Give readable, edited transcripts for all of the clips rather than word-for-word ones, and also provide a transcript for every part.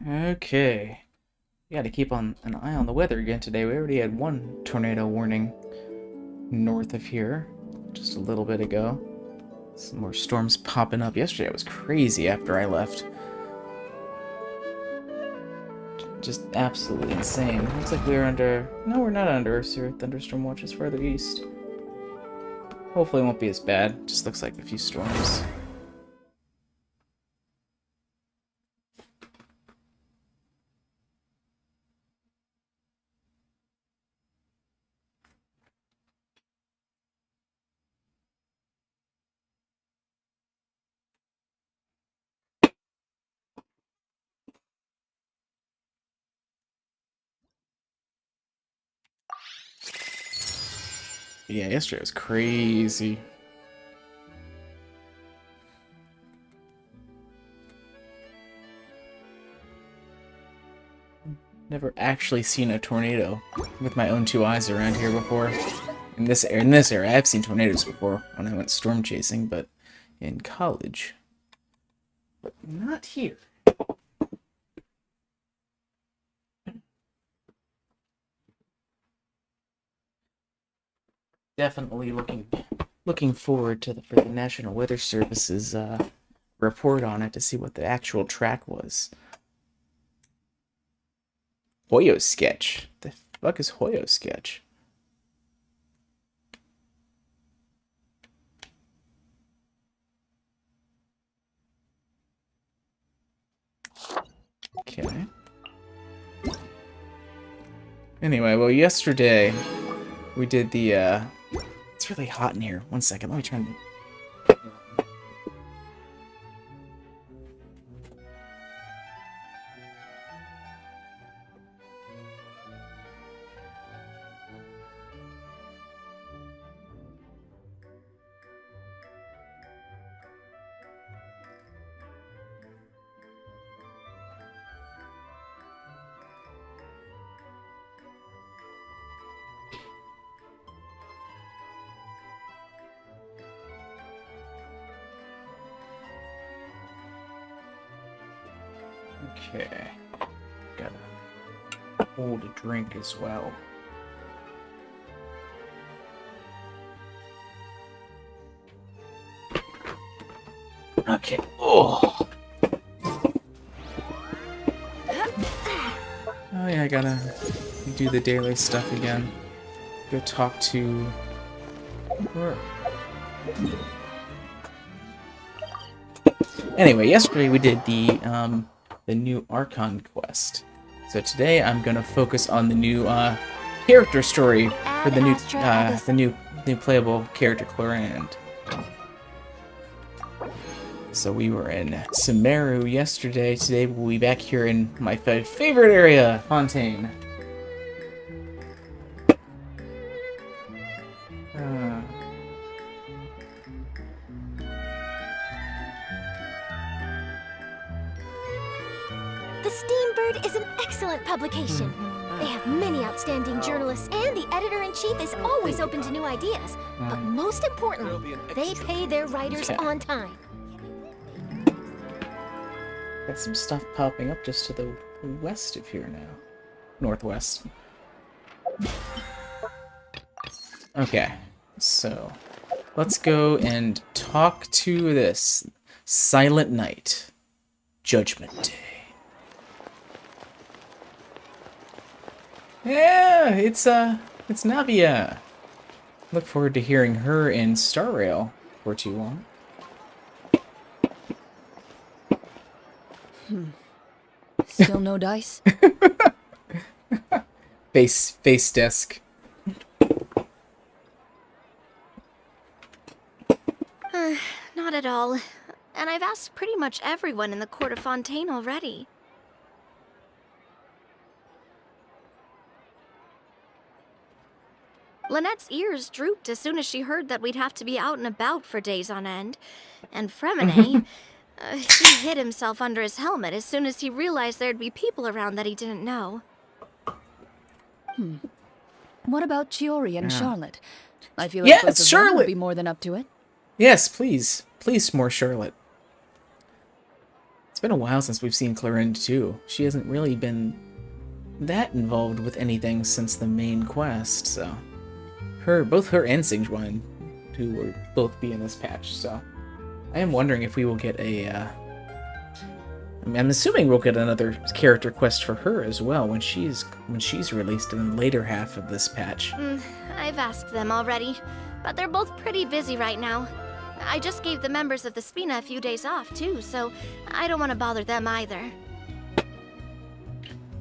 Okay. We gotta keep an eye on the weather again today. We already had one tornado warning north of here just a little bit ago. Some more storms popping up. Yesterday it was crazy after I left. Just absolutely insane. Looks like we're under... No, we're not under a severe thunderstorm watch. It's further east. Hopefully it won't be as bad. Just looks like a few storms. Yeah, yesterday was crazy. Never actually seen a tornado with my own two eyes around here before. In this area, I've seen tornadoes before when I went storm chasing, but in college. But not here. Definitely looking forward to for the National Weather Service's report on it to see what the actual track was. Hoyo sketch. The fuck is Hoyo sketch? Okay. Anyway, well, yesterday we did the it's really hot in here. One second, let me try and... Okay. Gotta hold a drink as well. Okay. Oh. Oh yeah, I gotta do the daily stuff again. Go talk to... Anyway, yesterday we did the new Archon quest. So today I'm gonna focus on the new character story for the new playable character Clorand. So we were in Sumeru yesterday. Today we'll be back here in my favorite area, Fontaine. The Steambird is an excellent publication. They have many outstanding journalists, and the editor-in-chief is always open to new ideas. But most importantly, they pay their writers on time. Got some stuff popping up just to the west of here now. Northwest. Okay, so let's go and talk to this Silent Night. Judgment Day. Yeah, it's Navia. Look forward to hearing her in Star Rail for too long. Still no dice? Face desk. Not at all. And I've asked pretty much everyone in the court of Fontaine already. Lynette's ears drooped as soon as she heard that we'd have to be out and about for days on end. And Fremine, he hid himself under his helmet as soon as he realized there'd be people around that he didn't know. What about Chiori and Yeah. Charlotte? I feel like Yes, both of them Charlotte! would be more than up to it. Yes, please. Please, more Charlotte. It's been a while since we've seen Clorinde, too. She hasn't really been that involved with anything since the main quest, so... Both her and Singjuan, who will both be in this patch, so... I am wondering if we will get a, I'm assuming we'll get another character quest for her as well when she's released in the later half of this patch. I've asked them already, but they're both pretty busy right now. I just gave the members of the Spina a few days off, too, so I don't want to bother them either.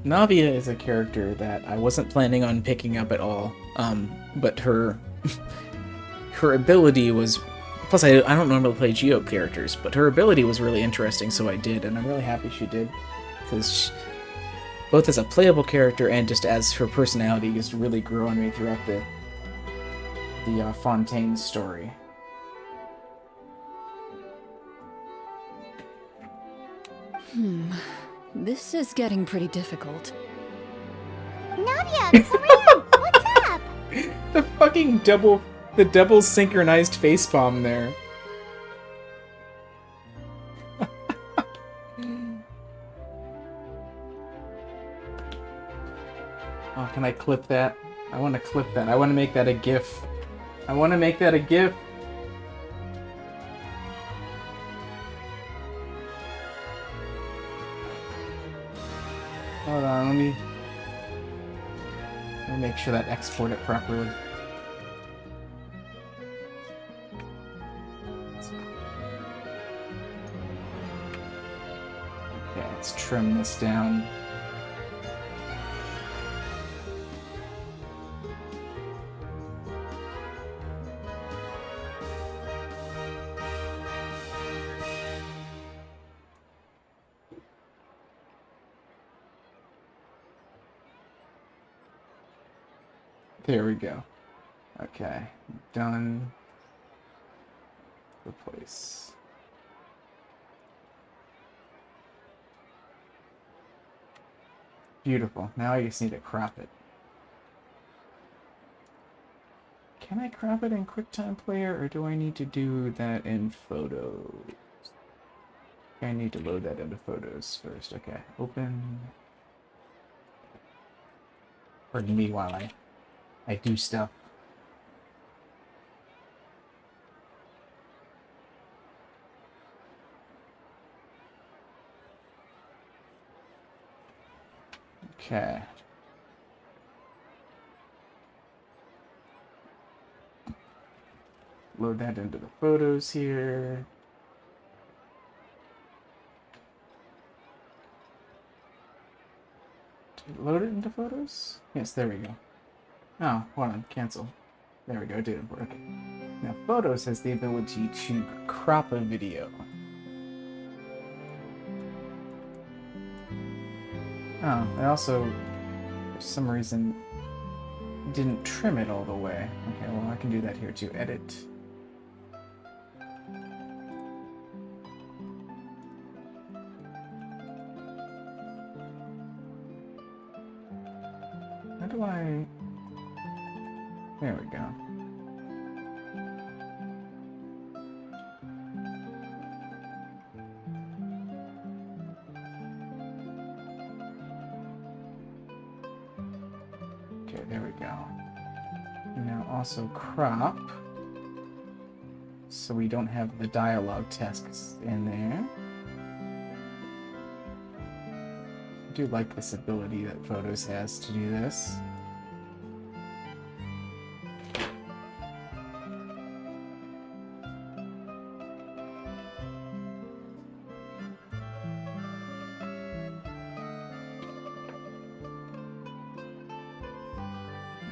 Navia is a character that I wasn't planning on picking up at all, but her ability was... Plus, I don't normally play Geo characters, but her ability was really interesting, so I did, and I'm really happy she did, because both as a playable character and just as her personality just really grew on me throughout the Fontaine story. This is getting pretty difficult. Nadia, Clorinde, what's up? The fucking double synchronized facepalm there. Oh, can I clip that? I want to clip that. I want to make that a GIF. I want to make that a GIF. Hold on, let me make sure that export it properly. Okay, let's trim this down. There we go. Okay, done. Replace. Beautiful. Now I just need to crop it. Can I crop it in QuickTime Player, or do I need to do that in Photos? I need to load that into Photos first. Okay, open. Pardon me while I do stuff. Okay. Load that into the photos here. Did it load it into photos? Yes, there we go. Oh, hold on, cancel. There we go, it didn't work. Now, Photos has the ability to crop a video. Oh, I also, for some reason, didn't trim it all the way. Okay, well, I can do that here too. Edit. How do I... There we go. Okay, there we go. Now also crop, so we don't have the dialogue text in there. I do like this ability that Photos has to do this.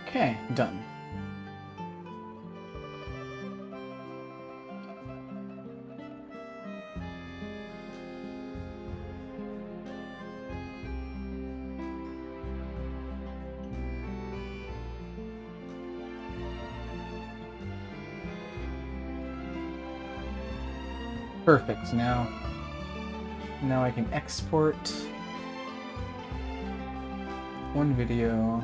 Okay, done. Perfect. Now I can export one video.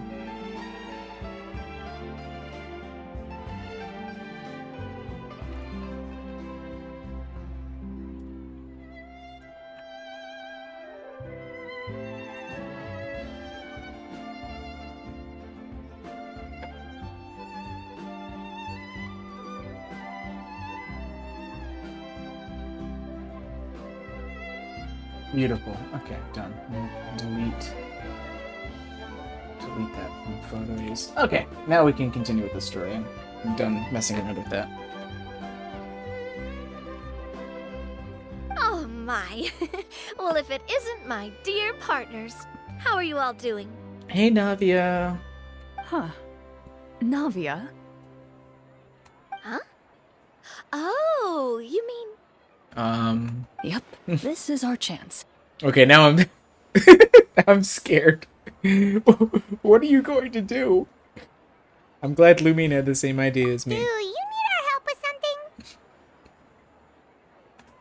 Beautiful. Okay, done. Delete that from photos. Okay, now we can continue with the story. I'm done messing around with that. Oh my. Well, if it isn't my dear partners. How are you all doing? Hey, Navia. Huh. Navia? Huh? Oh, you mean... Yep, this is our chance. Okay, now I'm I'm scared. What are you going to do? I'm glad Lumine had the same idea as me. Do you need our help with something?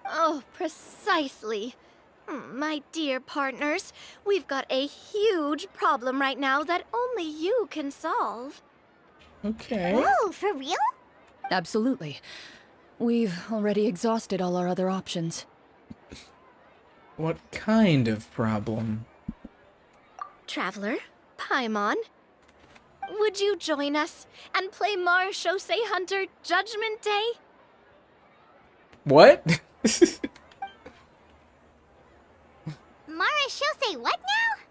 Oh, precisely. My dear partners, we've got a huge problem right now that only you can solve. Okay. Whoa, for real? Absolutely. We've already exhausted all our other options. What kind of problem? Traveler, Paimon, would you join us and play Marechaussee Hunter Judgment Day? What? Marechaussee what now?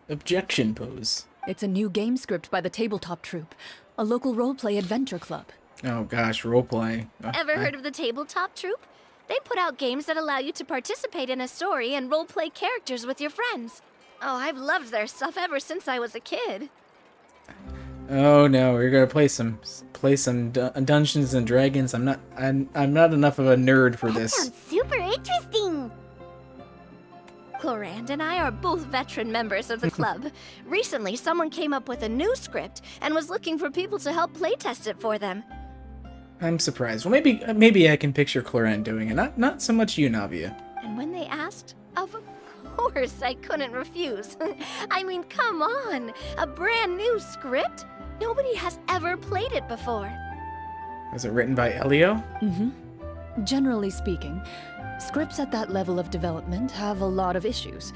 Objection pose. It's a new game script by the Tabletop Troupe, a local roleplay adventure club. Oh gosh, roleplay. Ever heard of the Tabletop Troupe? They put out games that allow you to participate in a story and roleplay characters with your friends. Oh, I've loved their stuff ever since I was a kid. Oh no, we're gonna play some Dungeons and Dragons. I'm not enough of a nerd for That this. sounds super interesting. Clorand and I are both veteran members of the club. Recently, someone came up with a new script and was looking for people to help playtest it for them. I'm surprised. Well, maybe I can picture Clorant doing it. Not so much you, Navia. And when they asked, of course I couldn't refuse. I mean, come on, a brand new script? Nobody has ever played it before. Was it written by Elio? Mm-hmm. Generally speaking, scripts at that level of development have a lot of issues,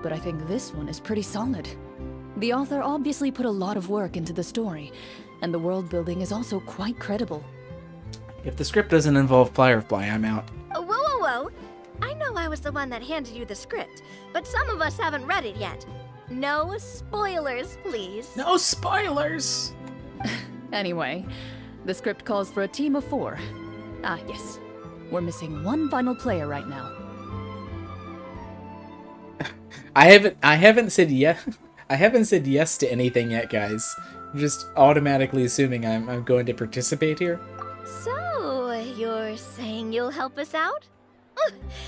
but I think this one is pretty solid. The author obviously put a lot of work into the story, and the world building is also quite credible. If the script doesn't involve Firefly, I'm out. Whoa, whoa, whoa! I know I was the one that handed you the script, but some of us haven't read it yet. No spoilers, please. No spoilers! Anyway, the script calls for a team of 4. Ah, yes. We're missing one final player right now. I haven't said yes. I haven't said yes to anything yet, guys. I'm just automatically assuming I'm going to participate here. So, you're saying you'll help us out?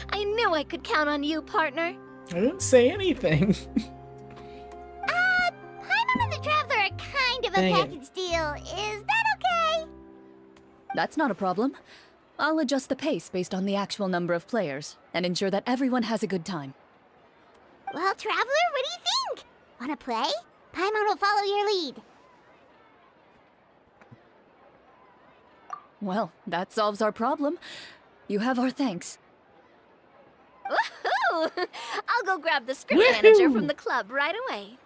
I knew I could count on you, partner. I didn't say anything. Paimon and the Traveler are kind of a Dang it. package deal. Is that okay? That's not a problem. I'll adjust the pace based on the actual number of players, and ensure that everyone has a good time. Well, Traveler, what do you think? Wanna play? Paimon will follow your lead. Well, that solves our problem. You have our thanks. Woohoo! I'll go grab the script manager from the club right away.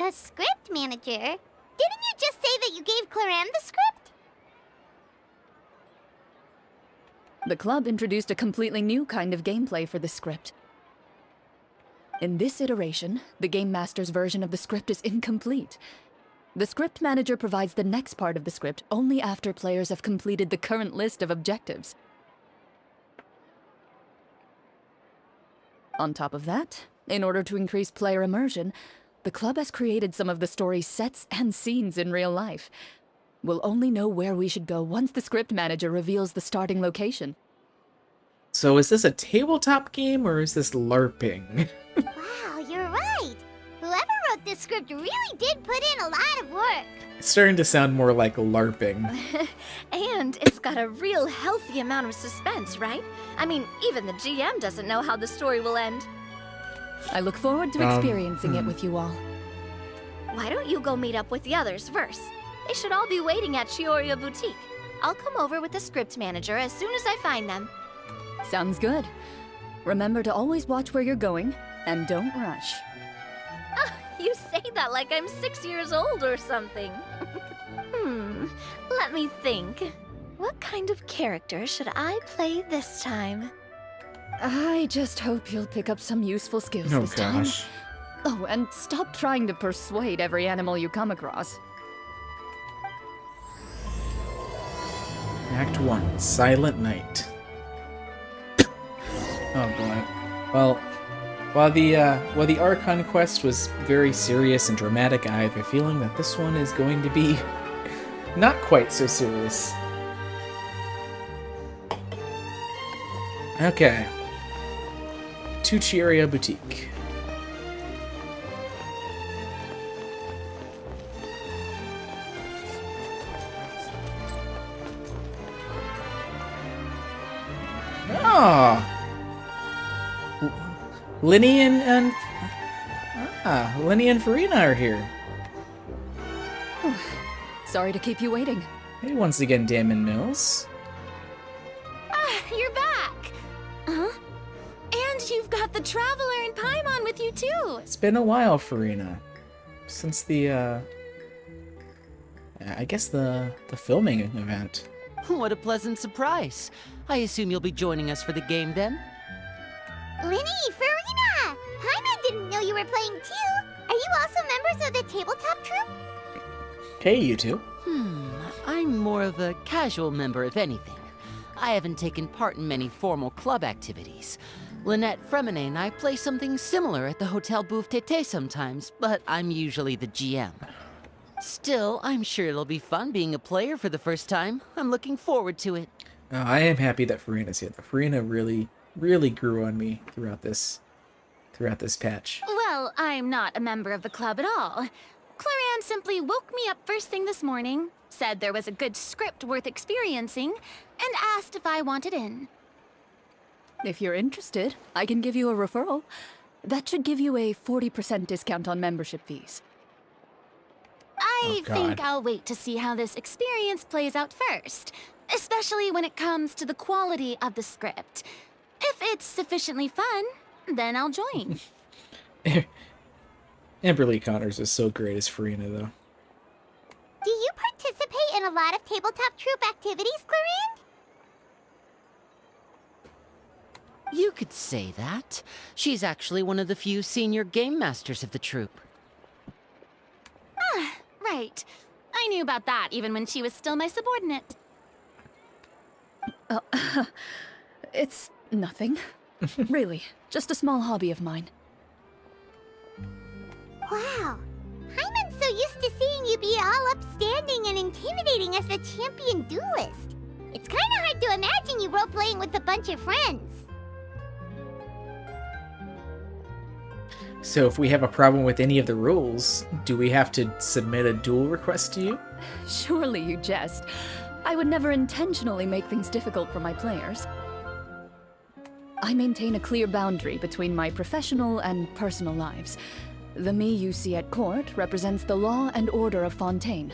The script manager? Didn't you just say that you gave Clorant the script? The club introduced a completely new kind of gameplay for the script. In this iteration, the Game Master's version of the script is incomplete. The script manager provides the next part of the script only after players have completed the current list of objectives. On top of that, in order to increase player immersion, the club has created some of the story's sets and scenes in real life. We'll only know where we should go once the script manager reveals the starting location. So is this a tabletop game or is this LARPing? Wow, you're right. Whoever wrote this script really did put in a lot of work. It's starting to sound more like LARPing. And it's got a real healthy amount of suspense, right? I mean, even the GM doesn't know how the story will end. I look forward to experiencing it with you all. Why don't you go meet up with the others first? They should all be waiting at Chioria Boutique. I'll come over with the script manager as soon as I find them. Sounds good. Remember to always watch where you're going, and don't rush. You say that like I'm 6 years old or something. Let me think. What kind of character should I play this time? I just hope you'll pick up some useful skills this time. Oh, and stop trying to persuade every animal you come across. Act 1, Silent Night. Oh boy. Well, while the Archon quest was very serious and dramatic, I have a feeling that this one is going to be not quite so serious. Okay. To Chioria Boutique. Ah. Linny and Farina are here. Sorry to keep you waiting. Hey, once again, Damon Mills. You're back. Huh? And you've got the Traveler and Paimon with you too. It's been a while, Farina, since the I guess the filming event. What a pleasant surprise. I assume you'll be joining us for the game then? Linny, Farina! Paimon didn't know you were playing too. Are you also members of the tabletop troupe? Hey, you two. I'm more of a casual member, if anything. I haven't taken part in many formal club activities. Lynette Fremine and I play something similar at the Hotel Bouffe Tété sometimes, but I'm usually the GM. Still, I'm sure it'll be fun being a player for the first time. I'm looking forward to it. I am happy that Farina's here. Farina really grew on me throughout this patch. Well, I'm not a member of the club at all. Clarion simply woke me up first thing this morning, said there was a good script worth experiencing, and asked if I wanted in. If you're interested, I can give you a referral. That should give you a 40% discount on membership fees. I God. think I'll wait to see how this experience plays out first, especially when it comes to the quality of the script. If it's sufficiently fun, then I'll join. Amberly Connors is so great as Farina, though. Do you participate in a lot of tabletop troupe activities, Clarion? You could say that. She's actually one of the few senior game masters of the troupe. Right. I knew about that even when she was still my subordinate. It's nothing. Really, just a small hobby of mine. Wow. Paimon's so used to seeing you be all upstanding and intimidating as the champion duelist. It's kind of hard to imagine you role-playing with a bunch of friends. So if we have a problem with any of the rules, do we have to submit a duel request to you? Surely you jest. I would never intentionally make things difficult for my players. I maintain a clear boundary between my professional and personal lives. The me you see at court represents the law and order of Fontaine.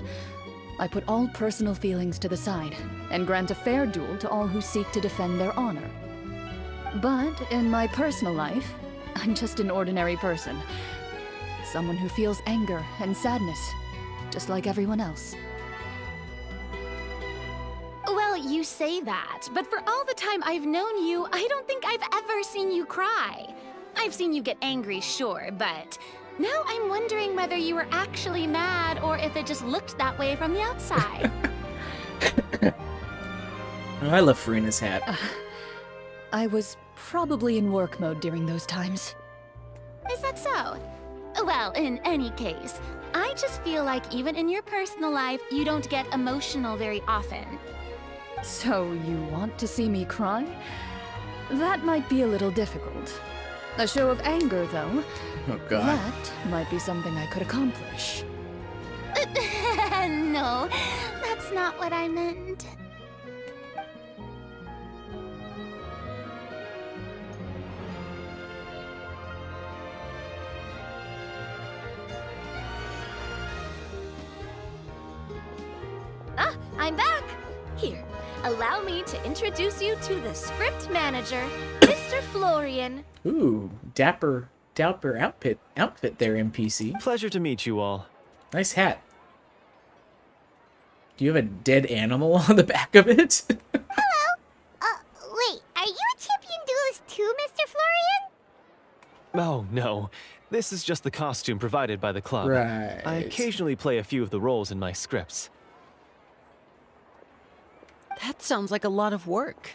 I put all personal feelings to the side and grant a fair duel to all who seek to defend their honor. But in my personal life, I'm just an ordinary person. Someone who feels anger and sadness, just like everyone else. Well, you say that, but for all the time I've known you, I don't think I've ever seen you cry. I've seen you get angry, sure, but now I'm wondering whether you were actually mad or if it just looked that way from the outside. Oh, I love Farina's hat. I was probably in work mode during those times. Is that so? Well, in any case, I just feel like even in your personal life, you don't get emotional very often. So you want to see me cry? That might be a little difficult. A show of anger, though. Oh god. That might be something I could accomplish. No, that's not what I meant. Ah, I'm back! Here, allow me to introduce you to the script manager, Mr. Florian. Ooh, dapper outfit there, NPC. Pleasure to meet you all. Nice hat. Do you have a dead animal on the back of it? Wait, are you a champion duelist too, Mr. Florian? Oh, no. This is just the costume provided by the club. Right. I occasionally play a few of the roles in my scripts. That sounds like a lot of work.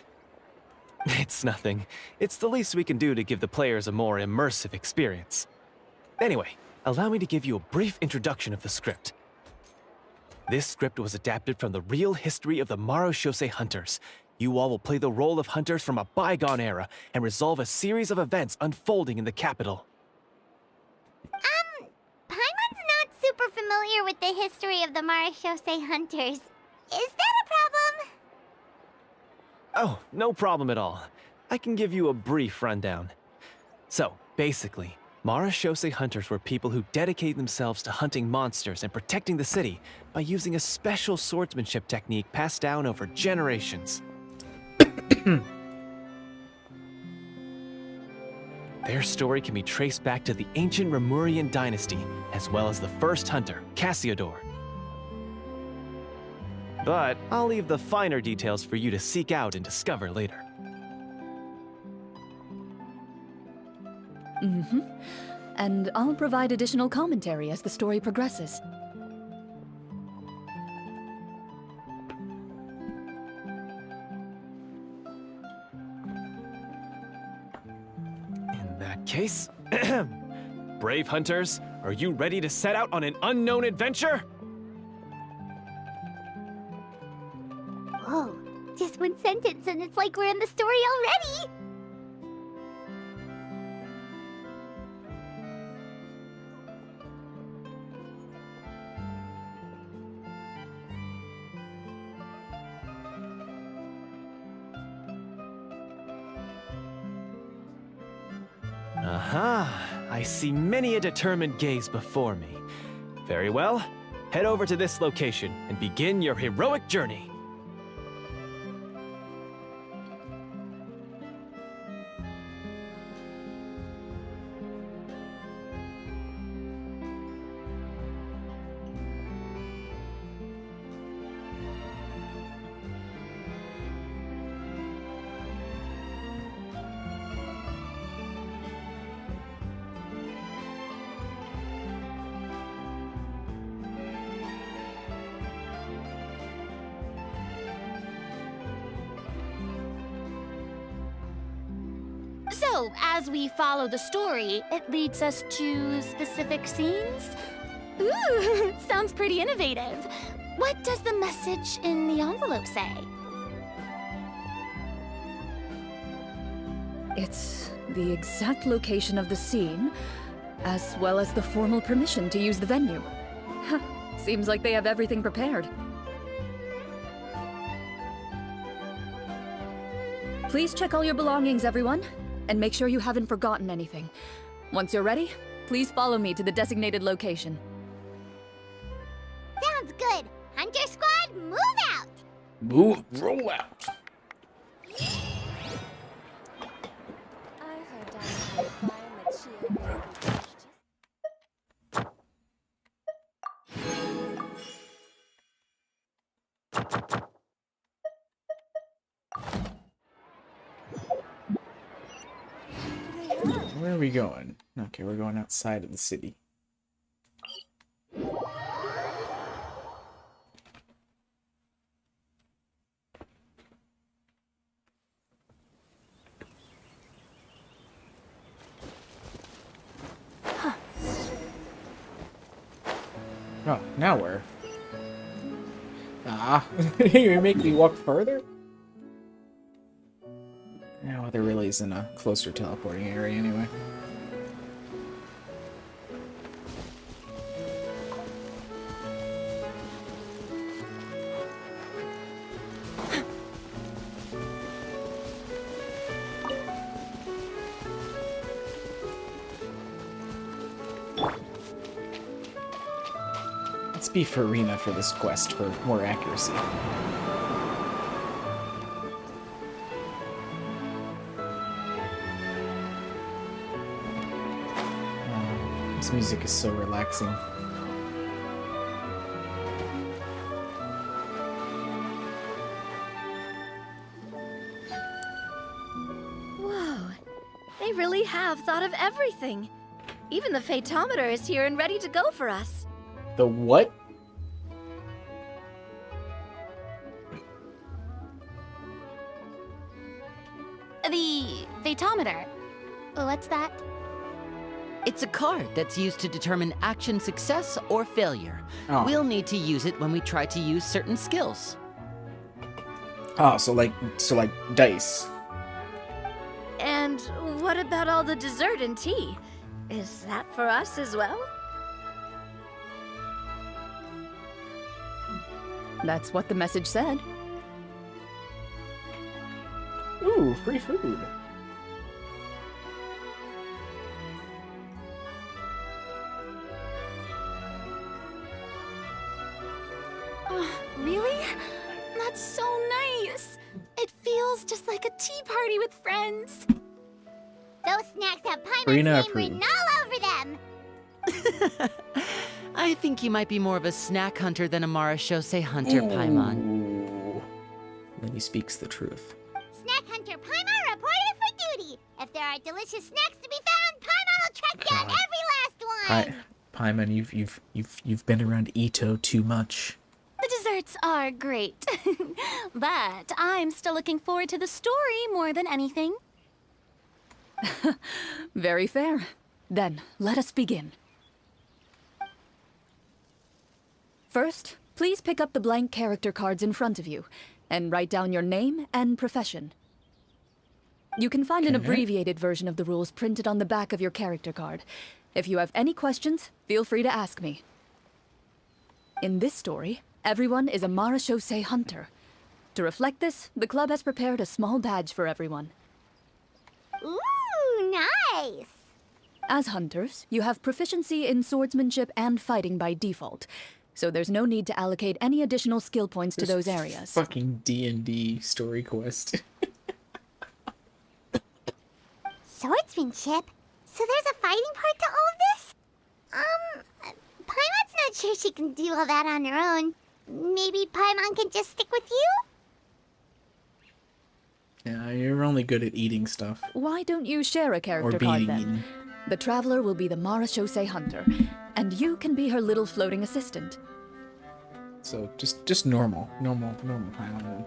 It's nothing. It's the least we can do to give the players a more immersive experience. Anyway, allow me to give you a brief introduction of the script. This script was adapted from the real history of the Marashose hunters. You all will play the role of hunters from a bygone era and resolve a series of events unfolding in the capital. Paimon's not super familiar with the history of the Marashose hunters. Is that a problem? Oh, no problem at all. I can give you a brief rundown. So, basically, Marashose hunters were people who dedicated themselves to hunting monsters and protecting the city by using a special swordsmanship technique passed down over generations. Their story can be traced back to the ancient Remurian dynasty, as well as the first hunter, Cassiodor. But I'll leave the finer details for you to seek out and discover later. Mm-hmm. And I'll provide additional commentary as the story progresses. In that case, brave hunters, are you ready to set out on an unknown adventure? Whoa, just one sentence and it's like we're in the story already! Aha! I see many a determined gaze before me. Very well. Head over to this location and begin your heroic journey. So, as we follow the story, it leads us to specific scenes? Ooh, sounds pretty innovative. What does the message in the envelope say? It's the exact location of the scene, as well as the formal permission to use the venue. Huh, seems like they have everything prepared. Please check all your belongings, everyone, and make sure you haven't forgotten anything. Once you're ready, please follow me to the designated location. Sounds good. Hunter Squad, move out! Roll out. Where are we going? Okay, we're going outside of the city. Oh, now where? Ah, you make me walk further? Yeah, well, there really isn't a closer teleporting area anyway. Let's be Farina for this quest for more accuracy. This music is so relaxing. Whoa, they really have thought of everything. Even the Fatometer is here and ready to go for us. The what? The Fatometer. What's that? It's a card that's used to determine action success or failure. Oh. We'll need to use it when we try to use certain skills. Oh, so like dice. And what about all the dessert and tea? Is that for us as well? That's what the message said. Ooh, free food. Really? That's so nice. It feels just like a tea party with friends. Those snacks have Rena Paimon's name approved. written all over them. I think you might be more of a snack hunter than a Marashose hunter, Paimon. Ooh. Lady speaks the truth. Snack hunter Paimon reported for duty. If there are delicious snacks to be found, Paimon will track down God. every last one. Paimon, you've been around Ito too much. The desserts are great. But I'm still looking forward to the story more than anything. Very fair. Then, let us begin. First, please pick up the blank character cards in front of you, and write down your name and profession. You can find an Okay. abbreviated version of the rules printed on the back of your character card. If you have any questions, feel free to ask me. In this story, everyone is a Marashose hunter. To reflect this, the club has prepared a small badge for everyone. Ooh, nice. As hunters, you have proficiency in swordsmanship and fighting by default, so there's no need to allocate any additional skill points to those areas. Fucking D&D story quest. Swordsmanship? So there's a fighting part to all this? Paimon's not sure she can do all that on her own. Maybe Paimon can just stick with you? Yeah, you're only good at eating stuff. Why don't you share a Or character being card then? eaten. The Traveler will be the Marashose hunter, and you can be her little floating assistant. So just normal Paimon.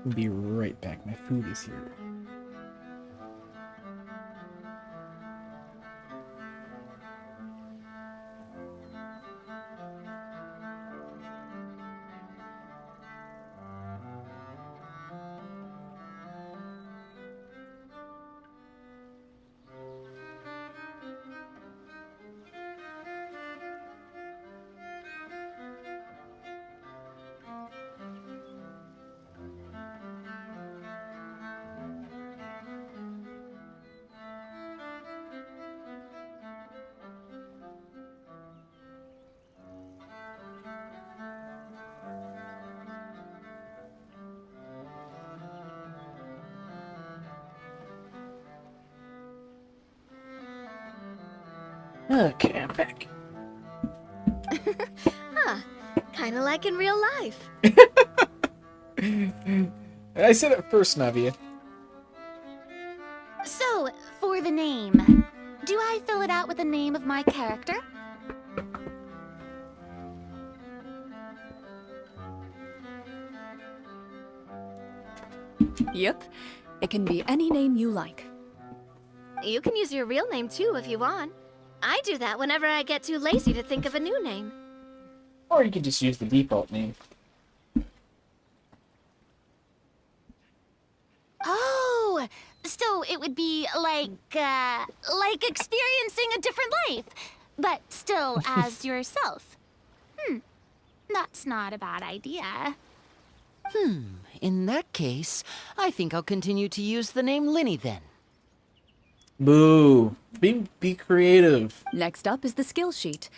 I'll be right back. My food is here. Okay, I'm back. Kinda like in real life. I said it first, Navia. So, for the name, do I fill it out with the name of my character? Yep, it can be any name you like. You can use your real name too if you want. I do that whenever I get too lazy to think of a new name. Or you could just use the default name. Oh, Like experiencing a different life, but still as yourself. That's not a bad idea. In that case, I think I'll continue to use the name Linny then. Boo. Be creative. Next up is the skill sheet.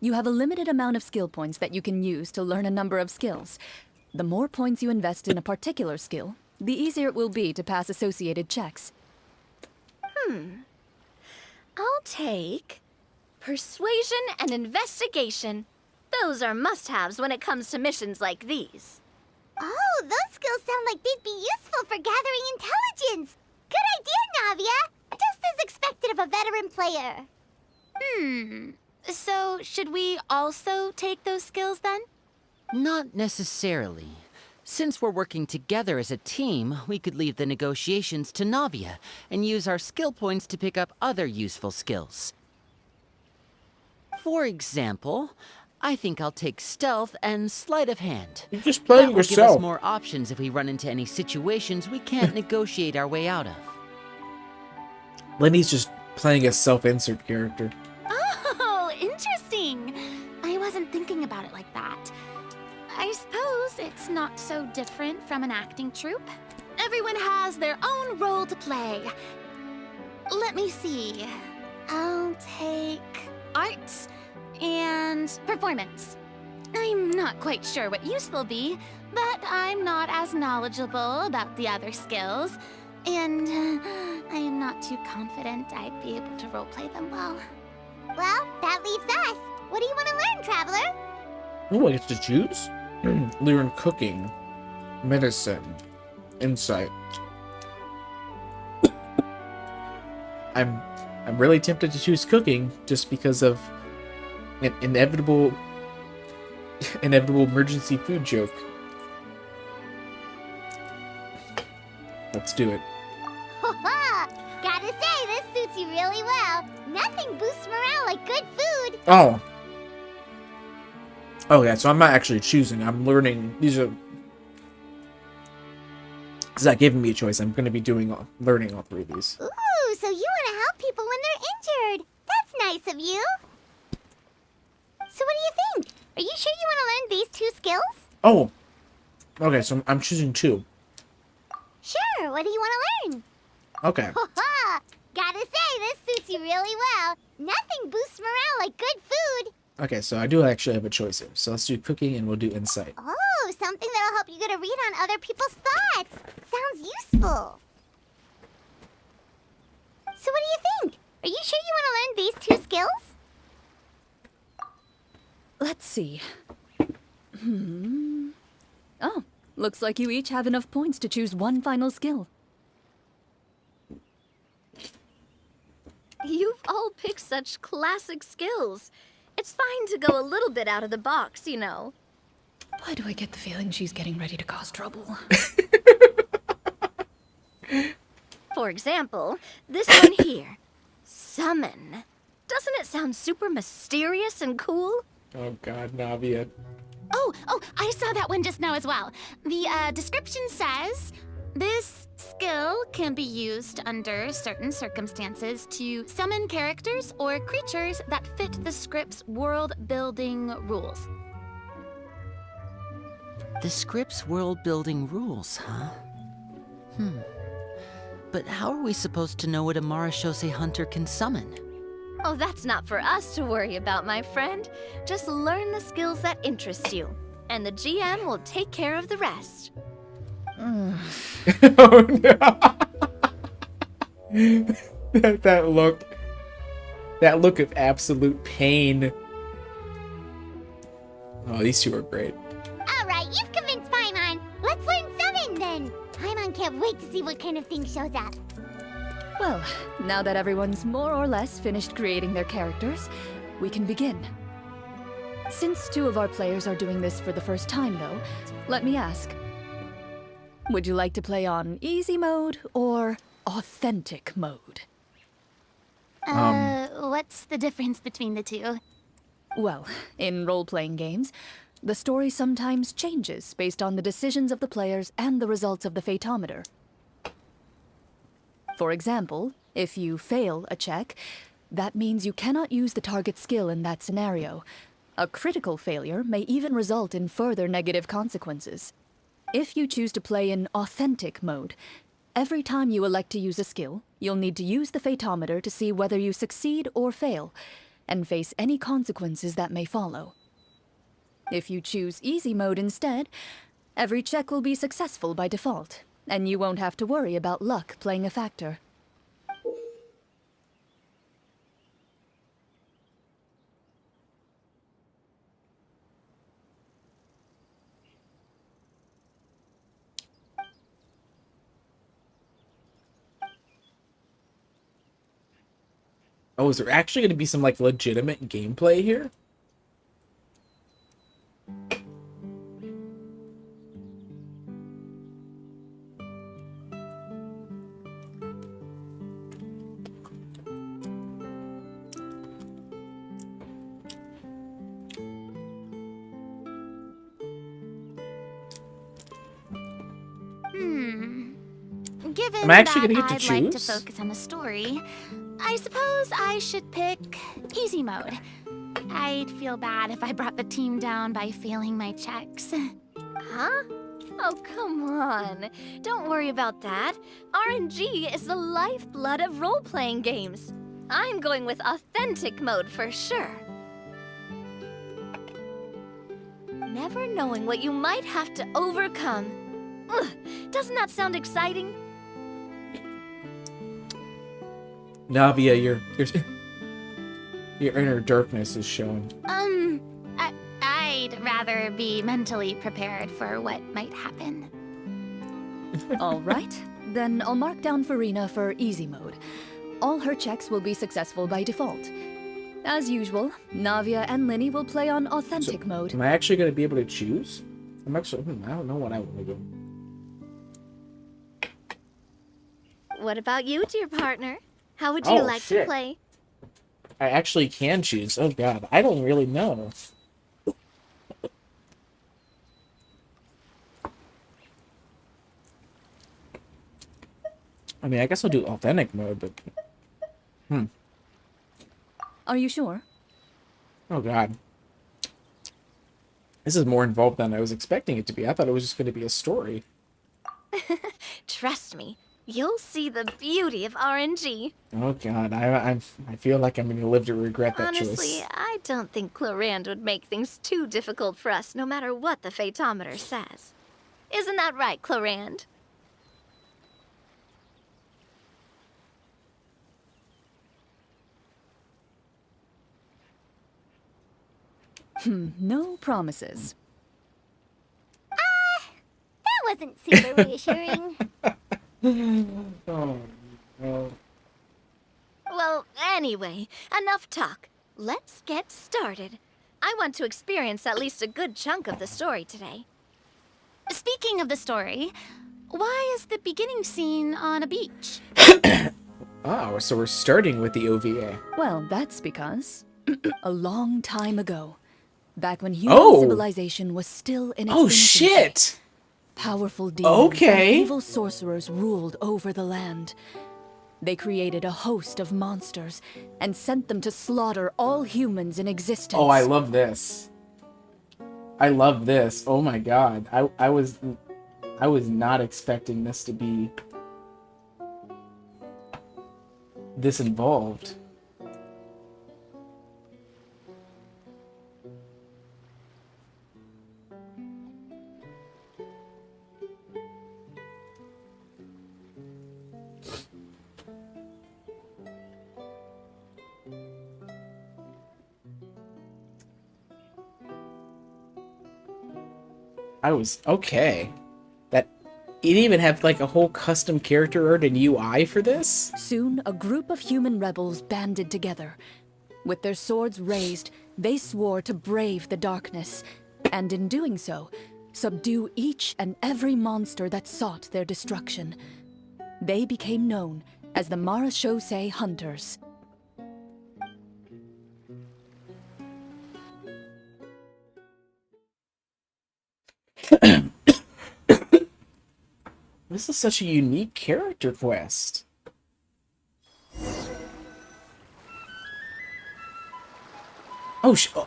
You have a limited amount of skill points that you can use to learn a number of skills. The more points you invest in a particular skill, the easier it will be to pass associated checks. I'll take persuasion and investigation. Those are must-haves when it comes to missions like these. Oh, those skills sound like they'd be useful for gathering intelligence. Good idea, Navia. Just as expected of a veteran player. So should we also take those skills then? Not necessarily. Since we're working together as a team, we could leave the negotiations to Navia and use our skill points to pick up other useful skills. For example, I think I'll take stealth and sleight of hand. You're just playing That will give yourself. us more options if we run into any situations we can't negotiate our way out of. Lenny's just playing a self-insert character. Oh, interesting. I wasn't thinking about it like that. I suppose it's not so different from an acting troupe. Everyone has their own role to play. Let me see. I'll take arts and performance. I'm not quite sure what use they'll be, but I'm not as knowledgeable about the other skills, and I am not too confident I'd be able to roleplay them well. Well, that leaves us. What do you want to learn, Traveler? Oh, I get to choose? Learn cooking, medicine, insight. I'm really tempted to choose cooking just because of an inevitable emergency food joke. Let's do it. Gotta say, this suits you really well. Nothing boosts morale like good food. Oh. Oh yeah, so I'm not actually choosing. I'm learning. These are. It's not giving me a choice. I'm going to be learning all three of these. Ooh, so you want to help people when they're injured. That's nice of you. So what do you think? Are you sure you want to learn these two skills? Oh. Okay, so I'm choosing two. Sure, what do you want to learn? Okay. Gotta say, this suits you really well. Nothing boosts morale like good food. Okay, so I do actually have a choice here. So let's do cooking and we'll do insight. Oh, something that'll help you get a read on other people's thoughts. Sounds useful. So what do you think? Are you sure you want to learn these two skills? Let's see. Oh, looks like you each have enough points to choose one final skill. You've all picked such classic skills. It's fine to go a little bit out of the box, you know. Why do I get the feeling she's getting ready to cause trouble? For example, this one here. Summon. Doesn't it sound super mysterious and cool? Oh god, Navia. Oh, I saw that one just now as well. The description says, this skill can be used under certain circumstances to summon characters or creatures that fit the script's world-building rules. The script's world-building rules, huh? But how are we supposed to know what a Marashose hunter can summon? Oh, that's not for us to worry about, my friend. Just learn the skills that interest you, and the GM will take care of the rest. Oh no. that look of absolute pain. Oh, these two are great. All right, you've convinced Paimon. Let's learn summon then. Paimon can't wait to see what kind of thing shows up. Well, now that everyone's more or less finished creating their characters, we can begin. Since two of our players are doing this for the first time, though, let me ask. Would you like to play on easy mode or authentic mode? What's the difference between the two? Well, in role-playing games, the story sometimes changes based on the decisions of the players and the results of the Fatometer. For example, If you fail a check, that means you cannot use the target skill in that scenario. A critical failure may even result in further negative consequences. If you choose to play in authentic mode, every time you elect to use a skill, you'll need to use the Fatometer to see whether you succeed or fail, and face any consequences that may follow. If you choose easy mode instead, every check will be successful by default, and you won't have to worry about luck playing a factor. Oh, is there actually going to be some, like, legitimate gameplay here? Given Am I actually that gonna get to I'd like to choose? focus on the story, I suppose I should pick easy mode. I'd feel bad if I brought the team down by failing my checks. Huh? Oh, come on. Don't worry about that. RNG is the lifeblood of role-playing games. I'm going with authentic mode for sure. Never knowing what you might have to overcome. Ugh, doesn't that sound exciting? Navia, your inner darkness is showing. I'd rather be mentally prepared for what might happen. All right, then I'll mark down Farina for easy mode. All her checks will be successful by default. As usual, Navia and Linny will play on authentic mode. Am I actually going to be able to choose? I don't know what I want to do. What about you, dear partner? How would you like to play? I actually can choose. Oh god, I don't really know. I mean, I guess I'll do authentic mode, but... Are you sure? Oh god. This is more involved than I was expecting it to be. I thought it was just going to be a story. Trust me, you'll see the beauty of RNG. Oh god, I feel like I'm going to live to regret that Honestly, choice. I don't think Clorand would make things too difficult for us, no matter what the Fatometer says. Isn't that right, Clorand? No promises. That wasn't super reassuring. Oh, no. Well, anyway, enough talk. Let's get started. I want to experience at least a good chunk of the story today. Speaking of the story, why is the beginning scene on a beach? Oh, so we're starting with the OVA. Well, that's because a long time ago, back when human Oh! civilization was still in its Oh, infancy, shit! powerful demons Okay. and evil sorcerers ruled over the land. They created a host of monsters and sent them to slaughter all humans in existence. Oh, I love this. I love this. Oh my god. I was not expecting this to be this involved. I was okay. That it even have like a whole custom character art and UI for this? Soon, a group of human rebels banded together. With their swords raised, they swore to brave the darkness, and in doing so, subdue each and every monster that sought their destruction. They became known as the Marashosei Hunters. This is such a unique character quest. Oh,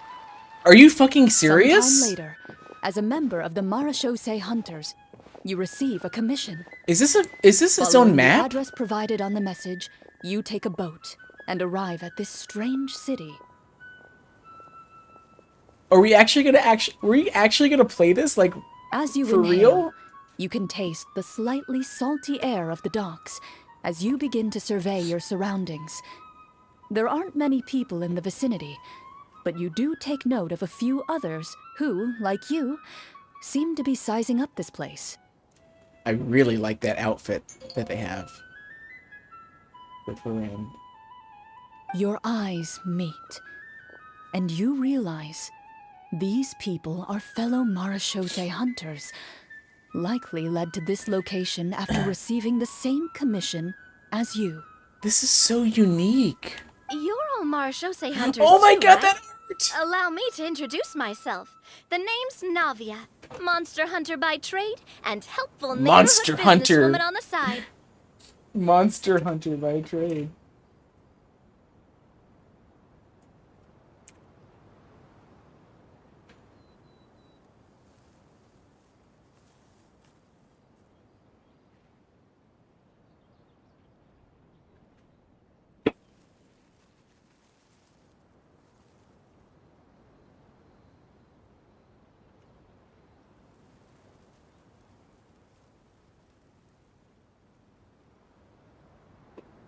are you fucking serious? Sometime later, as a member of the Marachose Hunters, you receive a commission. Is this its Following own the map? address provided on the message, you take a boat and arrive at this strange city. Are we actually gonna play this like As you for inhale, real? you can taste the slightly salty air of the docks as you begin to survey your surroundings. There aren't many people in the vicinity, but you do take note of a few others who, like you, seem to be sizing up this place. I really like that outfit that they have. For rain. Your eyes meet, and you realize these people are fellow Marachose hunters, likely led to this location after receiving the same commission as you. This is so unique. You're all Marachose hunters Oh my too, god, right? that art! Allow me to introduce myself. The name's Navia, monster hunter by trade and helpful Monster neighborhood hunter. businesswoman on the side. Monster hunter by trade.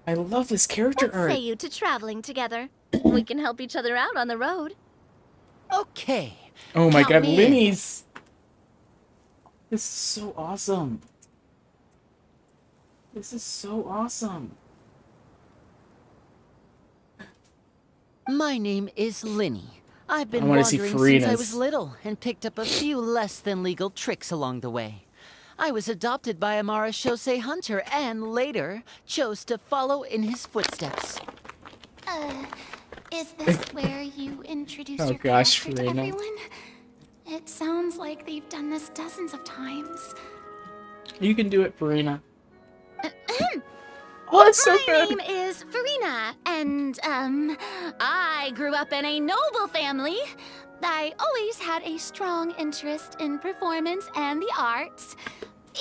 I love this character What art. say you to traveling together? We can help each other out on the road. Okay. Oh my Count god, me in. Linny's. This is so awesome. This is so awesome. My name is Linny. I've I been wanna see wandering since I Farina's. was little and picked up a few less than legal tricks along the way. I was adopted by a Marachose hunter and later chose to follow in his footsteps. Is this where you introduce Oh your gosh, character to Farina. everyone? It sounds like they've done this dozens of times. You can do it, Farina. Oh, it's so My good. name is Farina, and, I grew up in a noble family. I always had a strong interest in performance and the arts.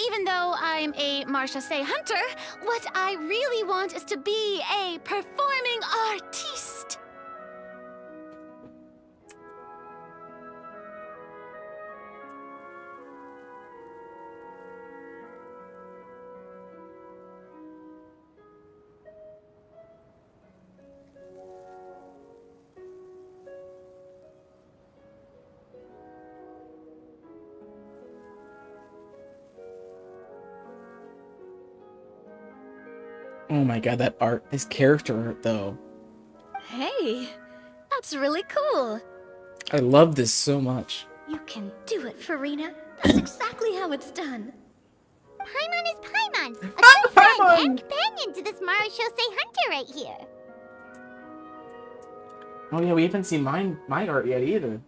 Even though I'm a Marachose hunter, what I really want is to be a performing artiste. Oh my god, that art, this character art though. Hey, that's really cool. I love this so much. You can do it, Farina. That's exactly how it's done. Paimon is Paimon, a good friend and companion to this Marachose hunter right here. Oh yeah, we haven't seen my art yet either.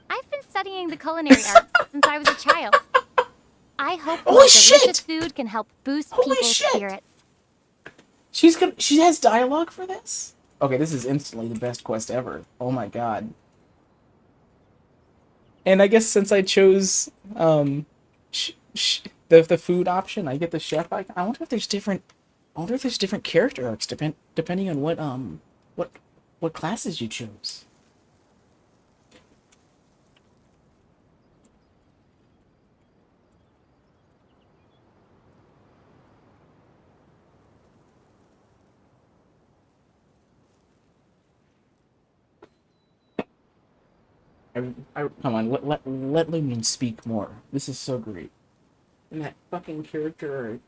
I've been studying the culinary arts since I was a child. I hope Holy my delicious shit! food can help boost Holy people's shit! spirits. She has dialogue for this? Okay, this is instantly the best quest ever. Oh my god. And I guess since I chose the food option, I get the chef icon. I wonder if there's different character arcs depending on what classes you chose. Come on, let Lumion speak more. This is so great. And that fucking character.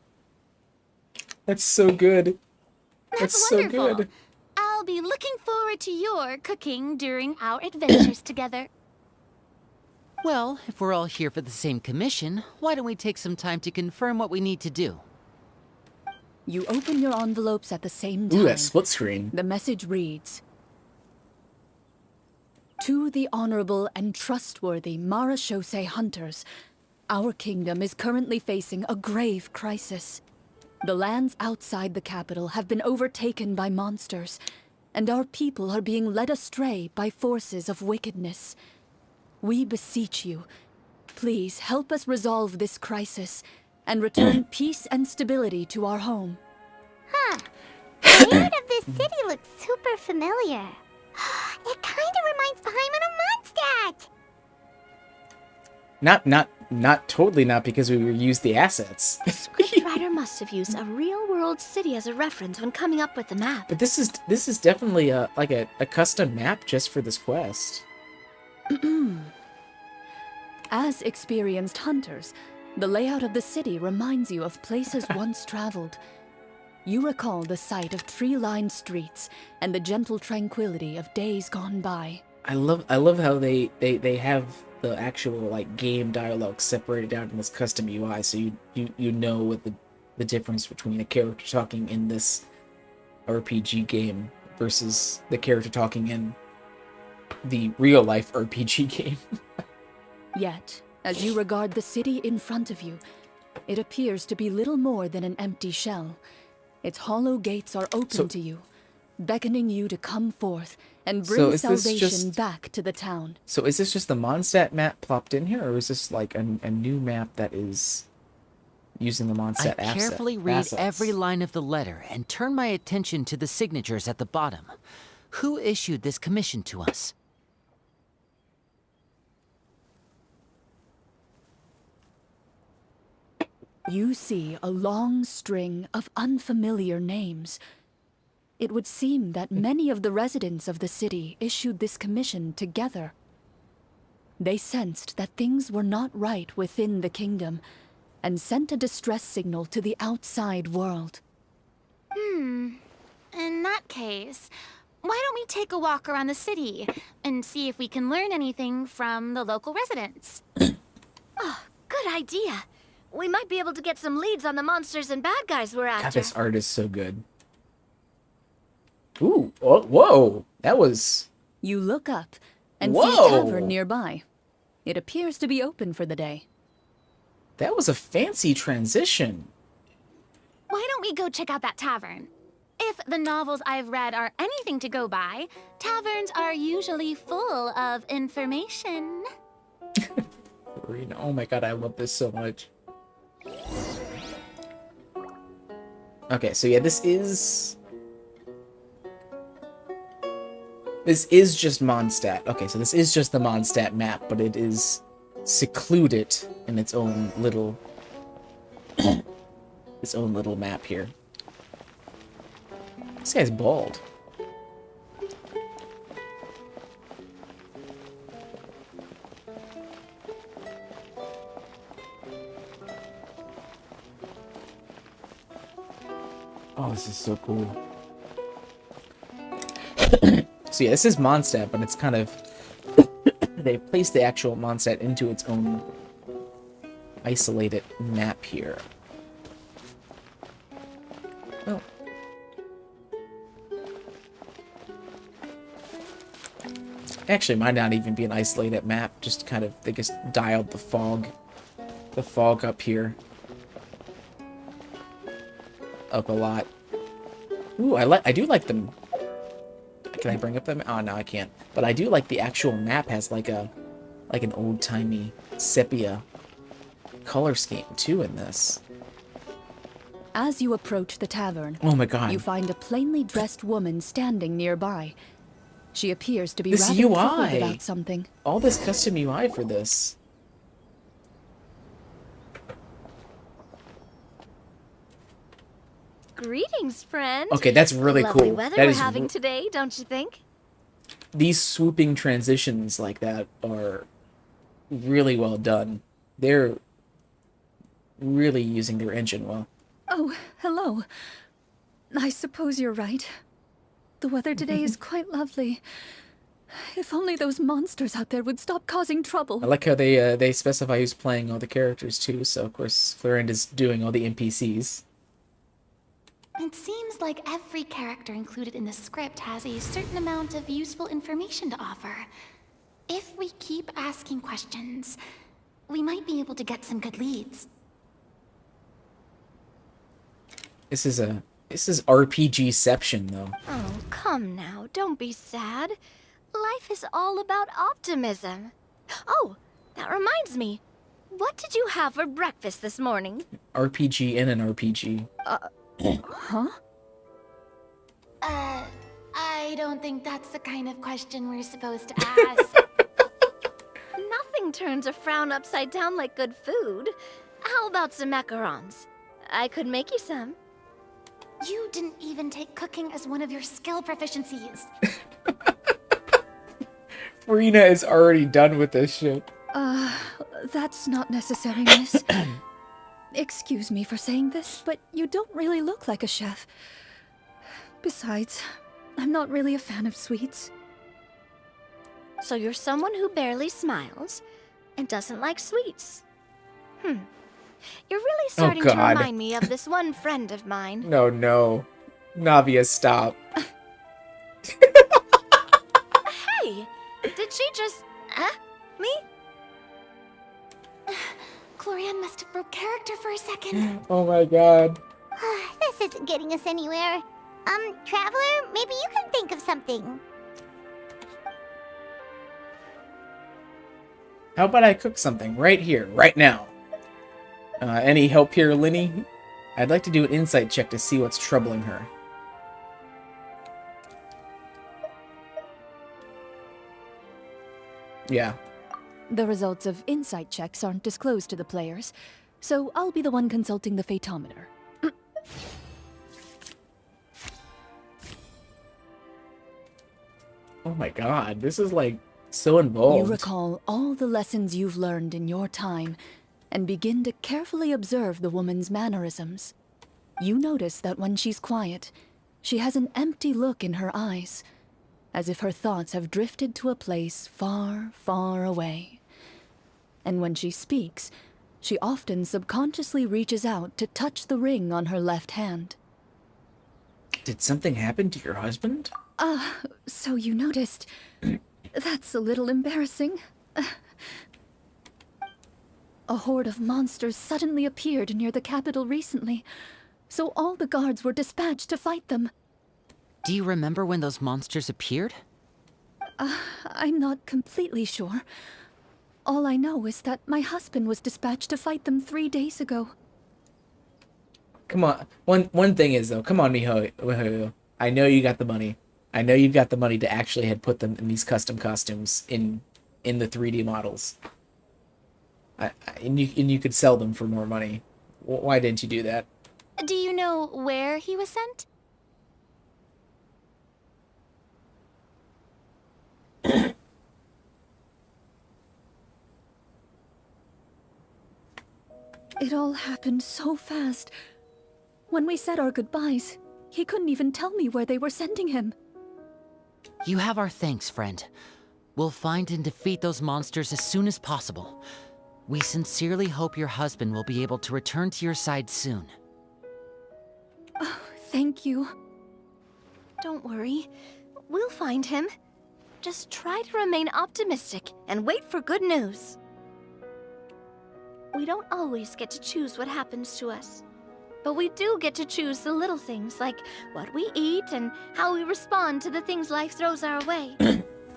That's so good. That's so wonderful. good. I'll be looking forward to your cooking during our adventures together. Well, if we're all here for the same commission, why don't we take some time to confirm what we need to do? You open your envelopes at the same time. Ooh, that split screen. The message reads, "To the honorable and trustworthy Marachose hunters, our kingdom is currently facing a grave crisis. The lands outside the capital have been overtaken by monsters, and our people are being led astray by forces of wickedness. We beseech you, please help us resolve this crisis and return peace and stability to our home. Huh. The layout of this city looks super familiar. It kind of reminds Paimon of Mondstadt! Not totally not, because we used the assets. The scriptwriter must have used a real-world city as a reference when coming up with the map. But this is definitely a custom map just for this quest. As experienced hunters, the layout of the city reminds you of places once traveled. You recall the sight of tree-lined streets and the gentle tranquility of days gone by. I love how they have the actual like game dialogue separated out in this custom UI, so you know what the difference between a character talking in this RPG game versus the character talking in the real life RPG game. Yet, as you regard the city in front of you, it appears to be little more than an empty shell. Its hollow gates are open to you, beckoning you to come forth and bring salvation back to the town. So is this just the Mondstadt map plopped in here, or is this like a new map that is using the Mondstadt I carefully read every line of the letter and turn my attention to the signatures at the bottom. Who issued this commission to us? You see a long string of unfamiliar names. It would seem that many of the residents of the city issued this commission together. They sensed that things were not right within the kingdom, and sent a distress signal to the outside world. In that case, why don't we take a walk around the city and see if we can learn anything from the local residents? Oh, good idea. We might be able to get some leads on the monsters and bad guys we're after. God, this art is so good. Ooh, oh, whoa, that was... You look up and see a tavern nearby. It appears to be open for the day. That was a fancy transition. Why don't we go check out that tavern? If the novels I've read are anything to go by, taverns are usually full of information. Oh my god, I love this so much. Okay, so yeah, this is just Mondstadt. Okay, so this is just the Mondstadt map, but it is secluded in its own little map here. This guy's bald. Oh, this is so cool. So yeah, this is Mondstadt, but it's kind of... they placed the actual Mondstadt into its own isolated map here. Oh. Actually, it might not even be an isolated map, just kind of, they just dialed the fog up here up a lot. Ooh, I do like them. Can I bring up them? Oh no, I can't. But I do like the actual map has like an old-timey sepia color scheme too in this. As you approach the tavern, oh my god, you find a plainly dressed woman standing nearby. She appears to be this rather UI troubled about something. All this custom UI for this. Greetings, friend. Okay, that's really Lovely cool. weather That we're is having today, don't you think? These swooping transitions like that are really well done. They're really using their engine well. Oh, hello. I suppose you're right. The weather today is quite lovely. If only those monsters out there would stop causing trouble. I like how they specify who's playing all the characters too, so of course Florinda's doing all the NPCs. It seems like every character included in the script has a certain amount of useful information to offer. If we keep asking questions, we might be able to get some good leads. This is RPGception though. Oh, come now, don't be sad. Life is all about optimism. Oh, that reminds me. What did you have for breakfast this morning? RPG in an RPG. Huh? I don't think that's the kind of question we're supposed to ask. Nothing turns a frown upside down like good food. How about some macarons? I could make you some. You didn't even take cooking as one of your skill proficiencies. Farina is already done with this shit. That's not necessary, miss. Excuse me for saying this, but you don't really look like a chef. Besides, I'm not really a fan of sweets. So you're someone who barely smiles and doesn't like sweets. You're really starting to God. remind me of this one friend of mine. No. Navia, stop. Hey, did she just... me? Glorian must have broke character for a second. Oh my god. This isn't getting us anywhere. Traveler, maybe you can think of something. How about I cook something right here, right now? Any help here, Linny? I'd like to do an insight check to see what's troubling her. Yeah. The results of insight checks aren't disclosed to the players, so I'll be the one consulting the photometer. Oh my god, this is like so involved. You recall all the lessons you've learned in your time and begin to carefully observe the woman's mannerisms. You notice that when she's quiet, she has an empty look in her eyes, as if her thoughts have drifted to a place far, far away. And when she speaks, she often subconsciously reaches out to touch the ring on her left hand. Did something happen to your husband? So you noticed. That's a little embarrassing. A horde of monsters suddenly appeared near the capital recently, so all the guards were dispatched to fight them. Do you remember when those monsters appeared? I'm not completely sure. All I know is that my husband was dispatched to fight them 3 days ago. Come on. One thing is though, come on, Miho. I know you got the money. I know you've got the money to actually had put them in these custom costumes in the 3D models. And you could sell them for more money. Why didn't you do that? Do you know where he was sent? It all happened so fast. When we said our goodbyes, he couldn't even tell me where they were sending him. You have our thanks, friend. We'll find and defeat those monsters as soon as possible. We sincerely hope your husband will be able to return to your side soon. Oh, thank you. Don't worry. We'll find him. Just try to remain optimistic and wait for good news. We don't always get to choose what happens to us. But we do get to choose the little things, like what we eat and how we respond to the things life throws our way.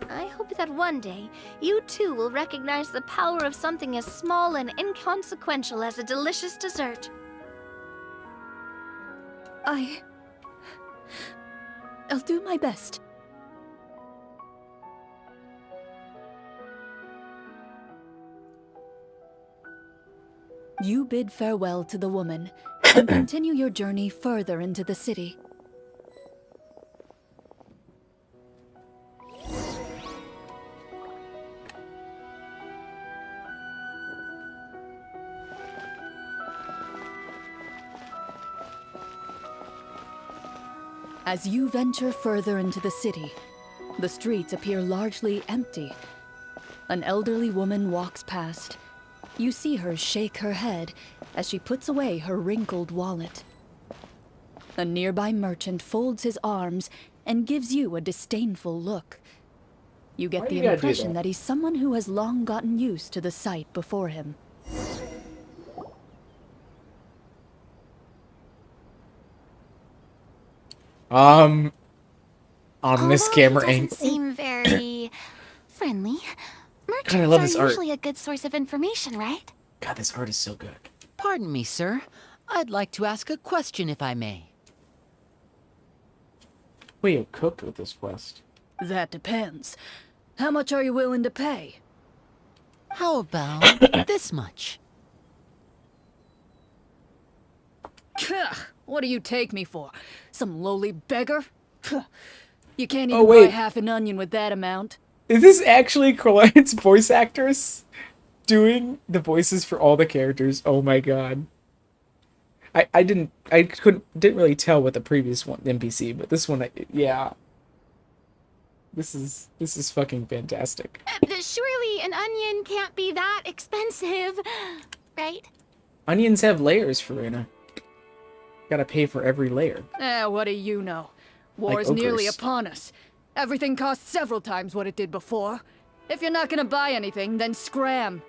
I hope that one day, you too will recognize the power of something as small and inconsequential as a delicious dessert. I'll do my best. You bid farewell to the woman and continue your journey further into the city. As you venture further into the city, the streets appear largely empty. An elderly woman walks past. You see her shake her head as she puts away her wrinkled wallet. A nearby merchant folds his arms and gives you a disdainful look. You get the impression that he's someone who has long gotten used to the sight before him. On this Although camera he angle. doesn't seem very friendly. Merchants God, I love are this art. usually a good source of information, right? God, this art is so good. Pardon me, sir. I'd like to ask a question if I may. We have cooked with this quest. That depends. How much are you willing to pay? How about this much? What do you take me for? Some lowly beggar? You can't Oh, even buy wait. half an onion with that amount. Is this actually Corline's voice actress doing the voices for all the characters? Oh my god. I didn't really tell with the previous one NPC, but this one, yeah. This is fucking fantastic. Surely an onion can't be that expensive, right? Onions have layers, Farina. Gotta pay for every layer. What do you know? Like War's nearly ogres. upon us. Everything costs several times what it did before. If you're not gonna buy anything, then scram.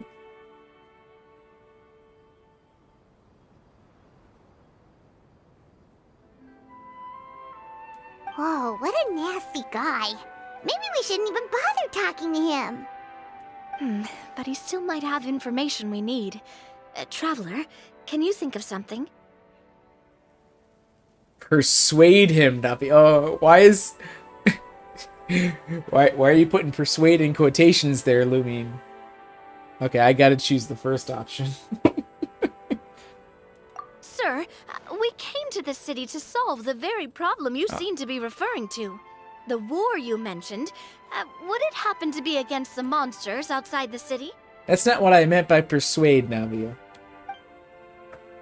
Whoa, what a nasty guy. Maybe we shouldn't even bother talking to him. But he still might have information we need. Traveler, can you think of something? Persuade him, Navi. Oh, why is... why are you putting persuade in quotations there, Lumine? Okay, I gotta choose the first option. Sir, we came to this city to solve the very problem you seem to be referring to. The war you mentioned, would it happen to be against the monsters outside the city? That's not what I meant by persuade, Navia.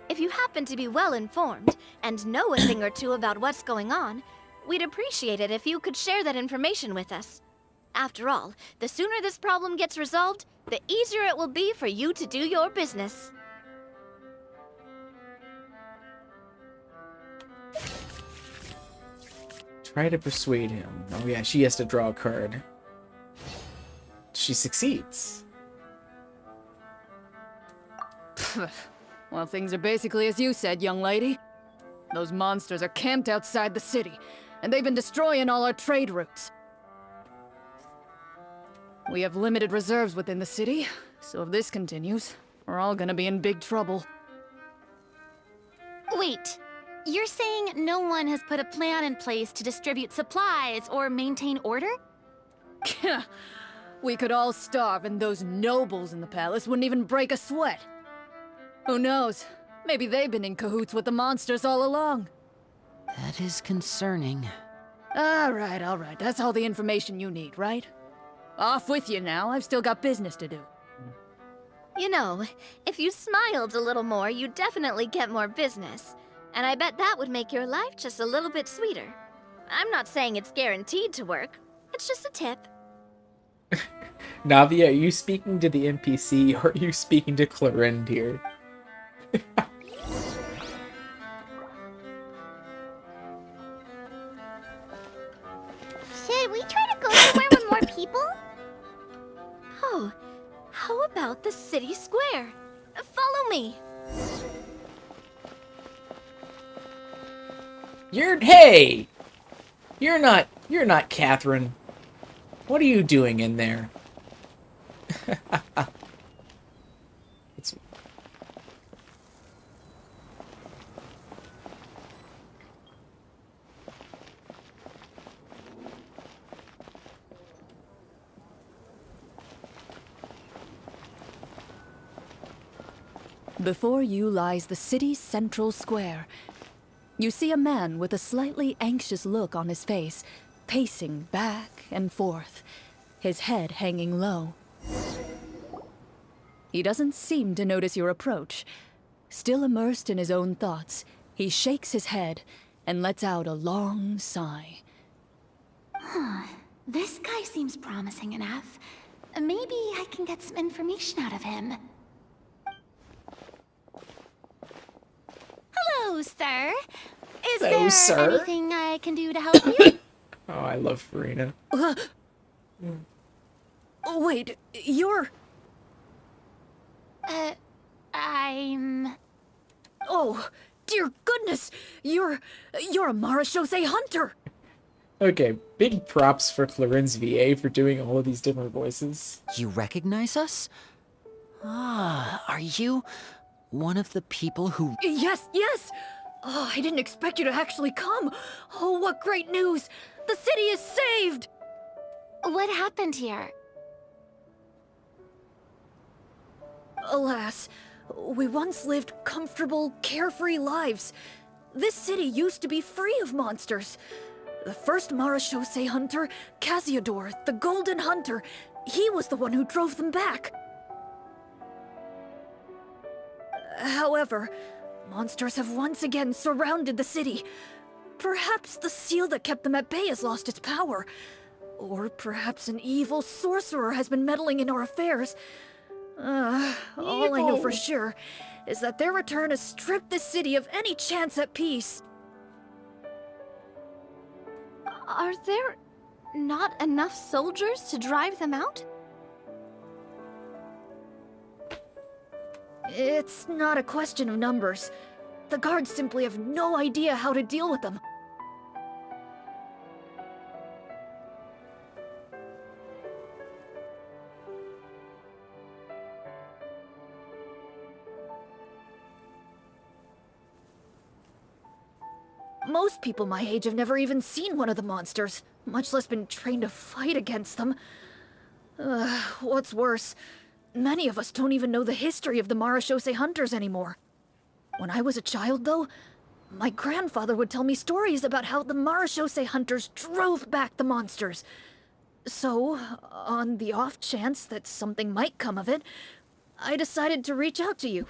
If you happen to be well informed and know a thing or two about what's going on, we'd appreciate it if you could share that information with us. After all, the sooner this problem gets resolved, the easier it will be for you to do your business. Try to persuade him. Oh yeah, she has to draw a card. She succeeds. Well, things are basically as you said, young lady. Those monsters are camped outside the city, and they've been destroying all our trade routes. We have limited reserves within the city, so if this continues, we're all gonna be in big trouble. Wait, you're saying no one has put a plan in place to distribute supplies or maintain order? We could all starve, and those nobles in the palace wouldn't even break a sweat. Who knows? Maybe they've been in cahoots with the monsters all along. That is concerning. All right. That's all the information you need, right? Off with you now. I've still got business to do. You know, if you smiled a little more, you'd definitely get more business. And I bet that would make your life just a little bit sweeter. I'm not saying it's guaranteed to work. It's just a tip. Navia, are you speaking to the NPC or are you speaking to Clorinde here? Should we try to go somewhere with more people? Oh, how about the city square? Follow me. Hey! You're not Catherine. What are you doing in there? It's... Before you lies the city's central square. You see a man with a slightly anxious look on his face, pacing back and forth, his head hanging low. He doesn't seem to notice your approach. Still immersed in his own thoughts, he shakes his head and lets out a long sigh. This guy seems promising enough. Maybe I can get some information out of him. Hello, sir. Is Hello, there sir. anything I can do to help you? Oh, I love Farina. Oh, wait, you're... I'm... Oh, dear goodness! You're a Marashose hunter! Okay, big props for Clarence VA for doing all of these different voices. You recognize us? Ah, are you one of the people who... Yes, yes! Oh, I didn't expect you to actually come. Oh, what great news! The city is saved! What happened here? Alas, we once lived comfortable, carefree lives. This city used to be free of monsters. The first Marashose hunter, Casiodor, the Golden Hunter, he was the one who drove them back. However, monsters have once again surrounded the city. Perhaps the seal that kept them at bay has lost its power. Or perhaps an evil sorcerer has been meddling in our affairs. All I know for sure is that their return has stripped this city of any chance at peace. Are there not enough soldiers to drive them out? It's not a question of numbers. The guards simply have no idea how to deal with them. Most people my age have never even seen one of the monsters, much less been trained to fight against them. What's worse, many of us don't even know the history of the Marashose hunters anymore. When I was a child, though, my grandfather would tell me stories about how the Marashose hunters drove back the monsters. So, on the off chance that something might come of it, I decided to reach out to you.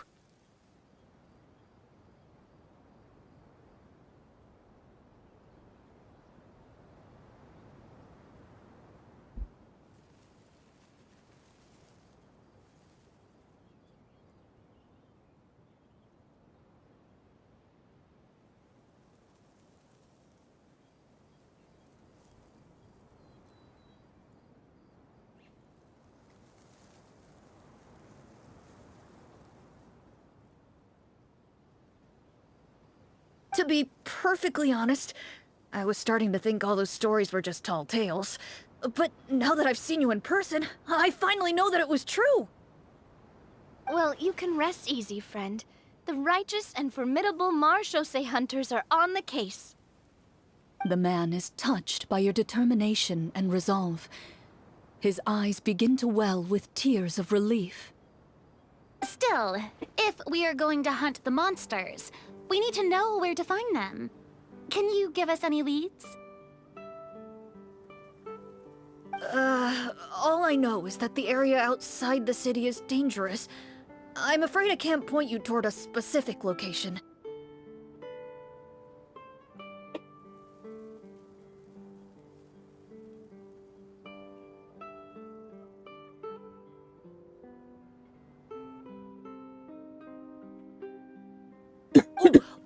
To be perfectly honest, I was starting to think all those stories were just tall tales. But now that I've seen you in person, I finally know that it was true! Well, you can rest easy, friend. The righteous and formidable Marashose hunters are on the case. The man is touched by your determination and resolve. His eyes begin to well with tears of relief. Still, if we are going to hunt the monsters, we need to know where to find them. Can you give us any leads? All I know is that the area outside the city is dangerous. I'm afraid I can't point you toward a specific location.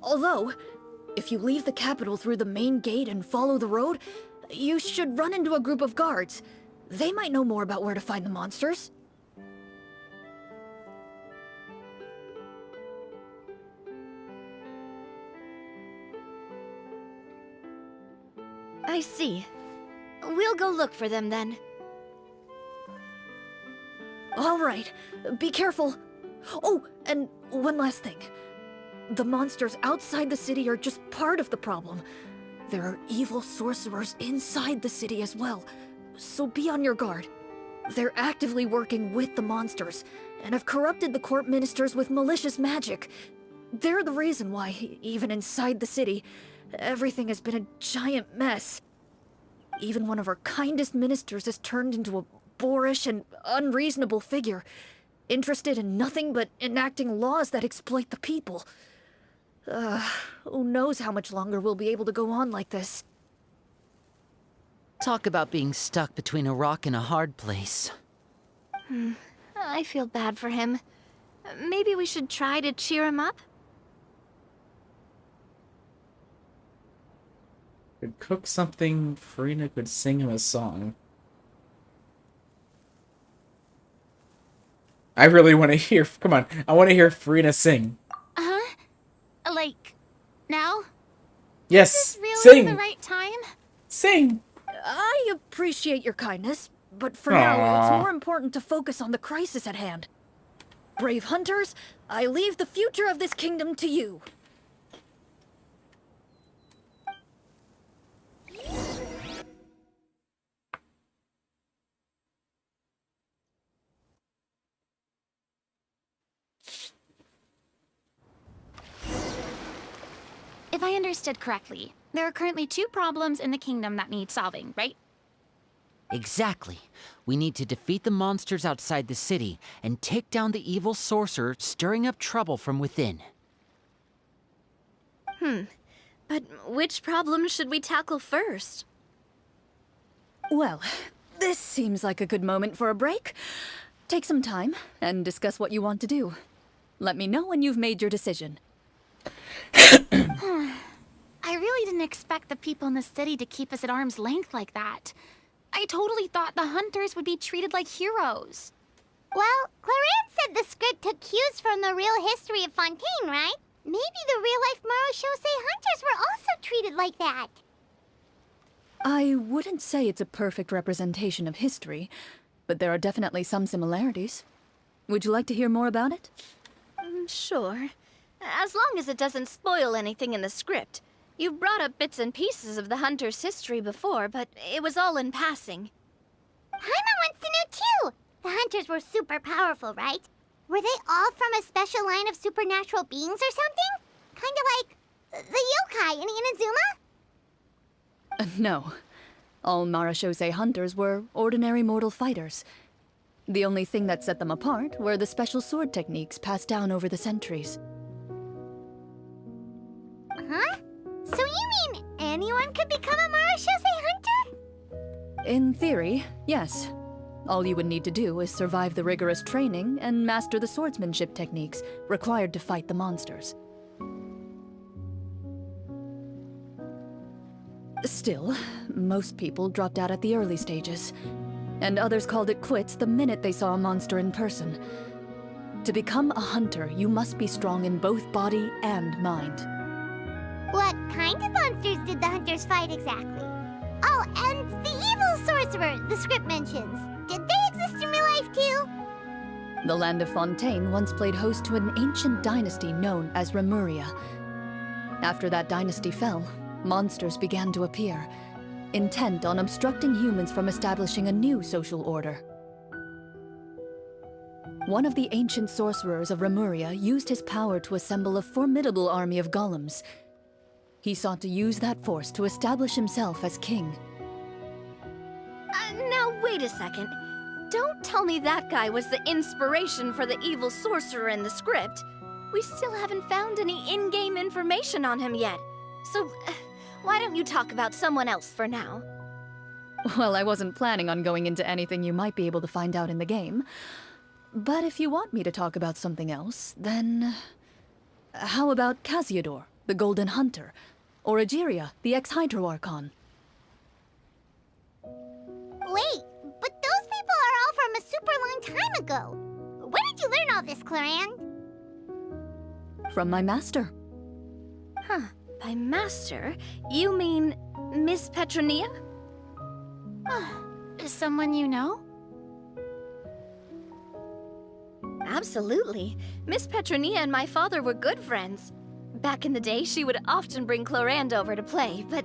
Although, if you leave the capital through the main gate and follow the road, you should run into a group of guards. They might know more about where to find the monsters. I see. We'll go look for them then. All right, be careful. Oh, and one last thing. The monsters outside the city are just part of the problem. There are evil sorcerers inside the city as well, so be on your guard. They're actively working with the monsters, and have corrupted the court ministers with malicious magic. They're the reason why, even inside the city, everything has been a giant mess. Even one of our kindest ministers has turned into a boorish and unreasonable figure, interested in nothing but enacting laws that exploit the people. Who knows how much longer we'll be able to go on like this. Talk about being stuck between a rock and a hard place. I feel bad for him. Maybe we should try to cheer him up? Could cook something, Farina could sing him a song. I really want to hear, come on, I want to hear Farina sing. Like, Yes, Is this really the sing, right time? sing. I appreciate your kindness, but for now, it's Aw. more important to focus on the crisis at hand. Brave hunters, I leave the future of this kingdom to you. If I understood correctly, there are currently 2 problems in the kingdom that need solving, right? Exactly. We need to defeat the monsters outside the city and take down the evil sorcerer stirring up trouble from within. But which problem should we tackle first? Well, this seems like a good moment for a break. Take some time and discuss what you want to do. Let me know when you've made your decision. I really didn't expect the people in the city to keep us at arm's length like that. I totally thought the hunters would be treated like heroes. Well, Clarence said the script took cues from the real history of Fontaine, right? Maybe the real-life Marachose hunters were also treated like that. I wouldn't say it's a perfect representation of history, but there are definitely some similarities. Would you like to hear more about it? Sure. As long as it doesn't spoil anything in the script. You brought up bits and pieces of the hunter's history before, but it was all in passing. Paimon wants to know too! The hunters were super powerful, right? Were they all from a special line of supernatural beings or something? Kinda like the yokai in Inazuma? No. All Marachose hunters were ordinary mortal fighters. The only thing that set them apart were the special sword techniques passed down over the centuries. Huh? So you mean anyone could become a Marachose hunter? In theory, yes. All you would need to do is survive the rigorous training and master the swordsmanship techniques required to fight the monsters. Still, most people dropped out at the early stages, and others called it quits the minute they saw a monster in person. To become a hunter, you must be strong in both body and mind. What kind of monsters did the hunters fight exactly? Oh, and the evil sorcerer the script mentions. Did they exist in real life too? The land of Fontaine once played host to an ancient dynasty known as Remuria. After that dynasty fell, monsters began to appear, intent on obstructing humans from establishing a new social order. One of the ancient sorcerers of Remuria used his power to assemble a formidable army of golems. He sought to use that force to establish himself as king. Now, wait a second. Don't tell me that guy was the inspiration for the evil sorcerer in the script. We still haven't found any in-game information on him yet. So, why don't you talk about someone else for now? Well, I wasn't planning on going into anything you might be able to find out in the game. But if you want me to talk about something else, then... How about Casiodor, the Golden Hunter? Or Egeria, the ex-Hydro Archon? Wait, but those people are all from a super long time ago. Where did you learn all this, Claran? From my master. Huh. By master, you mean Miss Petronia? Someone you know? Absolutely. Miss Petronia and my father were good friends. Back in the day, she would often bring Clorand over to play, but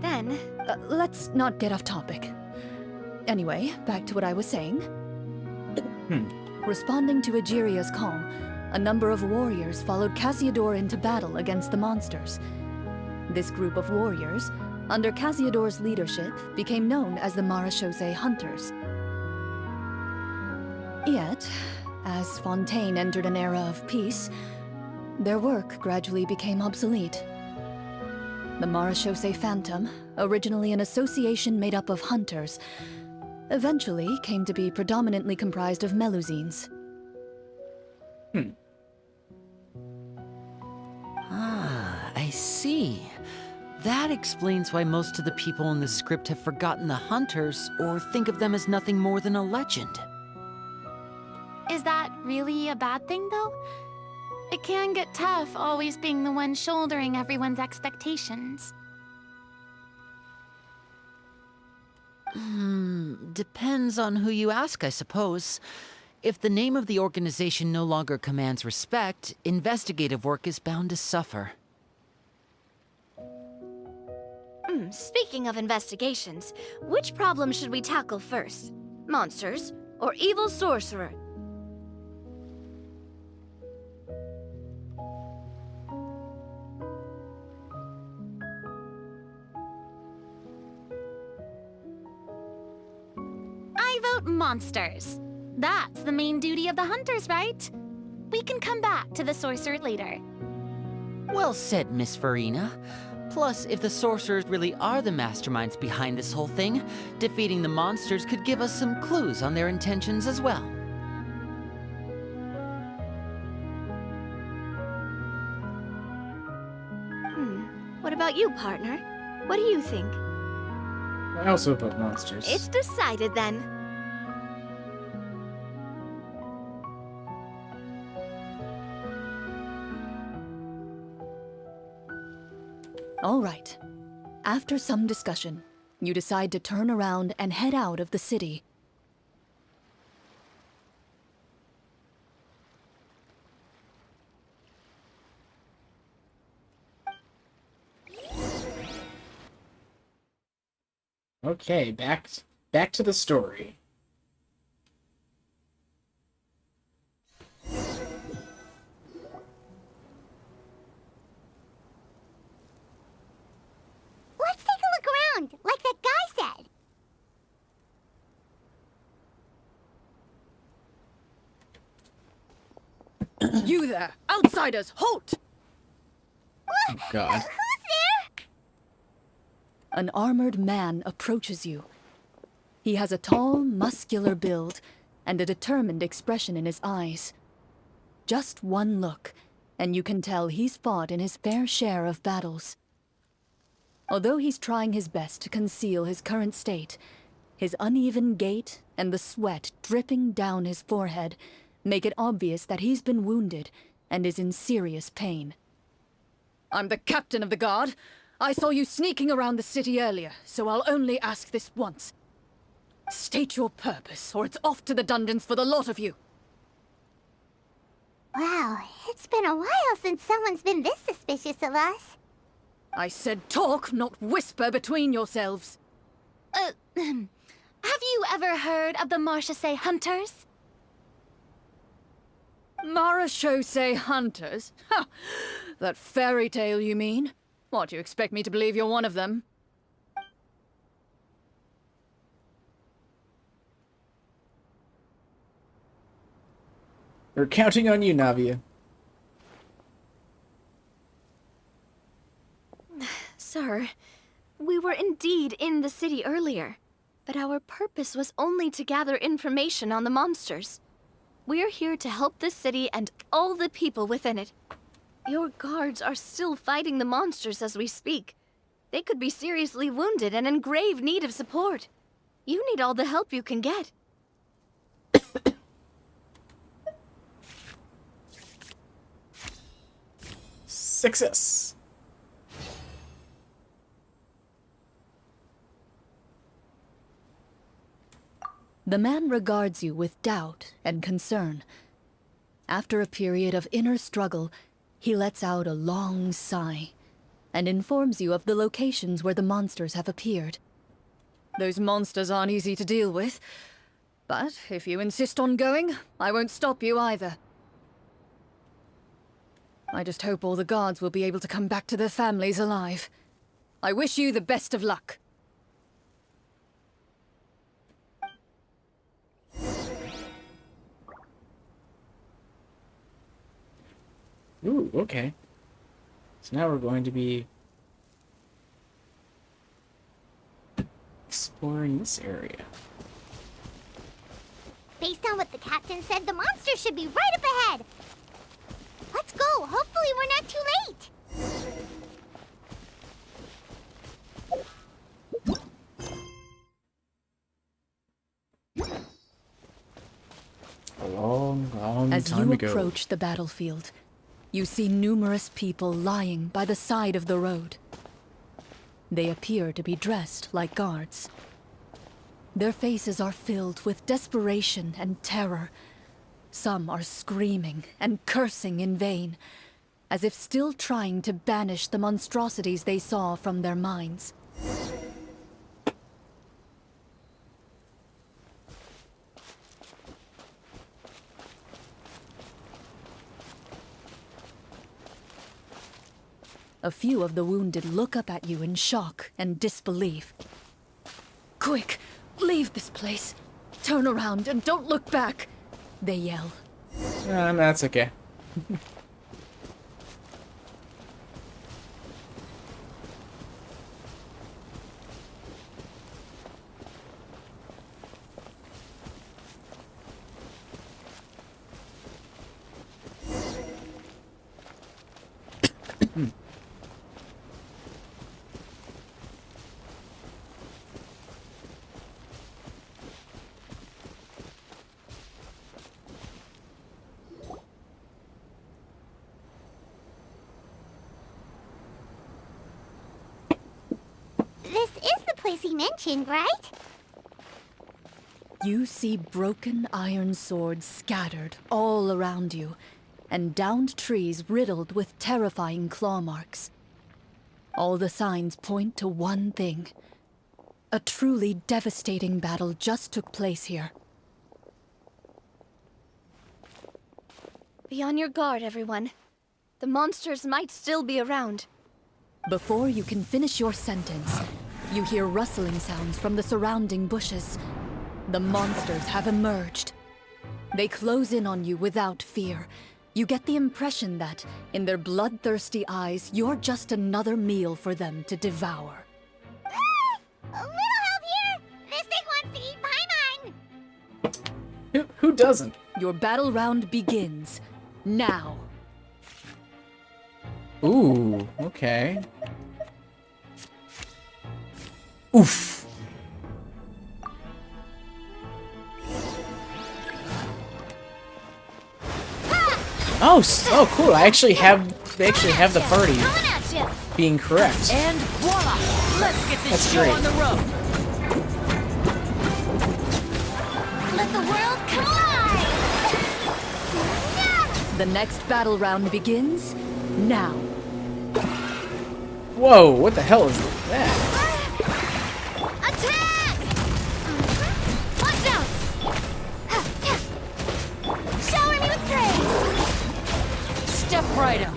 then... Let's not get off topic. Anyway, back to what I was saying. Responding to Egeria's call, a number of warriors followed Casiodor into battle against the monsters. This group of warriors, under Casiodor's leadership, became known as the Marachose Hunters. Yet, as Fontaine entered an era of peace, their work gradually became obsolete. The Marachose Phantom, originally an association made up of hunters, eventually came to be predominantly comprised of Melusines. Ah, I see. That explains why most of the people in the script have forgotten the hunters or think of them as nothing more than a legend. Is that really a bad thing, though? It can get tough always being the one shouldering everyone's expectations. Depends on who you ask, I suppose. If the name of the organization no longer commands respect, investigative work is bound to suffer. Speaking of investigations, which problem should we tackle first? Monsters or evil sorcerer? I vote monsters. That's the main duty of the hunters, right? We can come back to the sorcerer later. Well said, Miss Farina. Plus, if the sorcerers really are the masterminds behind this whole thing, defeating the monsters could give us some clues on their intentions as well. What about you, partner? What do you think? I also vote monsters. It's decided then. All right. After some discussion, you decide to turn around and head out of the city. Okay, back to the story. Let's take a look around, like that guy said. You there! Outsiders, halt! Oh, God. Who's there? An armored man approaches you. He has a tall, muscular build and a determined expression in his eyes. Just one look, and you can tell he's fought in his fair share of battles. Although he's trying his best to conceal his current state, his uneven gait and the sweat dripping down his forehead make it obvious that he's been wounded and is in serious pain. I'm the captain of the guard. I saw you sneaking around the city earlier, so I'll only ask this once. State your purpose, or it's off to the dungeons for the lot of you. Wow, it's been a while since someone's been this suspicious of us. I said talk, not whisper between yourselves. Have you ever heard of the Marchese Hunters? Marachose hunters? Ha! That fairy tale, you mean? What, you expect me to believe you're one of them? We're counting on you, Navia. Sir, we were indeed in the city earlier, but our purpose was only to gather information on the monsters. We're here to help the city and all the people within it. Your guards are still fighting the monsters as we speak. They could be seriously wounded and in grave need of support. You need all the help you can get. Success. The man regards you with doubt and concern. After a period of inner struggle, he lets out a long sigh and informs you of the locations where the monsters have appeared. Those monsters aren't easy to deal with, but if you insist on going, I won't stop you either. I just hope all the guards will be able to come back to their families alive. I wish you the best of luck. Ooh, okay. So now we're going to be exploring this area. Based on what the captain said, the monster should be right up ahead. Let's go. Hopefully we're not too late. A long, long As time you ago. approach the battlefield, You see numerous people lying by the side of the road. They appear to be dressed like guards. Their faces are filled with desperation and terror. Some are screaming and cursing in vain, as if still trying to banish the monstrosities they saw from their minds. A few of the wounded look up at you in shock and disbelief. "Quick, leave this place. Turn around and don't look back," they yell. That's okay. This is the place he mentioned, right? You see broken iron swords scattered all around you, and downed trees riddled with terrifying claw marks. All the signs point to one thing. A truly devastating battle just took place here. Be on your guard, everyone. The monsters might still be around. Before you can finish your sentence, you hear rustling sounds from the surrounding bushes. The monsters have emerged. They close in on you without fear. You get the impression that, in their bloodthirsty eyes, you're just another meal for them to devour. A little help here! This thing wants to eat Paimon! Who doesn't? Your battle round begins now. Ooh, okay. Oof. Oh, so cool. They actually have the party Coming at you! being correct. And voila! Let's get this That's show great. on the road! Let the world come alive! The next battle round begins now. Whoa, what the hell is that? Attack! Watch out! Shower me with praise! Step right up!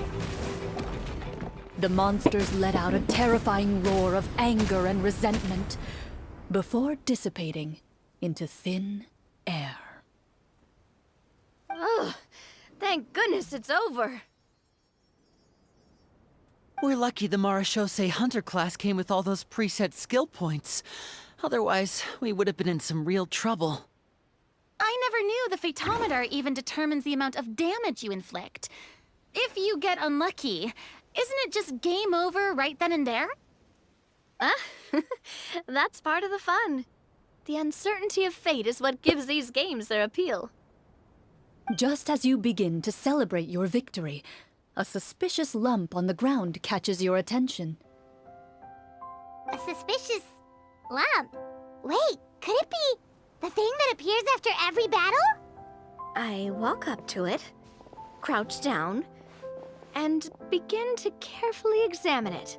The monsters let out a terrifying roar of anger and resentment before dissipating into thin air. Ugh, thank goodness it's over. We're lucky the Marashose Hunter class came with all those preset skill points. Otherwise, we would have been in some real trouble. I never knew the Fatometer even determines the amount of damage you inflict. If you get unlucky, isn't it just game over right then and there? That's part of the fun. The uncertainty of fate is what gives these games their appeal. Just as you begin to celebrate your victory, a suspicious lump on the ground catches your attention. A suspicious lump. Wait, could it be the thing that appears after every battle? I walk up to it, crouch down, and begin to carefully examine it.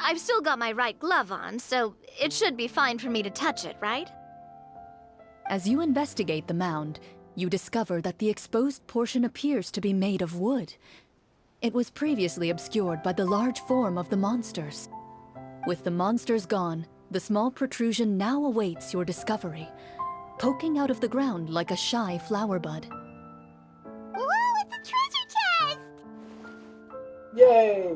I've still got my right glove on, so it should be fine for me to touch it, right? As you investigate the mound, you discover that the exposed portion appears to be made of wood. It was previously obscured by the large form of the monsters. With the monsters gone, the small protrusion now awaits your discovery, poking out of the ground like a shy flower bud. Whoa, it's a treasure chest! Yay!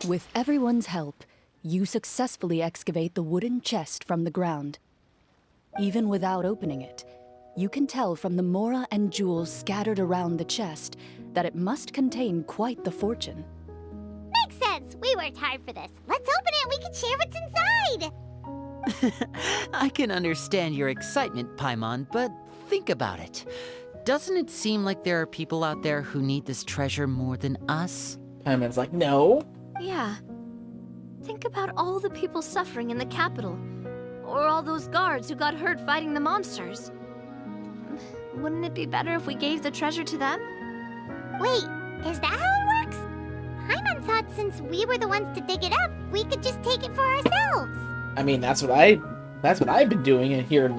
With everyone's help, you successfully excavate the wooden chest from the ground. Even without opening it, you can tell from the mora and jewels scattered around the chest that that it must contain quite the fortune. Makes sense. We worked hard for this. Let's open it and we can share what's inside. I can understand your excitement, Paimon, but think about it. Doesn't it seem like there are people out there who need this treasure more than us? Paimon's like, no. Yeah. Think about all the people suffering in the capital. Or all those guards who got hurt fighting the monsters. Wouldn't it be better if we gave the treasure to them? Wait, is that how it works? Paimon thought since we were the ones to dig it up, we could just take it for ourselves. I mean, that's what I've been doing here in in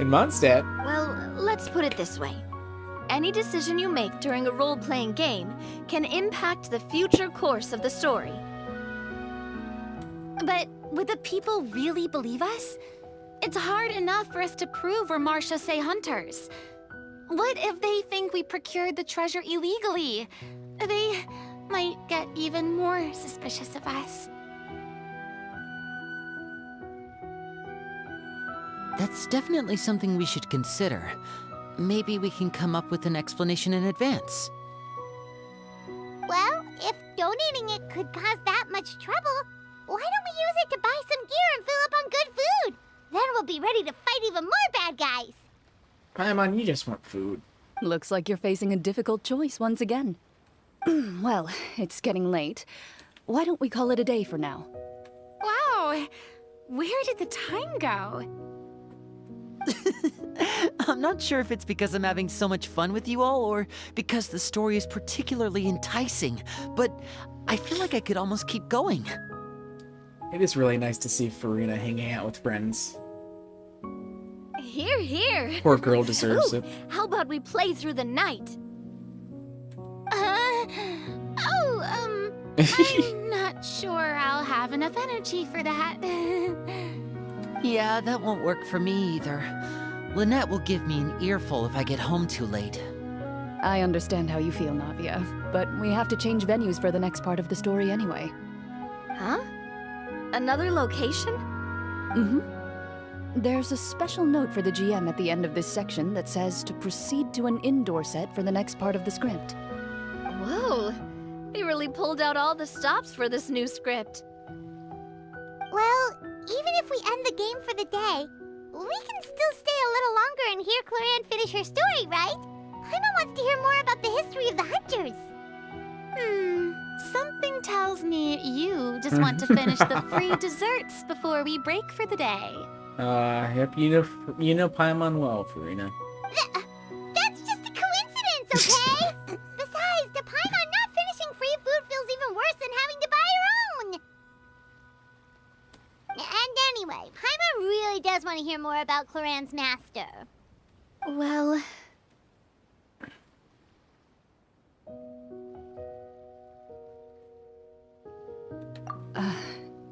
Mondstadt. Well, let's put it this way. Any decision you make during a role-playing game can impact the future course of the story. But would the people really believe us? It's hard enough for us to prove we're Marchese hunters. What if they think we procured the treasure illegally? They might get even more suspicious of us. That's definitely something we should consider. Maybe we can come up with an explanation in advance. Well, if donating it could cause that much trouble, why don't we use it to buy some gear and fill up on good food? Then we'll be ready to fight even more bad guys. Paimon, you just want food. Looks like you're facing a difficult choice once again. Well, it's getting late. Why don't we call it a day for now? Wow, where did the time go? I'm not sure if it's because I'm having so much fun with you all or because the story is particularly enticing, but I feel like I could almost keep going. It is really nice to see Farina hanging out with friends. Here, here. Poor girl deserves Ooh, it. how about we play through the night? I'm not sure I'll have enough energy for that. Yeah, that won't work for me either. Lynette will give me an earful if I get home too late. I understand how you feel, Navia, but we have to change venues for the next part of the story anyway. Huh? Another location? Mm-hmm. There's a special note for the GM at the end of this section that says to proceed to an indoor set for the next part of the script. Whoa, they really pulled out all the stops for this new script. Well, even if we end the game for the day, we can still stay a little longer and hear Clorian finish her story, right? Paimon wants to hear more about the history of the hunters. Something tells me you just want to finish the free desserts before we break for the day. Yep, you know Paimon well, Farina. That's just a coincidence, okay? Besides, to Paimon, not finishing free food feels even worse than having to buy her own. And anyway, Paimon really does want to hear more about Cloran's master. Well...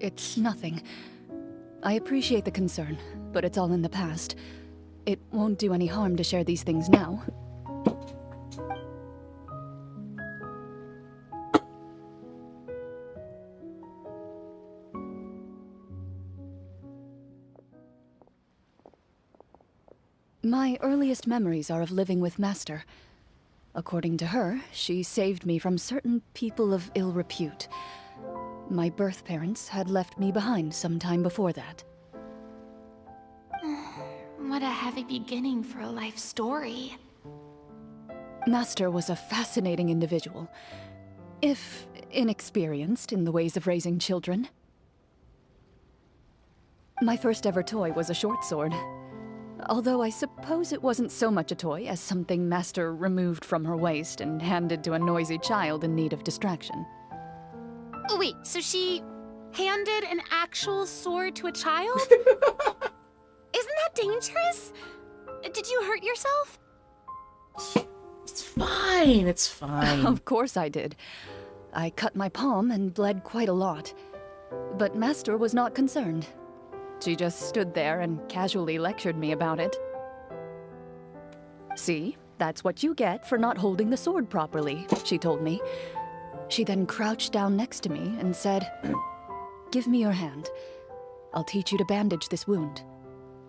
It's nothing. I appreciate the concern, but it's all in the past. It won't do any harm to share these things now. My earliest memories are of living with Master. According to her, she saved me from certain people of ill repute. My birth parents had left me behind some time before that. What a heavy beginning for a life story. Master was a fascinating individual, if inexperienced in the ways of raising children. My first ever toy was a short sword, although I suppose it wasn't so much a toy as something Master removed from her waist and handed to a noisy child in need of distraction. Oh, wait, so she handed an actual sword to a child? Isn't that dangerous? Did you hurt yourself? It's fine, it's fine. Of course I did. I cut my palm and bled quite a lot. But Master was not concerned. She just stood there and casually lectured me about it. See, that's what you get for not holding the sword properly, she told me. She then crouched down next to me and said, "Give me your hand. I'll teach you to bandage this wound.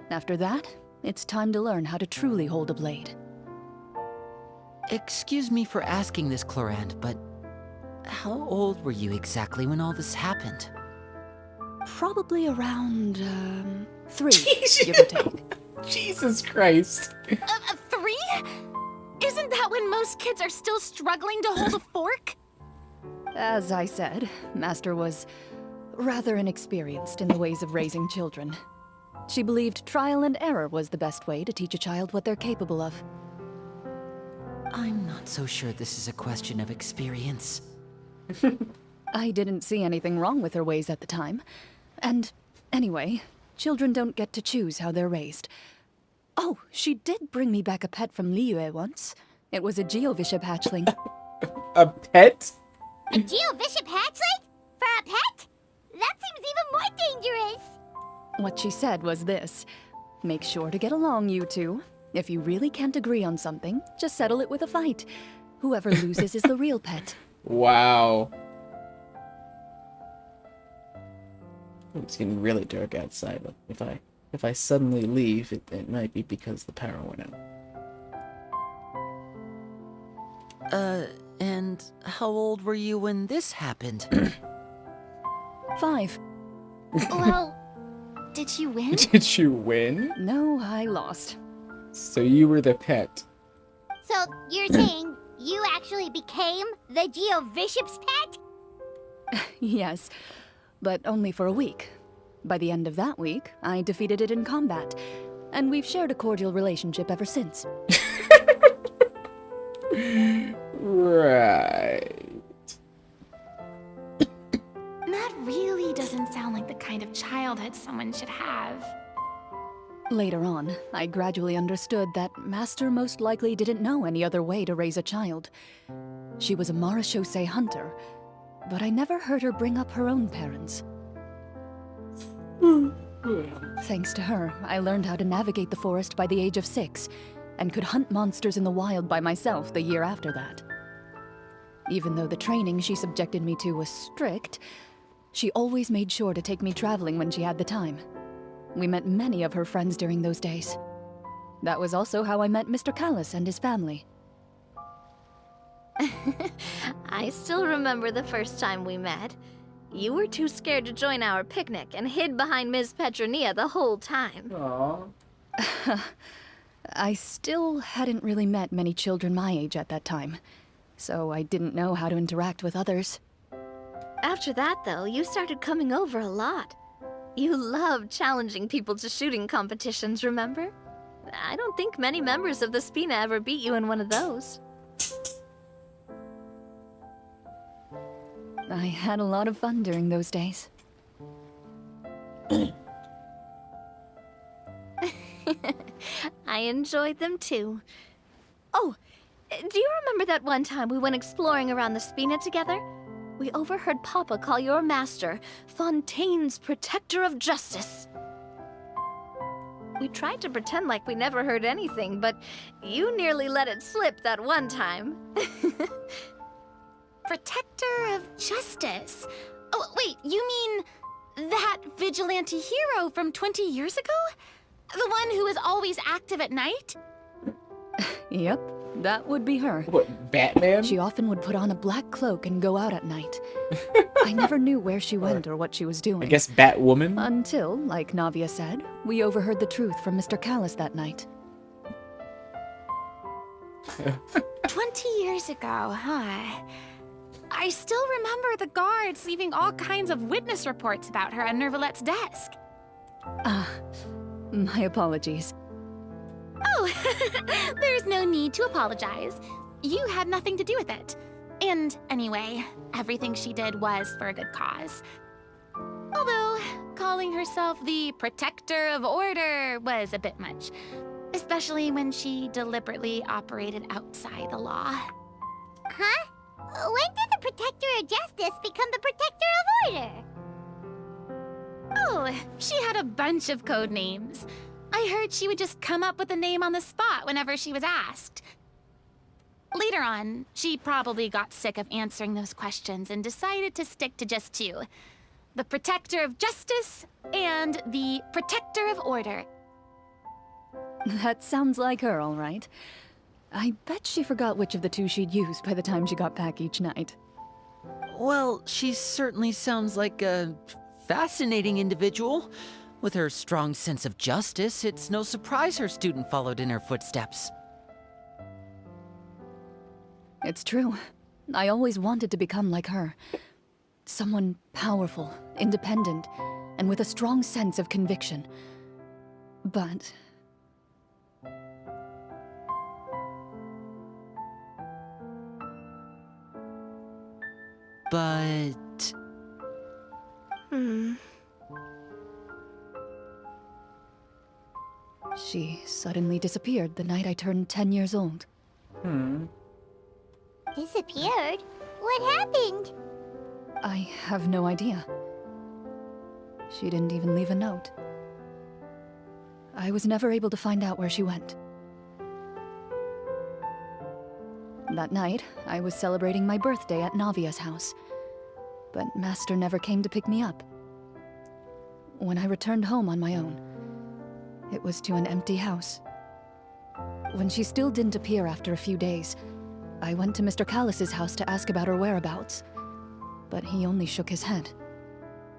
After that, it's time to learn how to truly hold a blade." Excuse me for asking this, Clorand, but how old were you exactly when all this happened? Probably around, 3, give or take. Jesus Christ. 3? Isn't that when most kids are still struggling to hold a fork? As I said, Master was rather inexperienced in the ways of raising children. She believed trial and error was the best way to teach a child what they're capable of. I'm not so sure this is a question of experience. I didn't see anything wrong with her ways at the time. And anyway, children don't get to choose how they're raised. Oh, she did bring me back a pet from Liyue once. It was a Geovishap hatchling. A pet? A Geovishap hatchling? For a pet? That seems even more dangerous. What she said was this: make sure to get along, you two. If you really can't agree on something, just settle it with a fight. Whoever loses is the real pet. Wow. It's getting really dark outside. If I suddenly leave, it might be because the power went out. And how old were you when this happened? 5. Well, did you win? Did you win? No, I lost. So you were the pet. So you're saying you actually became the Geovishap's pet? Yes, but only for a week. By the end of that week, I defeated it in combat, and we've shared a cordial relationship ever since. Right. That really doesn't sound like the kind of childhood someone should have. Later on, I gradually understood that Master most likely didn't know any other way to raise a child. She was a marechaussee hunter, but I never heard her bring up her own parents. Thanks to her, I learned how to navigate the forest by the age of 6, and could hunt monsters in the wild by myself the year after that. Even though the training she subjected me to was strict, she always made sure to take me traveling when she had the time. We met many of her friends during those days. That was also how I met Mr. Callis and his family. I still remember the first time we met. You were too scared to join our picnic and hid behind Ms. Petronia the whole time. Aww. I still hadn't really met many children my age at that time, so I didn't know how to interact with others. After that, though, you started coming over a lot. You loved challenging people to shooting competitions, remember? I don't think many members of the Spina ever beat you in one of those. I had a lot of fun during those days. I enjoyed them too. Oh, do you remember that one time we went exploring around the Spina together? We overheard Papa call your master Fontaine's Protector of Justice. We tried to pretend like we never heard anything, but you nearly let it slip that one time. Protector of Justice? Oh, wait, you mean that vigilante hero from 20 years ago? The one who is always active at night? Yep, that would be her. What, Batman? She often would put on a black cloak and go out at night. I never knew where she went or what she was doing. I guess Batwoman? Until, like Navia said, we overheard the truth from Mr. Callis that night. 20 years ago, huh? I still remember the guards leaving all kinds of witness reports about her on Nervalette's desk. My apologies. Oh, there's no need to apologize. You had nothing to do with it. And anyway, everything she did was for a good cause. Although, calling herself the Protector of Order was a bit much. Especially when she deliberately operated outside the law. Huh? When did the Protector of Justice become the Protector of Order? Oh, she had a bunch of code names. I heard she would just come up with a name on the spot whenever she was asked. Later on, she probably got sick of answering those questions and decided to stick to just 2. The Protector of Justice and the Protector of Order. That sounds like her, all right. I bet she forgot which of the two she'd used by the time she got back each night. Well, she certainly sounds like a fascinating individual. With her strong sense of justice, it's no surprise her student followed in her footsteps. It's true. I always wanted to become like her. Someone powerful, independent, and with a strong sense of conviction. But... But... she suddenly disappeared the night I turned 10 years old. Disappeared? What happened? I have no idea. She didn't even leave a note. I was never able to find out where she went. That night, I was celebrating my birthday at Navia's house, but Master never came to pick me up. When I returned home on my own, it was to an empty house. When she still didn't appear after a few days, I went to Mr. Callus's house to ask about her whereabouts, but he only shook his head.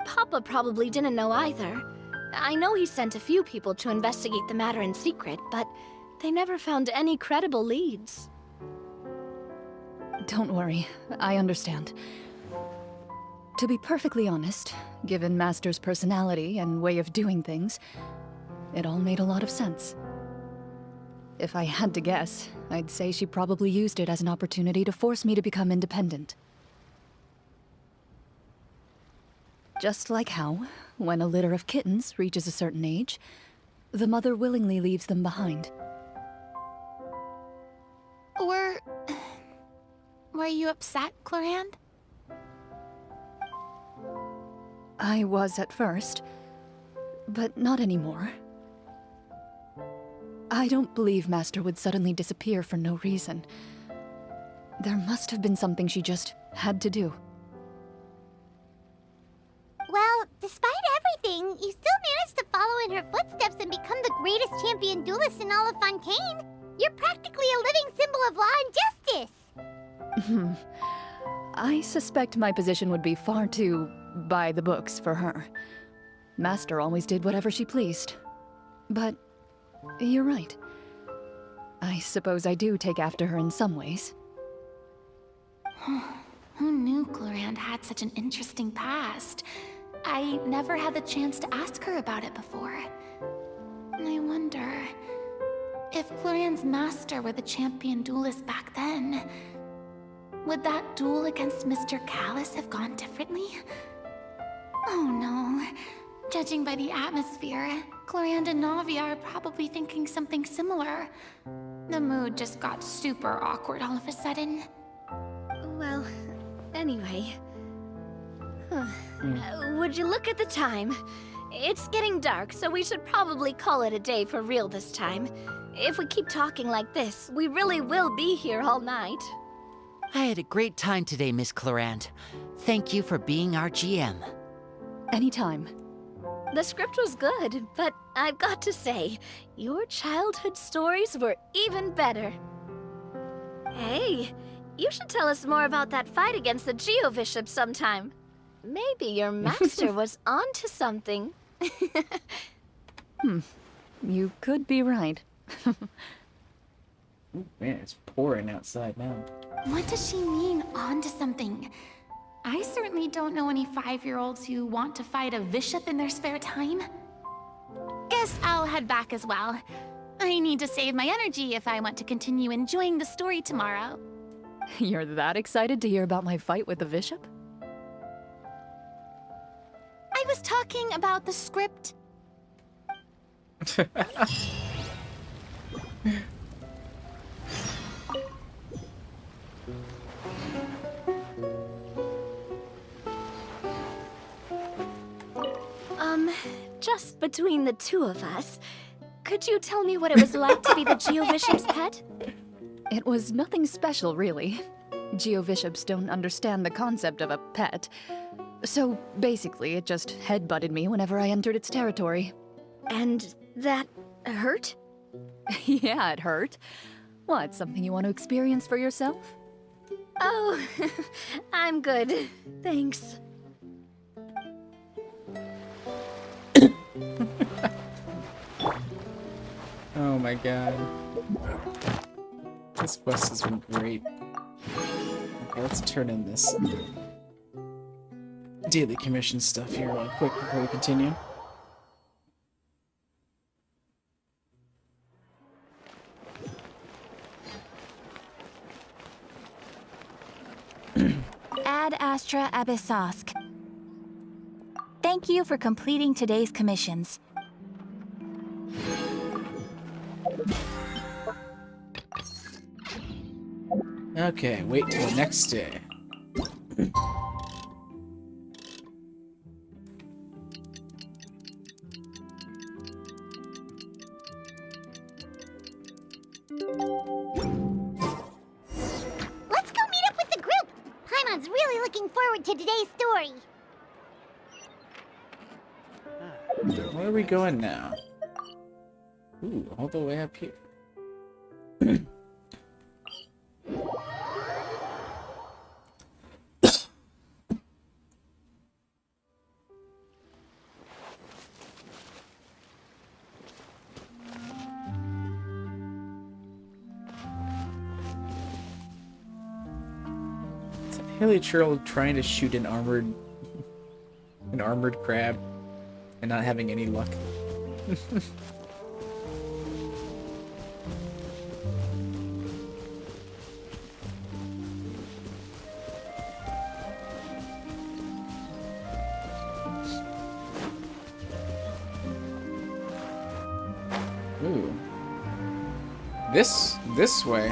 Papa probably didn't know either. I know he sent a few people to investigate the matter in secret, but they never found any credible leads. Don't worry, I understand. To be perfectly honest, given Master's personality and way of doing things, it all made a lot of sense. If I had to guess, I'd say she probably used it as an opportunity to force me to become independent. Just like how, when a litter of kittens reaches a certain age, the mother willingly leaves them behind. Were you upset, Clorand? I was at first, but not anymore. I don't believe Master would suddenly disappear for no reason. There must have been something she just had to do. Well, despite everything, you still managed to follow in her footsteps and become the greatest champion duelist in all of Fontaine. You're practically a living symbol of law and justice. I suspect my position would be far too by the books for her. Master always did whatever she pleased. But you're right. I suppose I do take after her in some ways. Who knew Clorand had such an interesting past? I never had the chance to ask her about it before. I wonder... if Clorand's master were the champion duelist back then, would that duel against Mr. Callus have gone differently? Oh no. Judging by the atmosphere, Clorand and Navia are probably thinking something similar. The mood just got super awkward all of a sudden. Well, anyway... would you look at the time? It's getting dark, so we should probably call it a day for real this time. If we keep talking like this, we really will be here all night. I had a great time today, Miss Clorand. Thank you for being our GM. Anytime. The script was good, but I've got to say, your childhood stories were even better. Hey, you should tell us more about that fight against the Geo-Bishop sometime. Maybe your master was onto something. You could be right. Ooh, man, it's pouring outside now. What does she mean, onto something? I certainly don't know any 5-year-olds who want to fight a bishop in their spare time. Guess I'll head back as well. I need to save my energy if I want to continue enjoying the story tomorrow. You're that excited to hear about my fight with the bishop? I was talking about the script. Just between the two of us, could you tell me what it was like to be the Geo-Bishop's pet? It was nothing special, really. Geo-Bishops don't understand the concept of a pet. So, basically, it just headbutted me whenever I entered its territory. And that hurt? Yeah, it hurt. What, something you want to experience for yourself? Oh, I'm good. Thanks. Oh my god. This quest has been great. Okay, let's turn in this daily commission stuff here real quick before we continue. Ad Astra Abyssosk. Thank you for completing today's commissions. Okay, wait till the next day. Let's go meet up with the group. Paimon's really looking forward to today's story. Where are we going now? Ooh, all the way up here. It's a hilichurl trying to shoot an armored crab and not having any luck. Ooh. This way.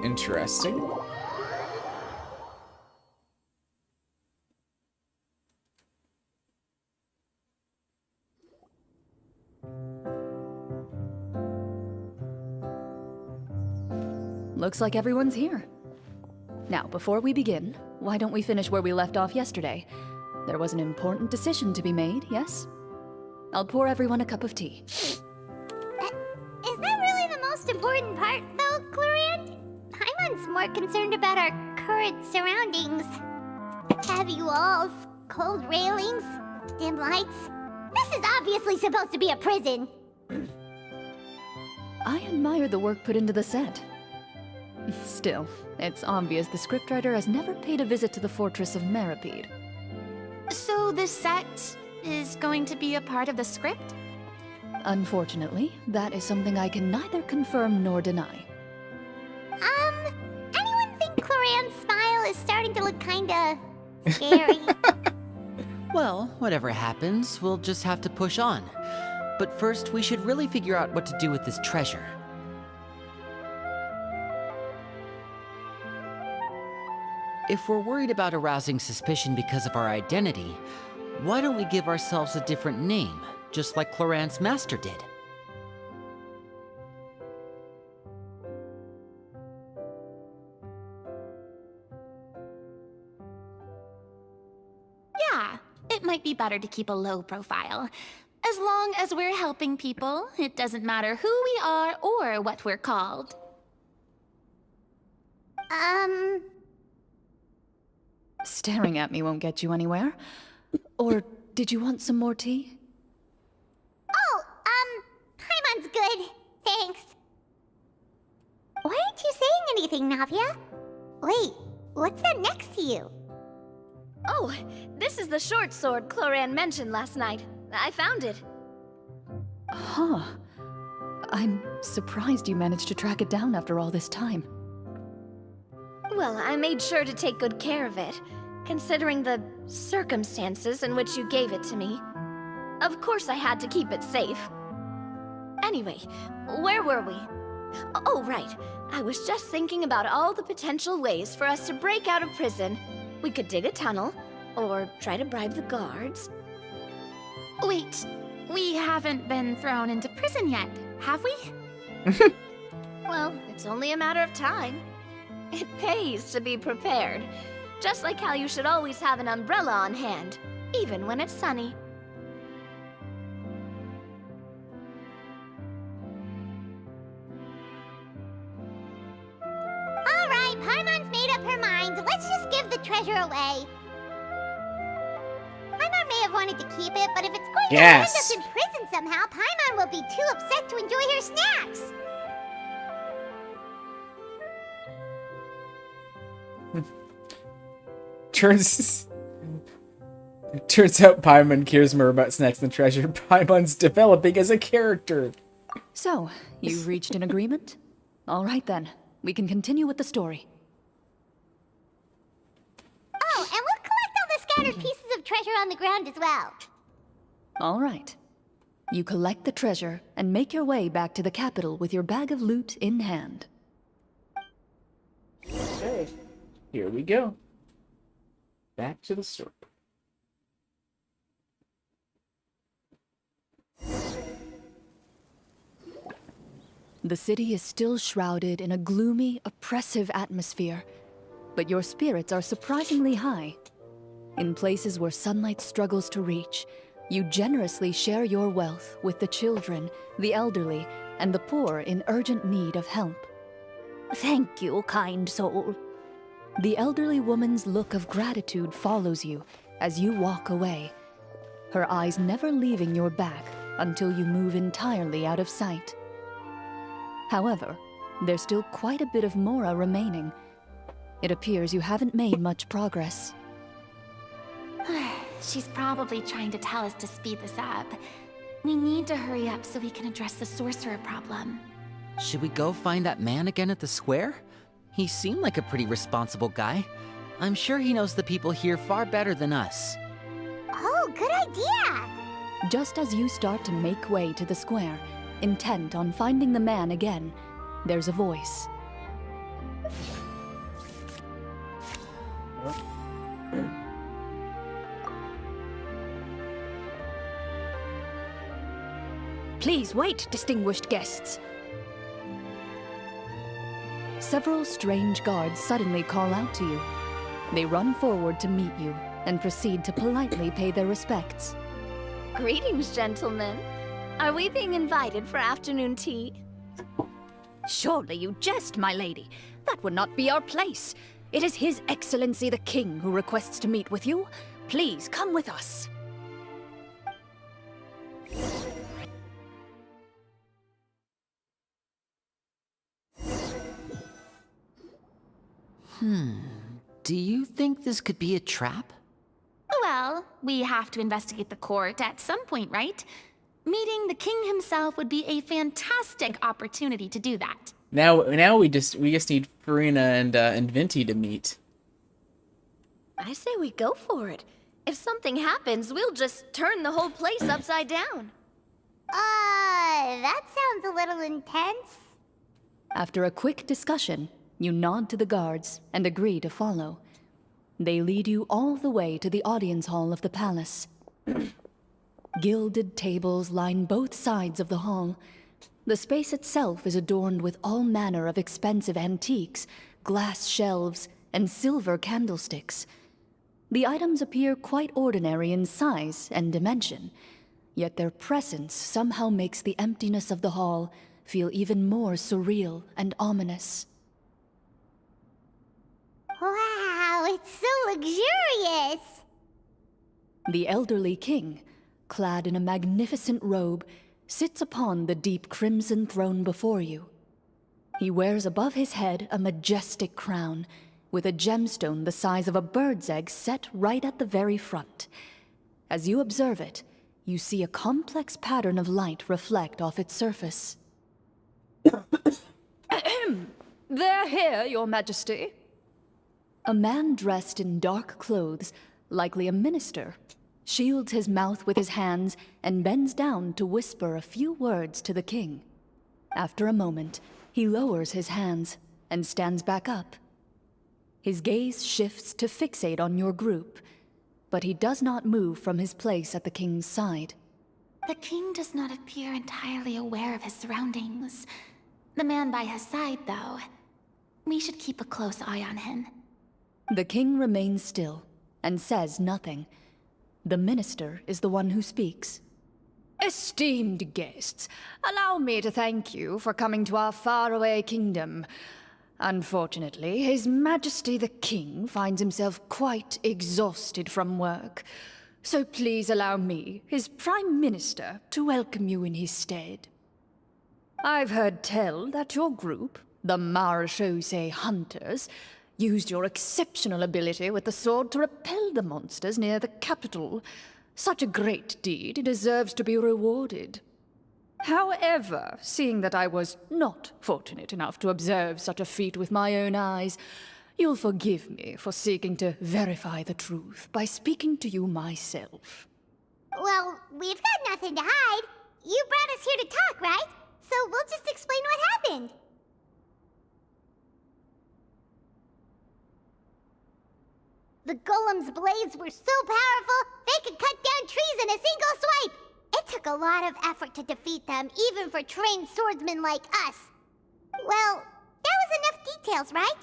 Interesting. Looks like everyone's here. Now, before we begin, why don't we finish where we left off yesterday? There was an important decision to be made, yes? I'll pour everyone a cup of tea. Is that really the most important part, though, Clorant? Paimon's more concerned about our current surroundings. Heavy walls, cold railings, dim lights. This is obviously supposed to be a prison. I admire the work put into the set. Still, it's obvious the scriptwriter has never paid a visit to the fortress of Meripede. So this set is going to be a part of the script? Unfortunately, that is something I can neither confirm nor deny. Anyone think Clorant's smile is starting to look kinda scary? Well, whatever happens, we'll just have to push on. But first, we should really figure out what to do with this treasure. If we're worried about arousing suspicion because of our identity, why don't we give ourselves a different name, just like Clorant's master did? Yeah, it might be better to keep a low profile. As long as we're helping people, it doesn't matter who we are or what we're called. Staring at me won't get you anywhere. Or did you want some more tea? Oh, Paimon's good. Thanks. Why aren't you saying anything, Navia? Wait, what's that next to you? Oh, this is the short sword Clorant mentioned last night. I found it. Huh. I'm surprised you managed to track it down after all this time. Well, I made sure to take good care of it, considering the circumstances in which you gave it to me. Of course I had to keep it safe. Anyway, where were we? Oh, right. I was just thinking about all the potential ways for us to break out of prison. We could dig a tunnel, or try to bribe the guards. Wait, we haven't been thrown into prison yet, have we? Well, it's only a matter of time. It pays to be prepared. Just like how you should always have an umbrella on hand, even when it's sunny. treasure away. Paimon may have wanted to keep it, but if it's going to Yes. land us in prison somehow, Paimon will be too upset to enjoy her snacks. Turns out Paimon cares more about snacks than treasure. Paimon's developing as a character. So, you've reached an agreement? All right then, we can continue with the story. Oh, and we'll collect all the scattered pieces of treasure on the ground as well. All right. You collect the treasure and make your way back to the capital with your bag of loot in hand. Okay, here we go. Back to the story. The city is still shrouded in a gloomy, oppressive atmosphere, but your spirits are surprisingly high. In places where sunlight struggles to reach, you generously share your wealth with the children, the elderly, and the poor in urgent need of help. Thank you, kind soul. The elderly woman's look of gratitude follows you as you walk away, her eyes never leaving your back until you move entirely out of sight. However, there's still quite a bit of Mora remaining. It appears you haven't made much progress. She's probably trying to tell us to speed this up. We need to hurry up so we can address the sorcerer problem. Should we go find that man again at the square? He seemed like a pretty responsible guy. I'm sure he knows the people here far better than us. Oh, good idea! Just as you start to make way to the square, intent on finding the man again, there's a voice. Please wait, distinguished guests. Several strange guards suddenly call out to you. They run forward to meet you and proceed to politely pay their respects. Greetings, gentlemen. Are we being invited for afternoon tea? Surely you jest, my lady. That would not be our place. It is His Excellency the King who requests to meet with you. Please come with us. Do you think this could be a trap? Well, we have to investigate the court at some point, right? Meeting the king himself would be a fantastic opportunity to do that. Now we just need Farina and Vinti to meet. I say we go for it. If something happens, we'll just turn the whole place upside down. That sounds a little intense. After a quick discussion, you nod to the guards and agree to follow. They lead you all the way to the audience hall of the palace. Gilded tables line both sides of the hall. The space itself is adorned with all manner of expensive antiques, glass shelves, and silver candlesticks. The items appear quite ordinary in size and dimension, yet their presence somehow makes the emptiness of the hall feel even more surreal and ominous. Wow, it's so luxurious! The elderly king, clad in a magnificent robe, sits upon the deep crimson throne before you. He wears above his head a majestic crown, with a gemstone the size of a bird's egg set right at the very front. As you observe it, you see a complex pattern of light reflect off its surface. They're here, Your Majesty. A man dressed in dark clothes, likely a minister, shields his mouth with his hands and bends down to whisper a few words to the king. After a moment, he lowers his hands and stands back up. His gaze shifts to fixate on your group, but he does not move from his place at the king's side. The king does not appear entirely aware of his surroundings. The man by his side, though, we should keep a close eye on him. The king remains still and says nothing. The minister is the one who speaks. Esteemed guests, allow me to thank you for coming to our faraway kingdom. Unfortunately, His Majesty the King finds himself quite exhausted from work. So please allow me, his Prime Minister, to welcome you in his stead. I've heard tell that your group, the Marechaussee Hunters, used your exceptional ability with the sword to repel the monsters near the capital. Such a great deed deserves to be rewarded. However, seeing that I was not fortunate enough to observe such a feat with my own eyes, you'll forgive me for seeking to verify the truth by speaking to you myself. Well, we've got nothing to hide. You brought us here to talk, right? So we'll just explain what happened. The golem's blades were so powerful, they could cut down trees in a single swipe! It took a lot of effort to defeat them, even for trained swordsmen like us. Well, that was enough details, right?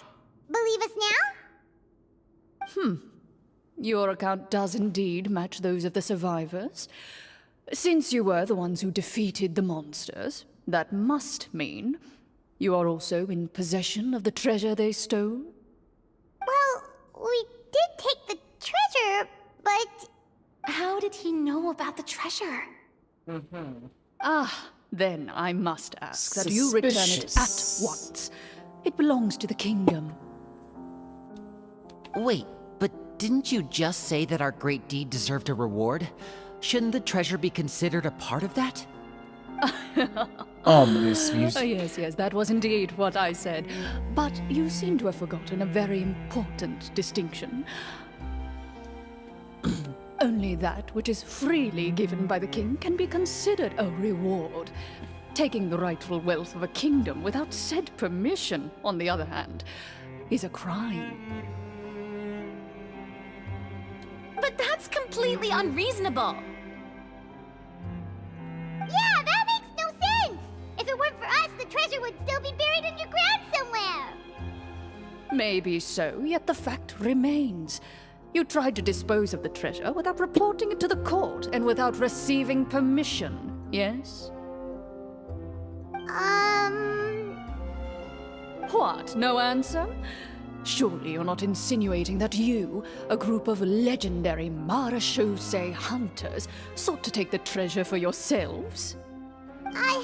Believe us now? Your account does indeed match those of the survivors. Since you were the ones who defeated the monsters, that must mean you are also in possession of the treasure they stole? Well, we did take the treasure, but... How did he know about the treasure? Then I must ask that you return it at Suspicious. once. It belongs to the kingdom. Wait, but didn't you just say that our great deed deserved a reward? Shouldn't the treasure be considered a part of that? Ominous music. Yes, that was indeed what I said. But you seem to have forgotten a very important distinction. Only that which is freely given by the king can be considered a reward. Taking the rightful wealth of a kingdom without said permission, on the other hand, is a crime. But that's completely unreasonable. Yeah, that makes no sense! If it weren't for us, the treasure would still be buried underground somewhere! Maybe so, yet the fact remains. You tried to dispose of the treasure without reporting it to the court and without receiving permission, yes? What, no answer? Surely you're not insinuating that you, a group of legendary Marechaussee hunters, sought to take the treasure for yourselves? Well,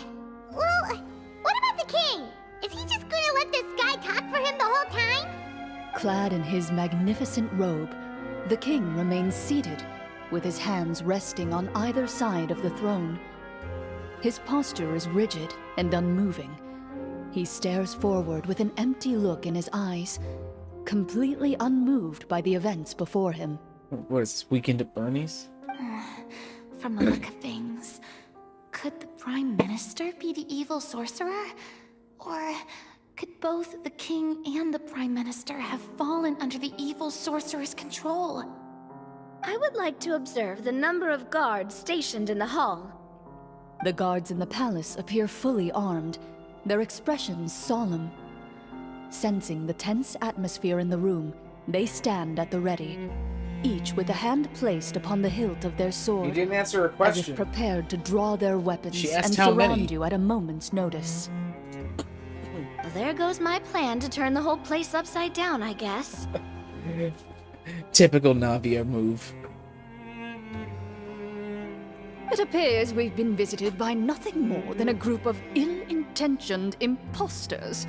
what about the king? Is he just gonna let this guy talk for him the whole time? Clad in his magnificent robe, the king remains seated, with his hands resting on either side of the throne. His posture is rigid and unmoving. He stares forward with an empty look in his eyes, completely unmoved by the events before him. What is this, Weekend at Bernie's? From the look of things, could the Prime Minister be the evil sorcerer? Or could both the King and the Prime Minister have fallen under the evil sorcerer's control? I would like to observe the number of guards stationed in the hall. The guards in the palace appear fully armed, their expressions solemn. Sensing the tense atmosphere in the room, they stand at the ready, each with a hand placed upon the hilt of their sword, You didn't answer her as question. if prepared to draw their weapons She asked and how surround many. you at a moment's notice. Well, there goes my plan to turn the whole place upside down, I guess. Typical Navia move. It appears we've been visited by nothing more than a group of ill-intentioned imposters.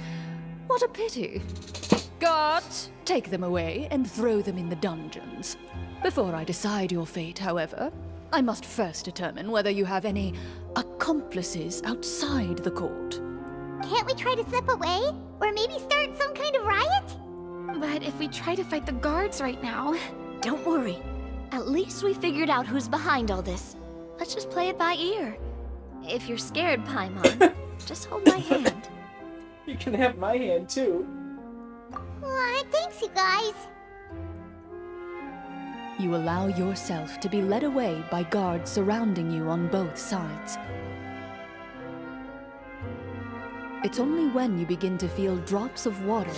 What a pity. Guards, take them away and throw them in the dungeons. Before I decide your fate, however, I must first determine whether you have any accomplices outside the court. Can't we try to slip away? Or maybe start some kind of riot? But if we try to fight the guards right now... Don't worry. At least we figured out who's behind all this. Let's just play it by ear. If you're scared, Paimon, just hold my hand. You can have my hand too. Aw, thanks, you guys. You allow yourself to be led away by guards surrounding you on both sides. It's only when you begin to feel drops of water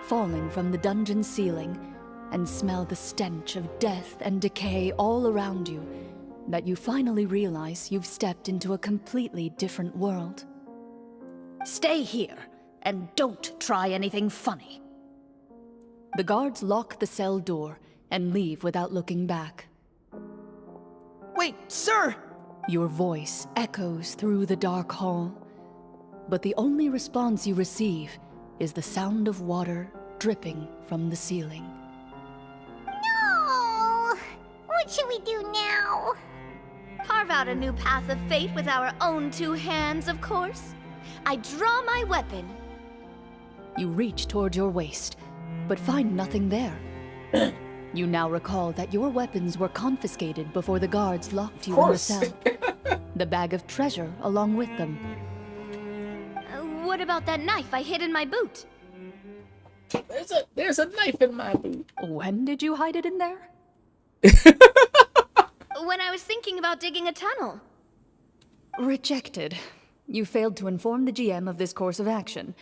falling from the dungeon ceiling and smell the stench of death and decay all around you that you finally realize you've stepped into a completely different world. Stay here and don't try anything funny. The guards lock the cell door and leave without looking back. Wait, sir! Your voice echoes through the dark hall, but the only response you receive is the sound of water dripping from the ceiling. No! What should we do now? Carve out a new path of fate with our own two hands, of course. I draw my weapon. You reach toward your waist, but find nothing there. You now recall that your weapons were confiscated before the guards locked you in the cell. The bag of treasure along with them. What about that knife I hid in my boot? There's a knife in my boot. When did you hide it in there? When I was thinking about digging a tunnel. Rejected. You failed to inform the GM of this course of action.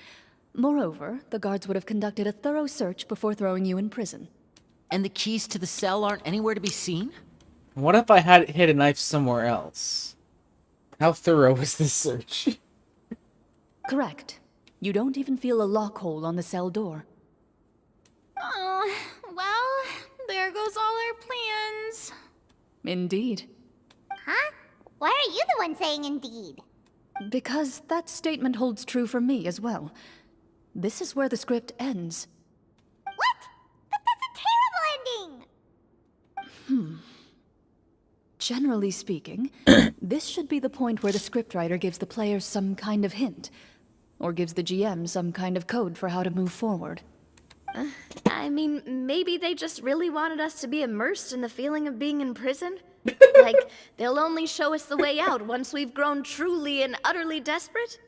Moreover, the guards would have conducted a thorough search before throwing you in prison. And the keys to the cell aren't anywhere to be seen? What if I had hid a knife somewhere else? How thorough was this search? Correct. You don't even feel a lock hole on the cell door. Oh, well, there goes all our plans. Indeed. Huh? Why are you the one saying indeed? Because that statement holds true for me as well. This is where the script ends. What? But that's a terrible ending! Generally speaking, this should be the point where the scriptwriter gives the players some kind of hint, or gives the GM some kind of code for how to move forward. I mean, maybe they just really wanted us to be immersed in the feeling of being in prison. Like, they'll only show us the way out once we've grown truly and utterly desperate?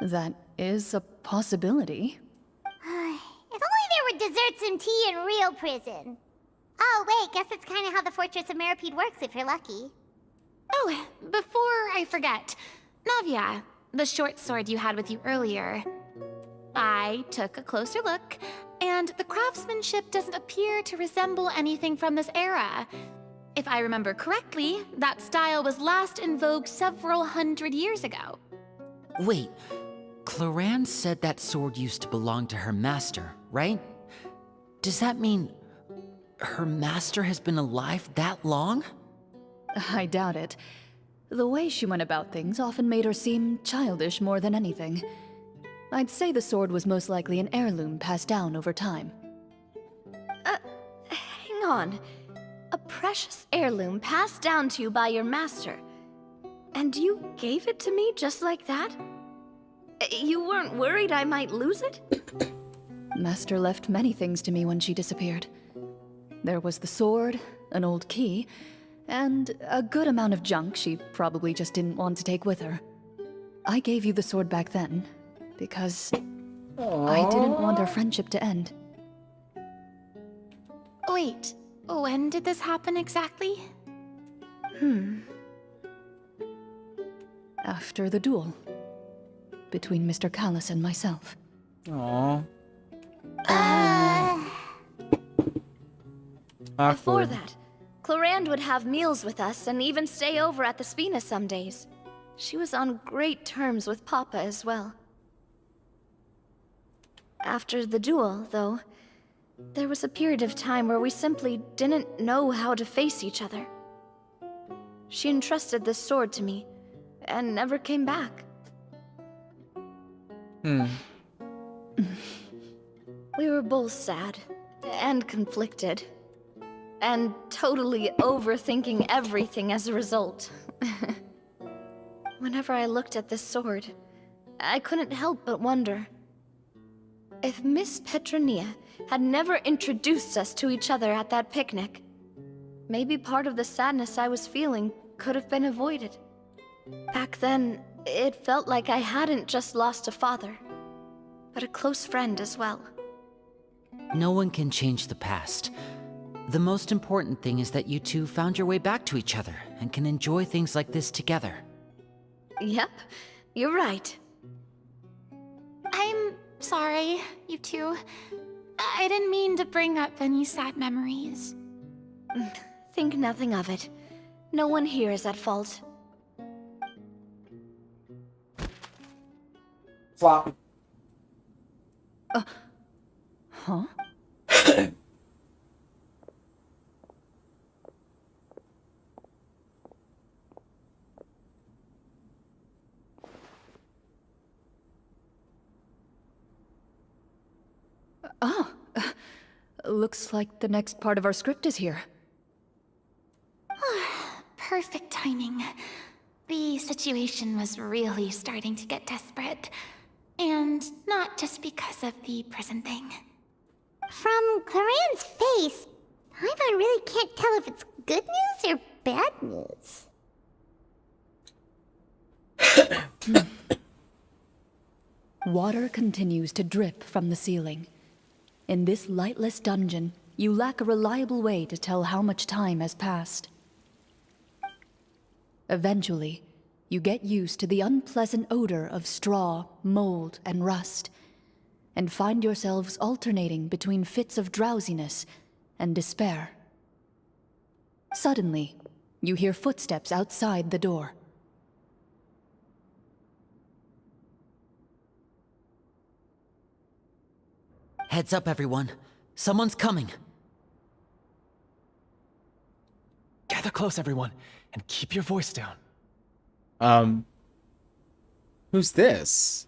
That is a possibility. If only there were desserts and tea in real prison. Oh, wait, guess it's kind of how the Fortress of Meripede works if you're lucky. Oh, before I forget, Navia, the short sword you had with you earlier. I took a closer look, and the craftsmanship doesn't appear to resemble anything from this era. If I remember correctly, that style was last in vogue several hundred years ago. Wait, Cloran said that sword used to belong to her master, right? Does that mean her master has been alive that long? I doubt it. The way she went about things often made her seem childish more than anything. I'd say the sword was most likely an heirloom passed down over time. Hang on. A precious heirloom passed down to you by your master. And you gave it to me just like that? You weren't worried I might lose it? Master left many things to me when she disappeared. There was the sword, an old key, and a good amount of junk she probably just didn't want to take with her. I gave you the sword back then, because I didn't want our friendship to end. Wait, when did this happen exactly? After the duel. Between Mr. Callis and myself. Aww. Before Awkward. that, Clorand would have meals with us and even stay over at the Spina some days. She was on great terms with Papa as well. After the duel, though, there was a period of time where we simply didn't know how to face each other. She entrusted this sword to me, and never came back. We were both sad, and conflicted, and totally overthinking everything as a result. Whenever I looked at this sword, I couldn't help but wonder if Miss Petronia had never introduced us to each other at that picnic. Maybe part of the sadness I was feeling could have been avoided. Back then, it felt like I hadn't just lost a father, but a close friend as well. No one can change the past. The most important thing is that you two found your way back to each other and can enjoy things like this together. Yep, you're right. I'm sorry, you two. I didn't mean to bring up any sad memories. Think nothing of it. No one here is at fault. Flop. Huh? Ah, looks like the next part of our script is here. Perfect timing. The situation was really starting to get desperate. And not just because of the prison thing. From Claren's face, I really can't tell if it's good news or bad news. Water continues to drip from the ceiling. In this lightless dungeon, you lack a reliable way to tell how much time has passed. Eventually, you get used to the unpleasant odor of straw, mold, and rust, and find yourselves alternating between fits of drowsiness and despair. Suddenly, you hear footsteps outside the door. Heads up, everyone. Someone's coming. Gather close, everyone, and keep your voice down. Who's this?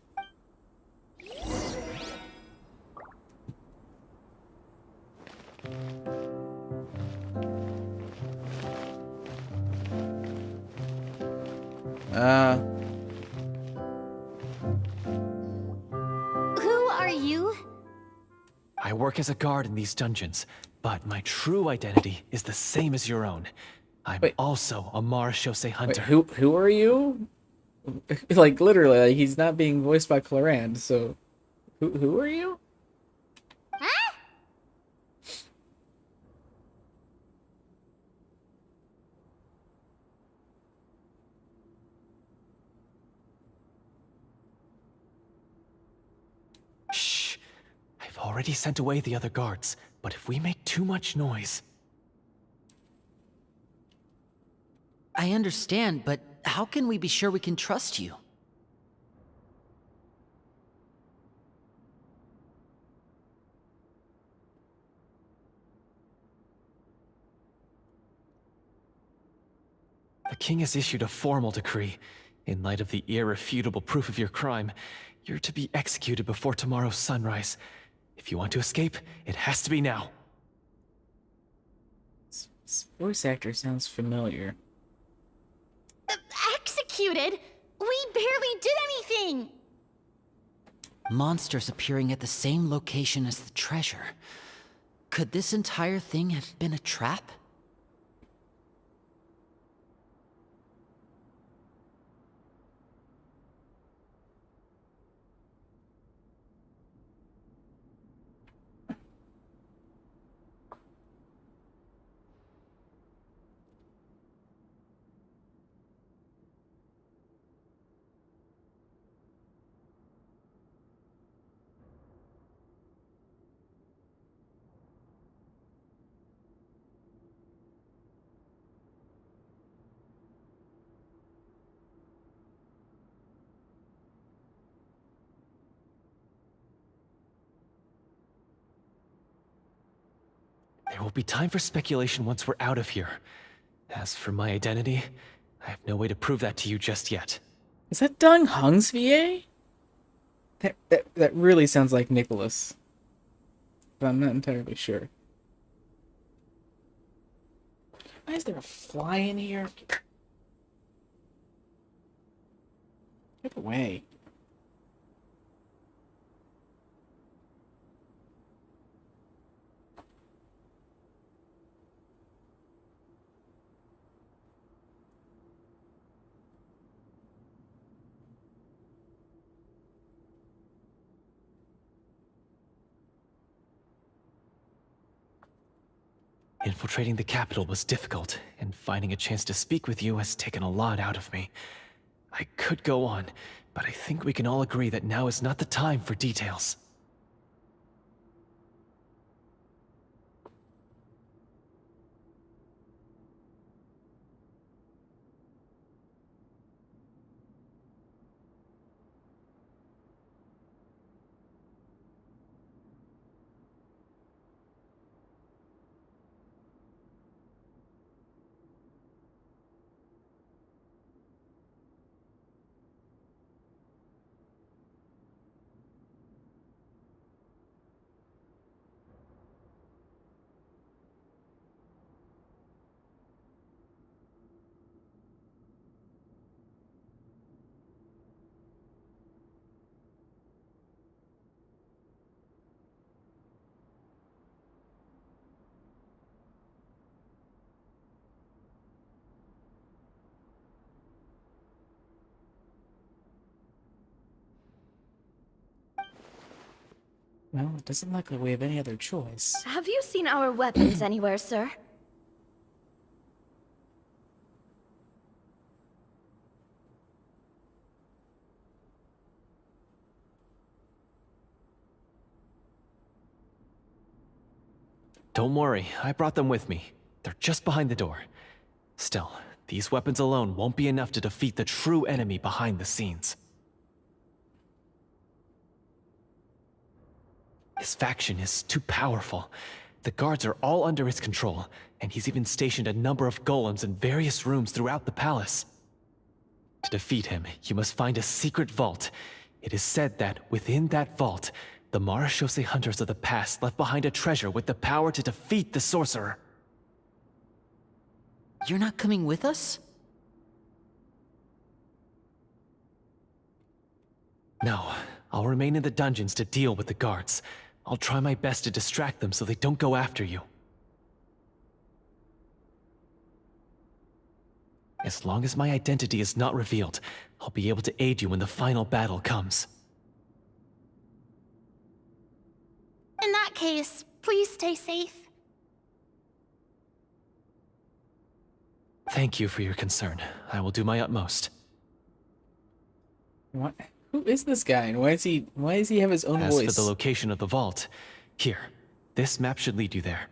Who are you? I work as a guard in these dungeons, but my true identity is the same as your own. I'm Wait. also a Marashose Wait, hunter. who are you? Like literally, like, he's not being voiced by Clarand, so who are you? Huh? Shh. I've already sent away the other guards, but if we make too much noise... I understand, but how can we be sure we can trust you? The king has issued a formal decree. In light of the irrefutable proof of your crime, you're to be executed before tomorrow's sunrise. If you want to escape, it has to be now. This voice actor sounds familiar. Executed? We barely did anything! Monsters appearing at the same location as the treasure. Could this entire thing have been a trap? There will be time for speculation once we're out of here. As for my identity, I have no way to prove that to you just yet. Is that Dong Hung's VA? That really sounds like Nicholas, but I'm not entirely sure. Why is there a fly in here? Get away. Infiltrating the capital was difficult, and finding a chance to speak with you has taken a lot out of me. I could go on, but I think we can all agree that now is not the time for details. Well, it doesn't look like we have any other choice. Have you seen our weapons anywhere, sir? Don't worry, I brought them with me. They're just behind the door. Still, these weapons alone won't be enough to defeat the true enemy behind the scenes. His faction is too powerful. The guards are all under his control, and he's even stationed a number of golems in various rooms throughout the palace. To defeat him, you must find a secret vault. It is said that within that vault, the Marashose hunters of the past left behind a treasure with the power to defeat the sorcerer. You're not coming with us? No, I'll remain in the dungeons to deal with the guards. I'll try my best to distract them so they don't go after you. As long as my identity is not revealed, I'll be able to aid you when the final battle comes. In that case, please stay safe. Thank you for your concern. I will do my utmost. What? Who is this guy, and why does he have his own As voice? for the location of the vault, here, this map should lead you there.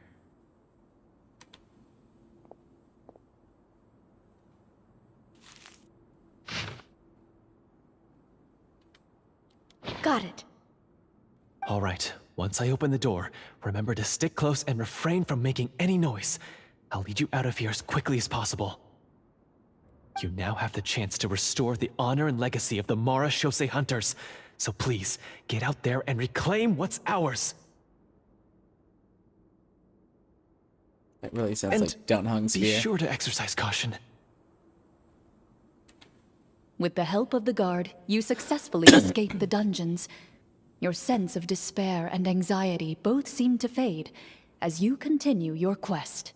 Got it. All right, once I open the door, remember to stick close and refrain from making any noise. I'll lead you out of here as quickly as possible. You now have the chance to restore the honor and legacy of the Marashose hunters. So please, get out there and reclaim what's ours. That really sounds And like Downhung Be Sphere. sure to exercise caution. With the help of the guard, you successfully escape the dungeons. Your sense of despair and anxiety both seem to fade as you continue your quest.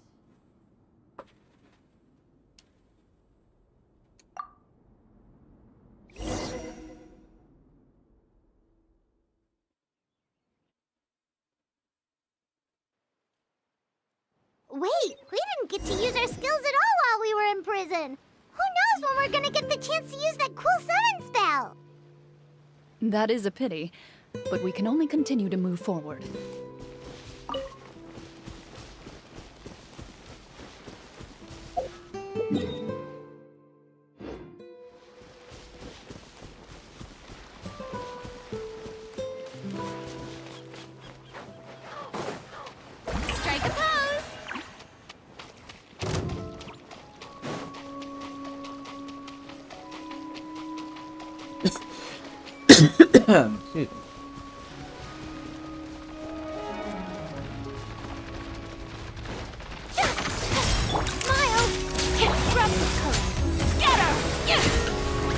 Wait, we didn't get to use our skills at all while we were in prison. Who knows when we're gonna get the chance to use that cool summon spell? That is a pity, but we can only continue to move forward. Strike a pose! Excuse me. Smile! Drop the curve! Scatter!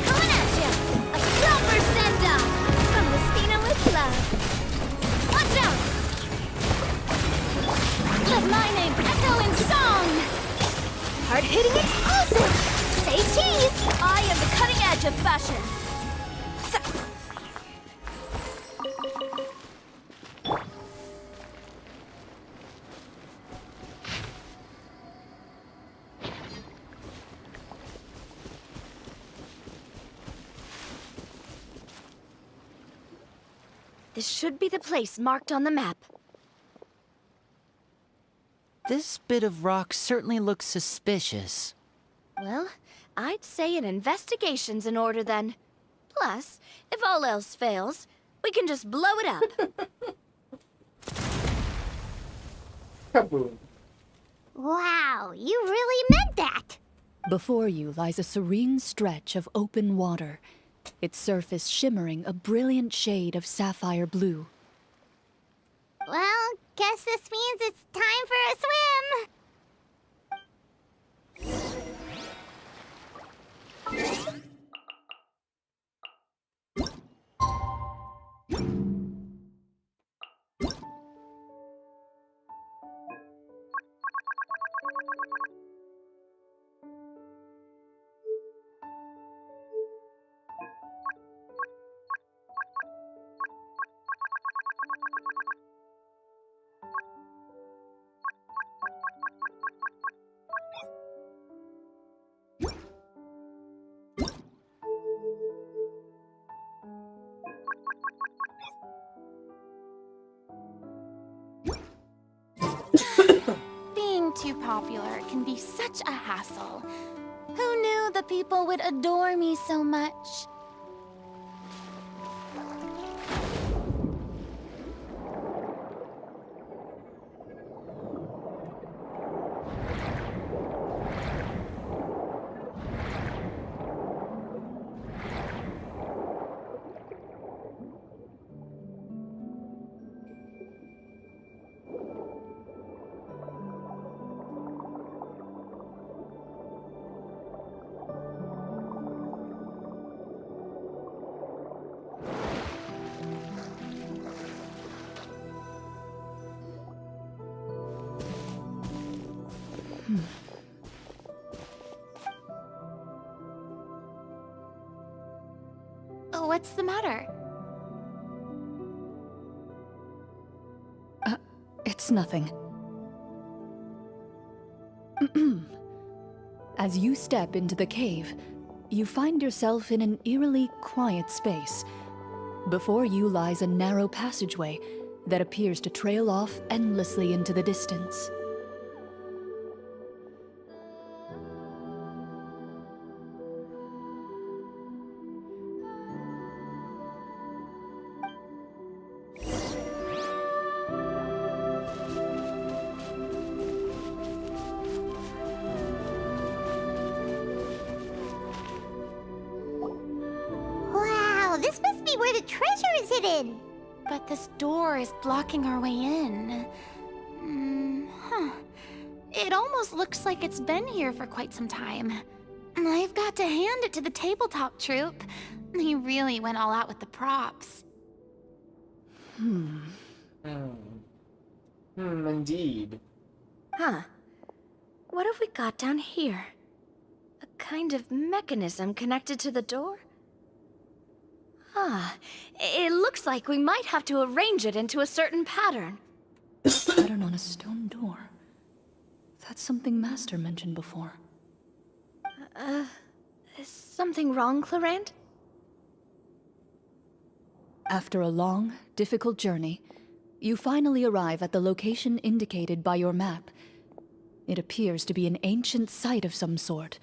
Coming at ya! A proper send-off! From the Spina with love! Watch out! Let my name echo in song! Hard-hitting exclusive! Say cheese! I am the cutting edge of fashion! This should be the place marked on the map. This bit of rock certainly looks suspicious. Well, I'd say an investigation's in order then. Plus, if all else fails, we can just blow it up. Kaboom. Wow, you really meant that! Before you lies a serene stretch of open water, its surface shimmering a brilliant shade of sapphire blue. Well, guess this means it's time for a swim! popular can be such a hassle. Who knew the people would adore me so much? What's the matter? It's nothing. As you step into the cave, you find yourself in an eerily quiet space. Before you lies a narrow passageway that appears to trail off endlessly into the distance. Wow, this must be where the treasure is hidden. But this door is blocking our way in. It almost looks like it's been here for quite some time. I've got to hand it to the tabletop troupe. They really went all out with the props. Indeed. Huh. What have we got down here? A kind of mechanism connected to the door? Ah, it looks like we might have to arrange it into a certain pattern. Pattern on a stone door. That's something Master mentioned before. Is something wrong, Clarant? After a long, difficult journey, you finally arrive at the location indicated by your map. It appears to be an ancient site of some sort,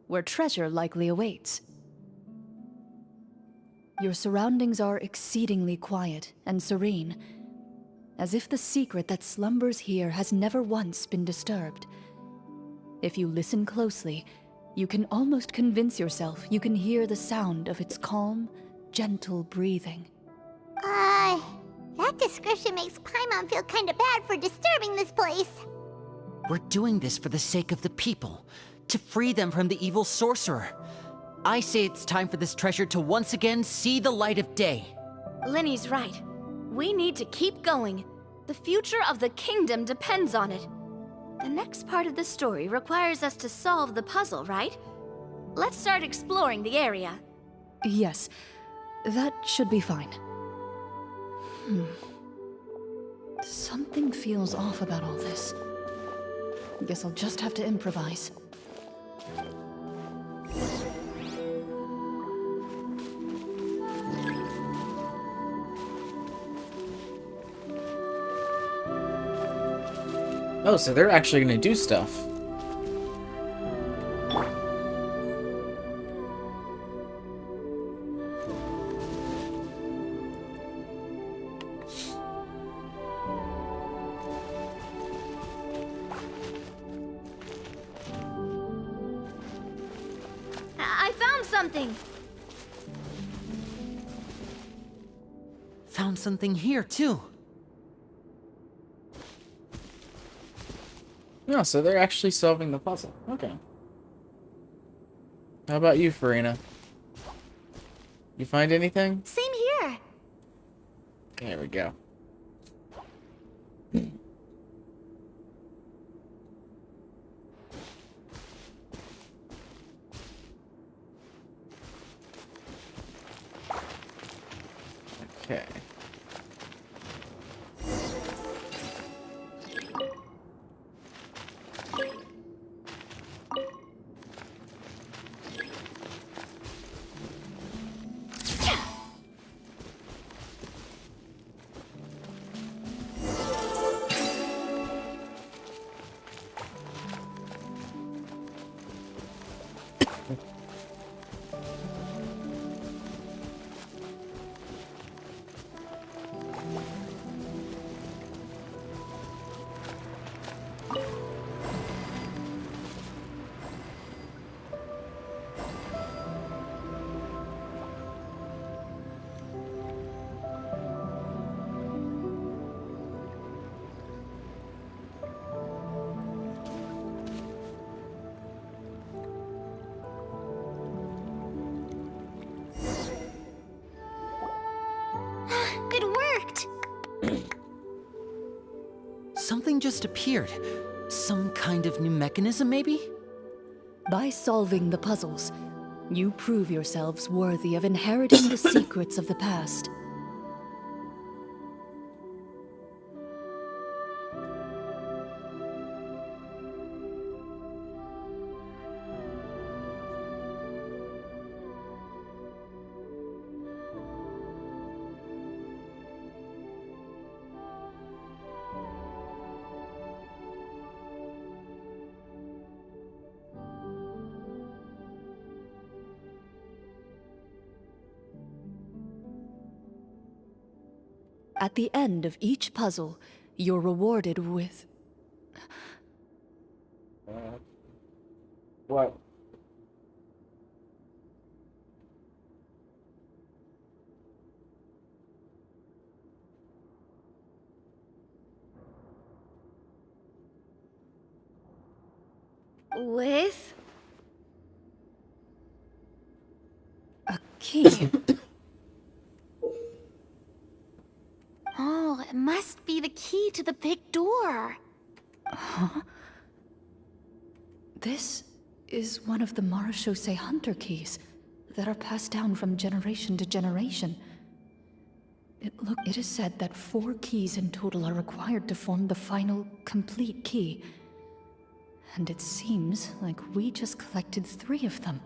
where treasure likely awaits. Your surroundings are exceedingly quiet and serene, as if the secret that slumbers here has never once been disturbed. If you listen closely, you can almost convince yourself you can hear the sound of its calm, gentle breathing. That description makes Paimon feel kinda bad for disturbing this place. We're doing this for the sake of the people, to free them from the evil sorcerer. I say it's time for this treasure to once again see the light of day. Linny's right. We need to keep going. The future of the kingdom depends on it. The next part of the story requires us to solve the puzzle, right? Let's start exploring the area. Yes, that should be fine. Something feels off about all this. Guess I'll just have to improvise. Oh, so they're actually gonna do stuff. I found something! Found something here, too. No, so they're actually solving the puzzle. Okay. How about you, Farina? You find anything? Same here. There we go. Okay. something just appeared. Some kind of new mechanism, maybe? By solving the puzzles, you prove yourselves worthy of inheriting the secrets of the past. At the end of each puzzle, you're rewarded with... What? With? a key. Oh, it must be the key to the big door. Huh? This is one of the Marechaussee Hunter keys that are passed down from generation to generation. It is said that 4 keys in total are required to form the final, complete key. And it seems like we just collected 3 of them.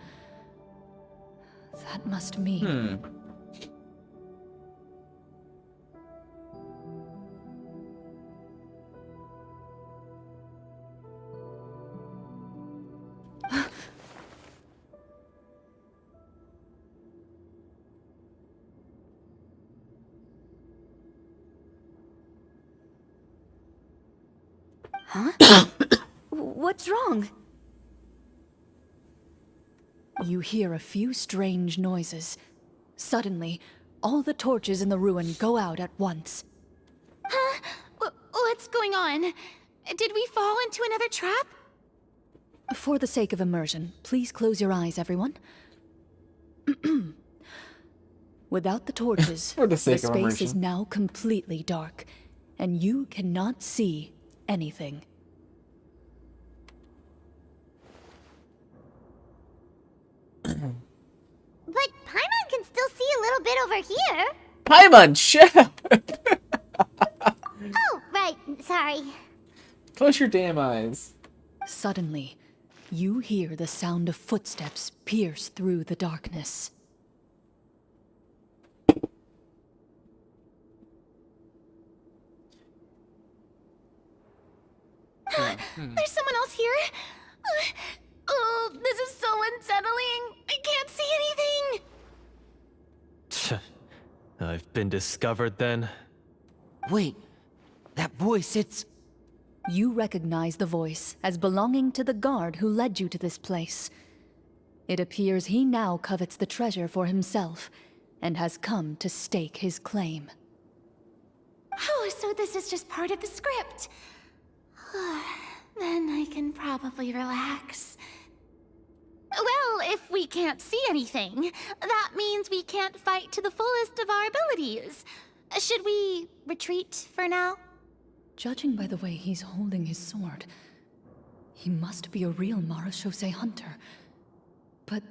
That must mean... Huh? What's wrong? You hear a few strange noises. Suddenly, all the torches in the ruin go out at once. Huh? What's going on? Did we fall into another trap? For the sake of immersion, please close your eyes, everyone. Without the torches, For the the sake of space immersion. is now completely dark, and you cannot see anything. But Paimon can still see a little bit over here. Paimon, shut up! Oh, right. Sorry. Close your damn eyes. Suddenly, you hear the sound of footsteps pierce through the darkness. There's someone else here? Oh, this is so unsettling. I can't see anything. I've been discovered then. Wait, that voice, it's... You recognize the voice as belonging to the guard who led you to this place. It appears he now covets the treasure for himself, and has come to stake his claim. Oh, so this is just part of the script. Then I can probably relax. Well, if we can't see anything, that means we can't fight to the fullest of our abilities. Should we retreat for now? Judging by the way he's holding his sword, he must be a real Marechaussee Hunter. But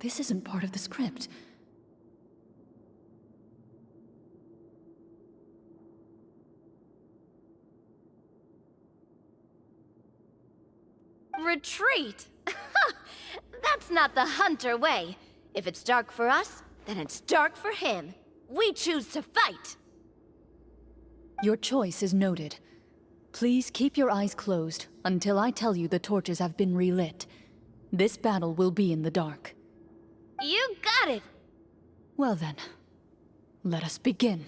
this isn't part of the script. Retreat? That's not the hunter way. If it's dark for us, then it's dark for him. We choose to fight. Your choice is noted. Please keep your eyes closed until I tell you the torches have been relit. This battle will be in the dark. You got it. Well then, let us begin.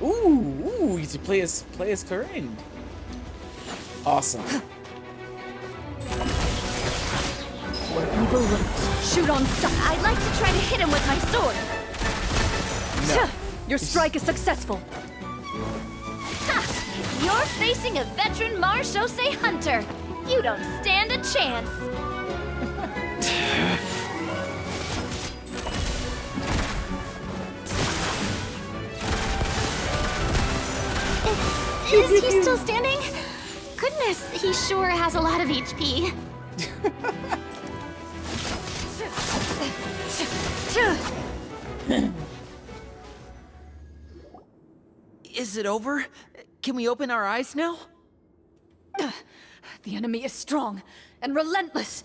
Ooh, you can play as Corinne. Awesome. Where evil lurks, shoot on sight. I'd like to try to hit him with my sword. No. Your strike is successful. Ha! You're facing a veteran Marechaussee hunter. You don't stand a chance. Is he still standing? Goodness, he sure has a lot of HP. Is it over? Can we open our eyes now? The enemy is strong and relentless,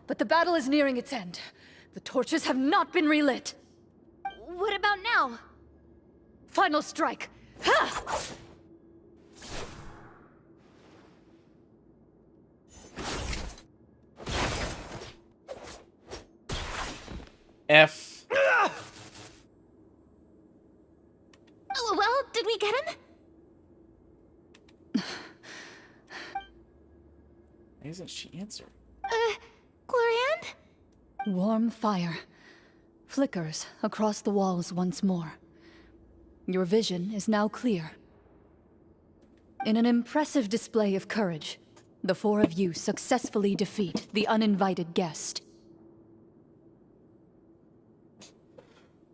but the battle is nearing its end. The torches have not been relit. What about now? Final strike. Ha! F. Oh, well, did we get him? Why isn't she answering? Glorian? Warm fire flickers across the walls once more. Your vision is now clear. In an impressive display of courage, the four of you successfully defeat the uninvited guest.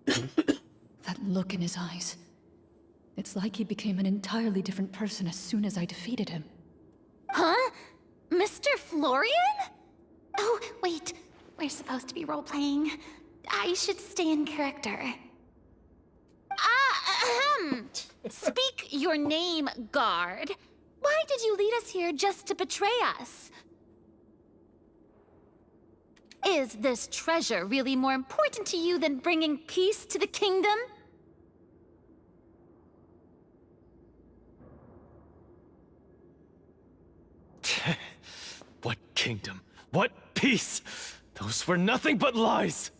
That look in his eyes. It's like he became an entirely different person as soon as I defeated him. Huh? Mr. Florian? Oh, wait. We're supposed to be role-playing. I should stay in character. Speak your name, guard. Why did you lead us here just to betray us? Is this treasure really more important to you than bringing peace to the kingdom? What kingdom? What peace? Those were nothing but lies!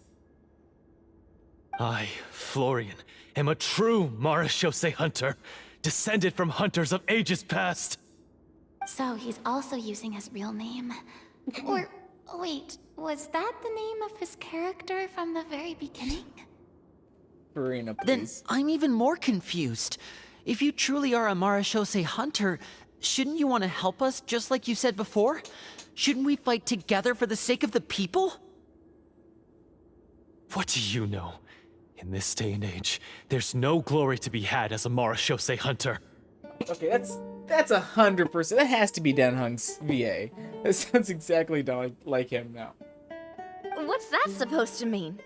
I, Florian, am a true Marechaussee hunter, descended from hunters of ages past. So he's also using his real name. Or, wait, was that the name of his character from the very beginning? Verena, Then please. I'm even more confused. If you truly are a Marechaussee hunter, shouldn't you want to help us just like you said before? Shouldn't we fight together for the sake of the people? What do you know? In this day and age, there's no glory to be had as a Marechaussee hunter. Okay, that's 100%. That has to be Dan Hung's VA. That sounds exactly like him now. What's that supposed to mean?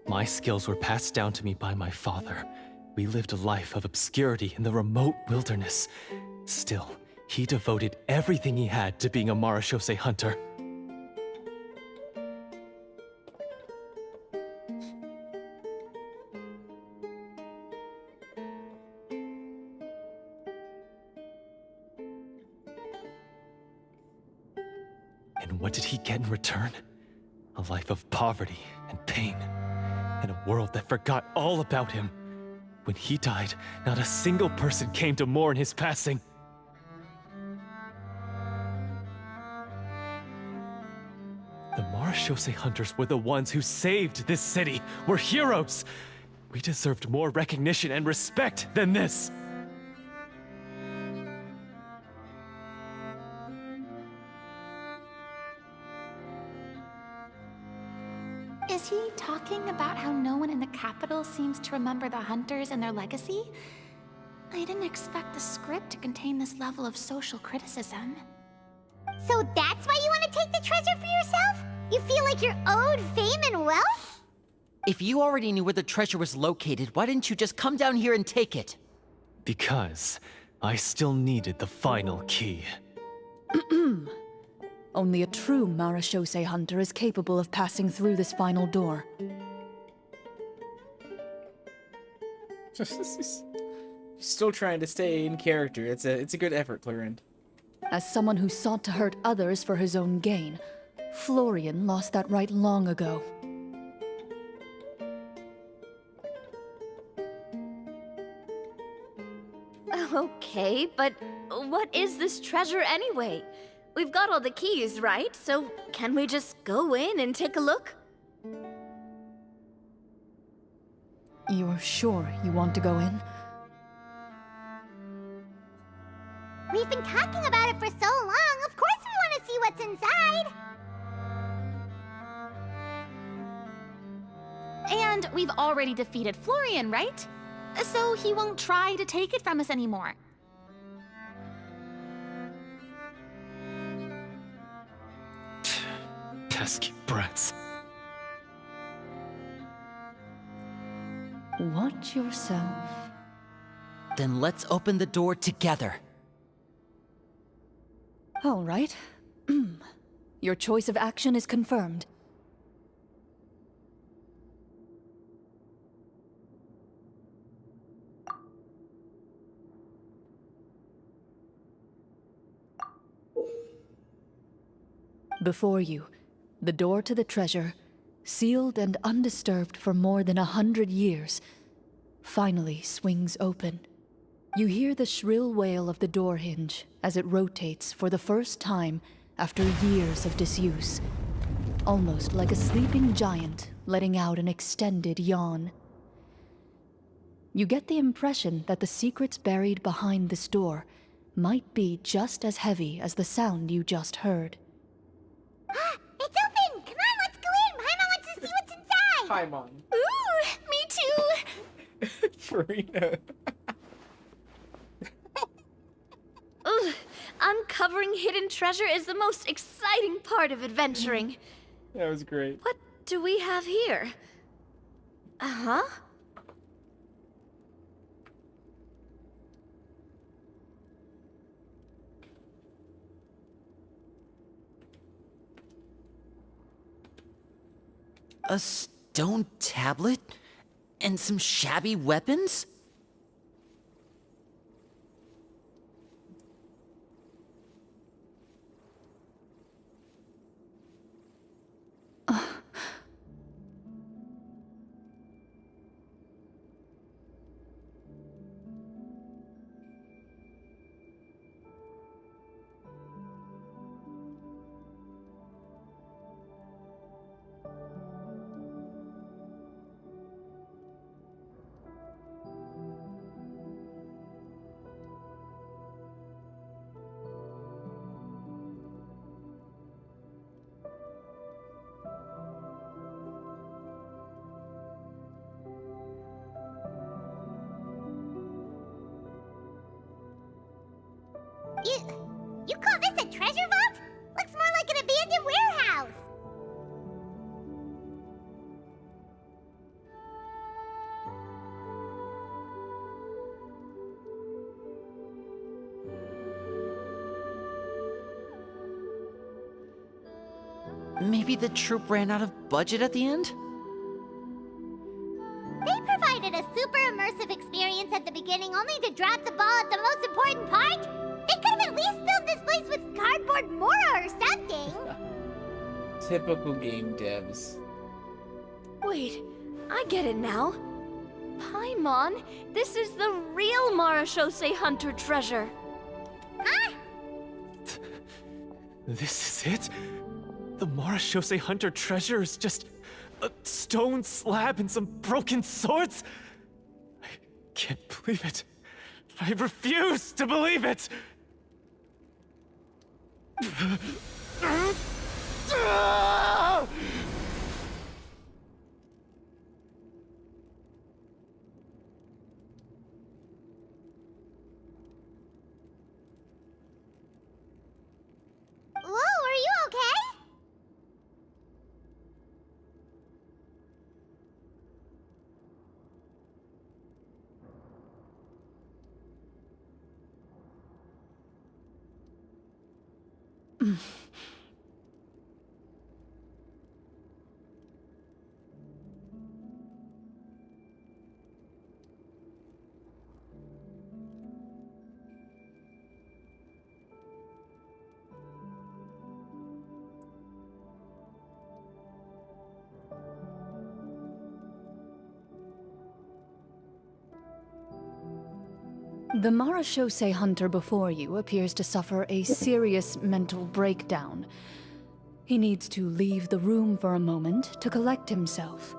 My skills were passed down to me by my father. We lived a life of obscurity in the remote wilderness. Still, he devoted everything he had to being a Marechaussee hunter. And what did he get in return? A life of poverty and pain, and a world that forgot all about him. When he died, not a single person came to mourn his passing. The Marechaussee hunters were the ones who saved this city. We're heroes. We deserved more recognition and respect than this. Is he talking about how no one in the capital seems to remember the hunters and their legacy? I didn't expect the script to contain this level of social criticism. So that's why you want to take the treasure for yourself? You feel like you're owed fame and wealth? If you already knew where the treasure was located, why didn't you just come down here and take it? Because I still needed the final key. Only a true Marechaussee hunter is capable of passing through this final door. Still trying to stay in character. It's a good effort, Clarend. As someone who sought to hurt others for his own gain, Florian lost that right long ago. Okay, but what is this treasure anyway? We've got all the keys, right? So can we just go in and take a look? You're sure you want to go in? We've been talking about it for so long. Of course we want to see what's inside. And we've already defeated Florian, right? so he won't try to take it from us anymore. Pesky brats. Watch yourself. Then let's open the door together. All right. Your choice of action is confirmed. Before you, the door to the treasure, sealed and undisturbed for more than 100 years, finally swings open. You hear the shrill wail of the door hinge as it rotates for the first time after years of disuse, almost like a sleeping giant letting out an extended yawn. You get the impression that the secrets buried behind this door might be just as heavy as the sound you just heard. It's open! Come on, let's go in! Paimon wants to see what's inside! Paimon. Ooh, me too! Farina. Ugh, uncovering hidden treasure is the most exciting part of adventuring. That was great. What do we have here? Uh-huh. A stone tablet? And some shabby weapons? You call this a treasure vault? Looks more like an abandoned warehouse! Maybe the troop ran out of budget at the end? They provided a super immersive experience at the beginning only to drop the ball at the most important part? They could have at least filled this place with cardboard Mora or something! Typical game devs. Wait, I get it now. Paimon, this is the real Marachose Hunter treasure. Huh? This is it? The Marachose Hunter treasure is just a stone slab and some broken swords? I can't believe it. I refuse to believe it! Whoa, are you okay? The Marachose hunter before you appears to suffer a serious mental breakdown. He needs to leave the room for a moment to collect himself.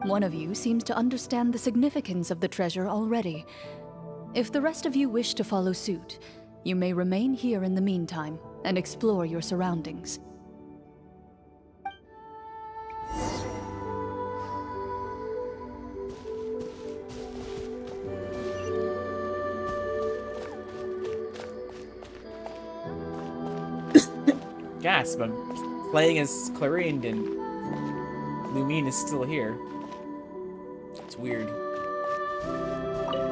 One of you seems to understand the significance of the treasure already. If the rest of you wish to follow suit, you may remain here in the meantime and explore your surroundings. Gasp, I'm playing as Clarine and Lumine is still here. It's weird.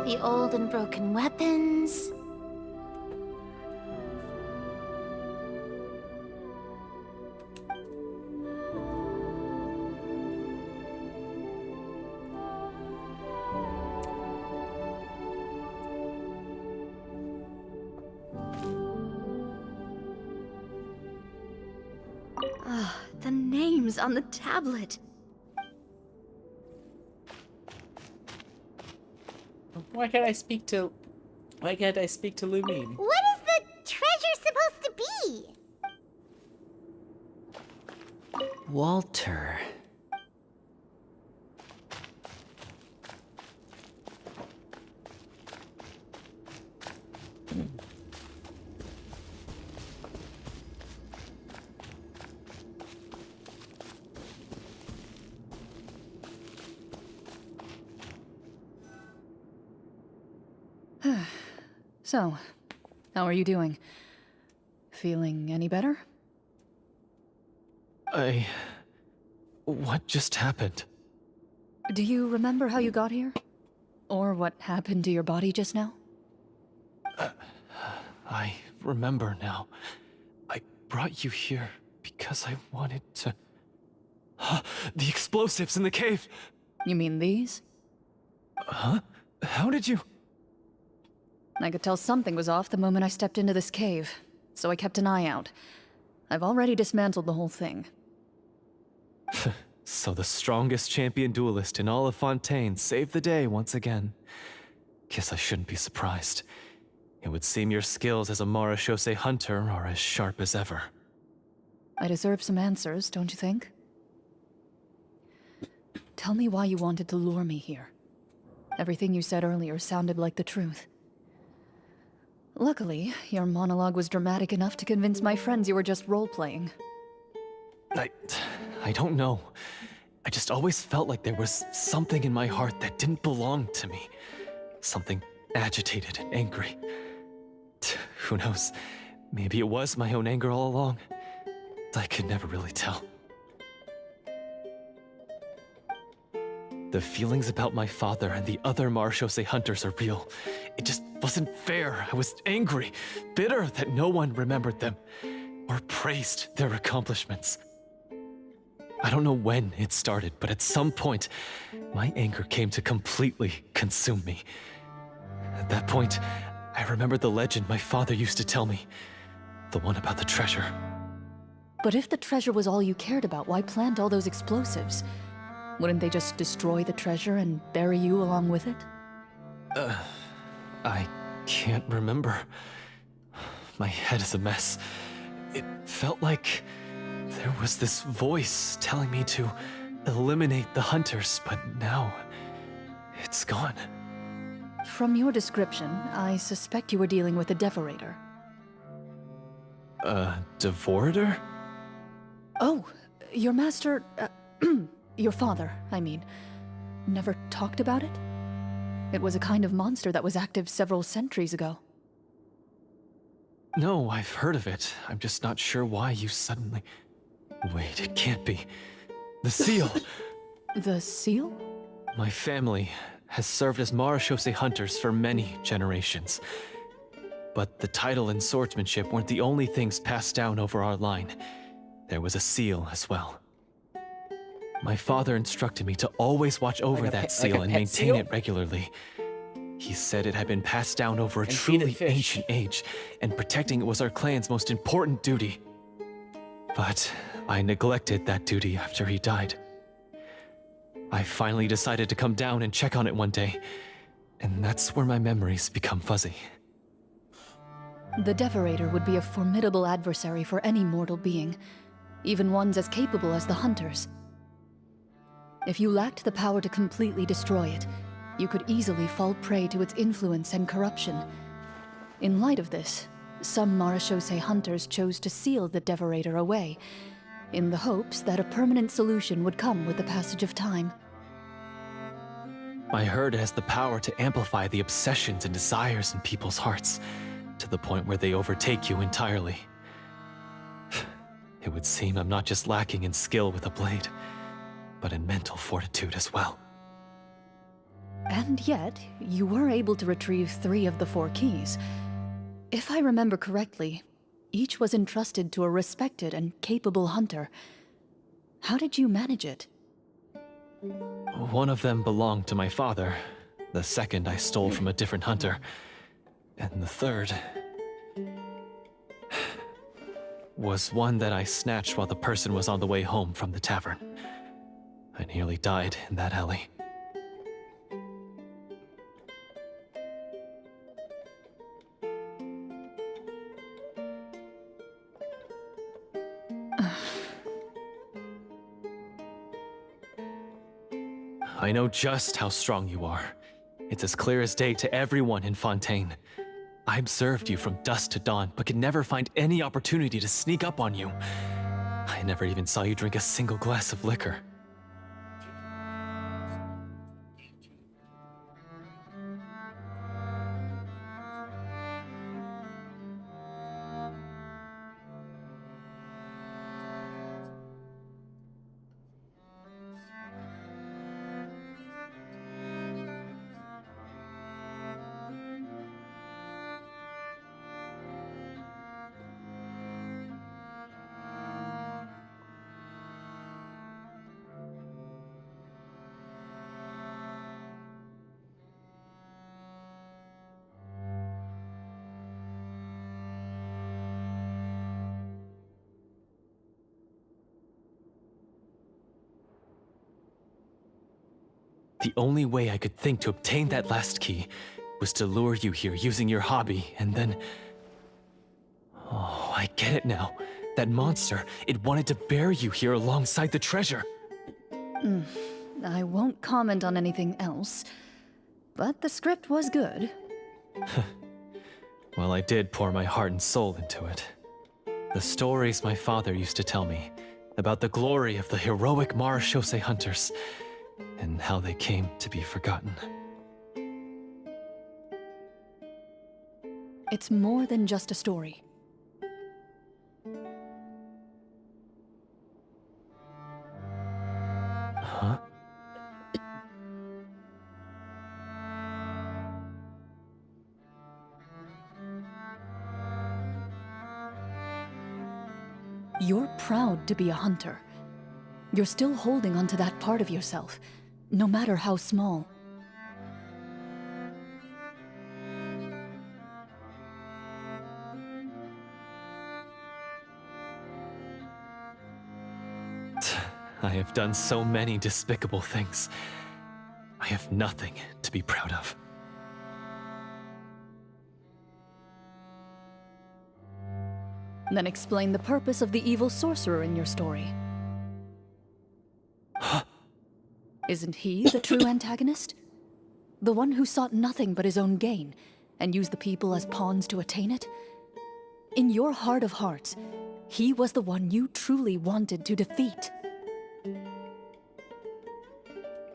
The old and broken weapons. The names on the tablet. Why can't I speak to Lumine? What is the treasure supposed to be? Walter. So, how are you doing? Feeling any better? What just happened? Do you remember how you got here? Or what happened to your body just now? I remember now. I brought you here because I wanted to... The explosives in the cave! You mean these? Huh? How did you... I could tell something was off the moment I stepped into this cave, so I kept an eye out. I've already dismantled the whole thing. So the strongest champion duelist in all of Fontaine saved the day once again. Guess I shouldn't be surprised. It would seem your skills as a Marechaussee hunter are as sharp as ever. I deserve some answers, don't you think? Tell me why you wanted to lure me here. Everything you said earlier sounded like the truth. Luckily, your monologue was dramatic enough to convince my friends you were just role-playing. I don't know. I just always felt like there was something in my heart that didn't belong to me. Something agitated and angry. Who knows? Maybe it was my own anger all along. I could never really tell. The feelings about my father and the other Marechaussee hunters are real. It just wasn't fair. I was angry, bitter that no one remembered them or praised their accomplishments. I don't know when it started, but at some point, my anger came to completely consume me. At that point, I remembered the legend my father used to tell me. The one about the treasure. But if the treasure was all you cared about, why plant all those explosives? Wouldn't they just destroy the treasure and bury you along with it? I can't remember. My head is a mess. It felt like there was this voice telling me to eliminate the hunters, but now it's gone. From your description, I suspect you were dealing with a Devorator. Devorator? Oh, your master... your father, I mean, never talked about it? It was a kind of monster that was active several centuries ago. No, I've heard of it. I'm just not sure why you suddenly... Wait, it can't be. The seal! The seal? My family has served as Marechaussee hunters for many generations. But the title and swordsmanship weren't the only things passed down over our line. There was a seal as well. My father instructed me to always watch over that seal and maintain it regularly. He said it had been passed down over a truly ancient age, and protecting it was our clan's most important duty. But I neglected that duty after he died. I finally decided to come down and check on it one day, and that's where my memories become fuzzy. The Devorator would be a formidable adversary for any mortal being, even ones as capable as the Hunters. If you lacked the power to completely destroy it, you could easily fall prey to its influence and corruption. In light of this, some Marechaussee hunters chose to seal the Devorator away, in the hopes that a permanent solution would come with the passage of time. I heard it has the power to amplify the obsessions and desires in people's hearts, to the point where they overtake you entirely. It would seem I'm not just lacking in skill with a blade, but in mental fortitude as well. And yet, you were able to retrieve 3 of the 4 keys. If I remember correctly, each was entrusted to a respected and capable hunter. How did you manage it? One of them belonged to my father. The second I stole from a different hunter. And the third was one that I snatched while the person was on the way home from the tavern. I nearly died in that alley. I know just how strong you are. It's as clear as day to everyone in Fontaine. I observed you from dusk to dawn, but could never find any opportunity to sneak up on you. I never even saw you drink a single glass of liquor. The only way I could think to obtain that last key was to lure you here using your hobby, and then... Oh, I get it now. That monster, it wanted to bury you here alongside the treasure. I won't comment on anything else, but the script was good. Well, I did pour my heart and soul into it. The stories my father used to tell me about the glory of the heroic Marechaussee hunters, and how they came to be forgotten. It's more than just a story. Huh? You're proud to be a hunter. You're still holding onto that part of yourself, no matter how small. I have done so many despicable things. I have nothing to be proud of. Then explain the purpose of the evil sorcerer in your story. Isn't he the true antagonist? The one who sought nothing but his own gain, and used the people as pawns to attain it? In your heart of hearts, he was the one you truly wanted to defeat.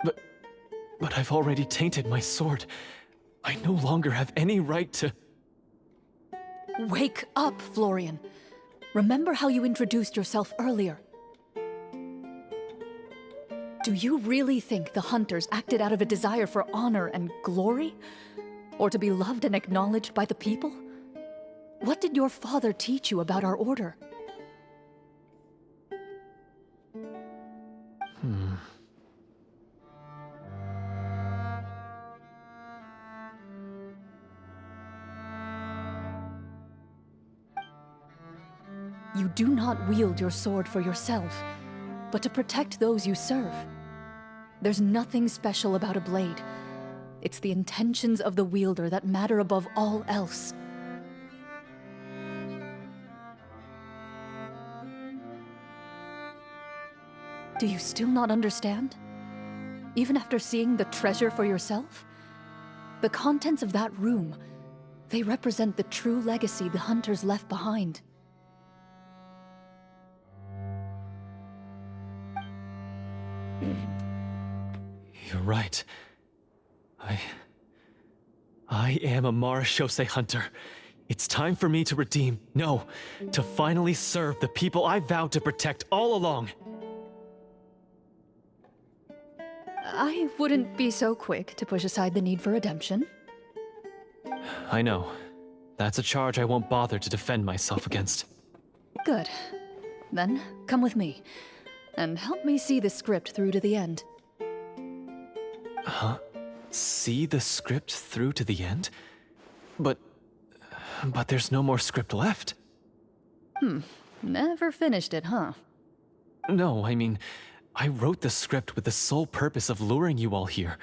But I've already tainted my sword. I no longer have any right to... Wake up, Florian. Remember how you introduced yourself earlier. Do you really think the hunters acted out of a desire for honor and glory? Or to be loved and acknowledged by the people? What did your father teach you about our order? You do not wield your sword for yourself, but to protect those you serve. There's nothing special about a blade. It's the intentions of the wielder that matter above all else. Do you still not understand? Even after seeing the treasure for yourself? The contents of that room, they represent the true legacy the hunters left behind. You're right. I am a Marechaussee hunter, It's time for me to redeem, no, to finally serve the people I vowed to protect all along. I wouldn't be so quick to push aside the need for redemption. I know. That's a charge I won't bother to defend myself against. Good. Then, come with me, and help me see the script through to the end. Huh? See the script through to the end? But there's no more script left. Never finished it, huh? No, I mean, I wrote the script with the sole purpose of luring you all here.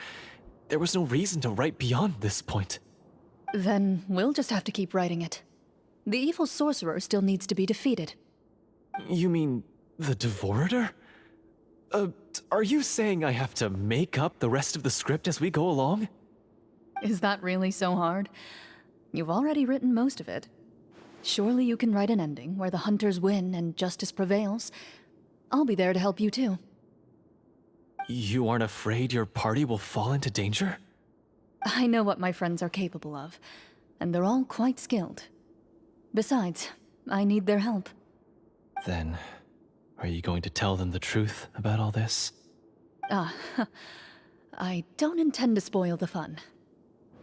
There was no reason to write beyond this point. Then we'll just have to keep writing it. The evil sorcerer still needs to be defeated. You mean the Devorator? Are you saying I have to make up the rest of the script as we go along? Is that really so hard? You've already written most of it. Surely you can write an ending where the hunters win and justice prevails. I'll be there to help you too. You aren't afraid your party will fall into danger? I know what my friends are capable of, and they're all quite skilled. Besides, I need their help. Then, are you going to tell them the truth about all this? I don't intend to spoil the fun.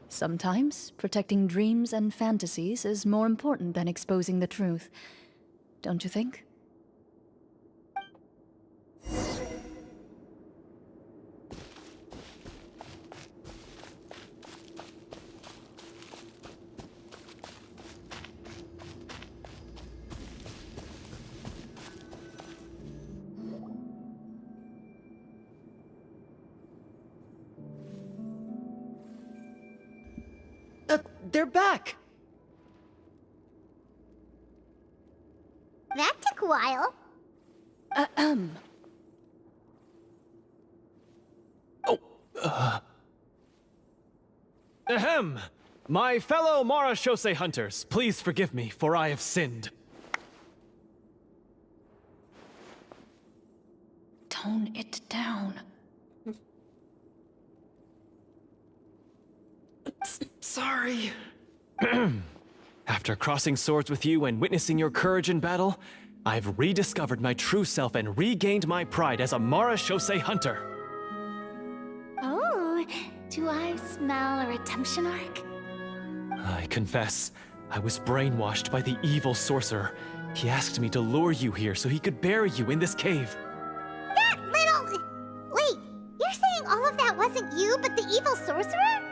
Sometimes, protecting dreams and fantasies is more important than exposing the truth. Don't you think? They're back! That took a while. Ahem! My fellow Marashose hunters, please forgive me, for I have sinned. Tone it down. Sorry. After crossing swords with you and witnessing your courage in battle, I've rediscovered my true self and regained my pride as a Marashose hunter. Oh, do I smell a redemption arc? I confess, I was brainwashed by the evil sorcerer. He asked me to lure you here so he could bury you in this cave. That little... Wait, you're saying all of that wasn't you, but the evil sorcerer?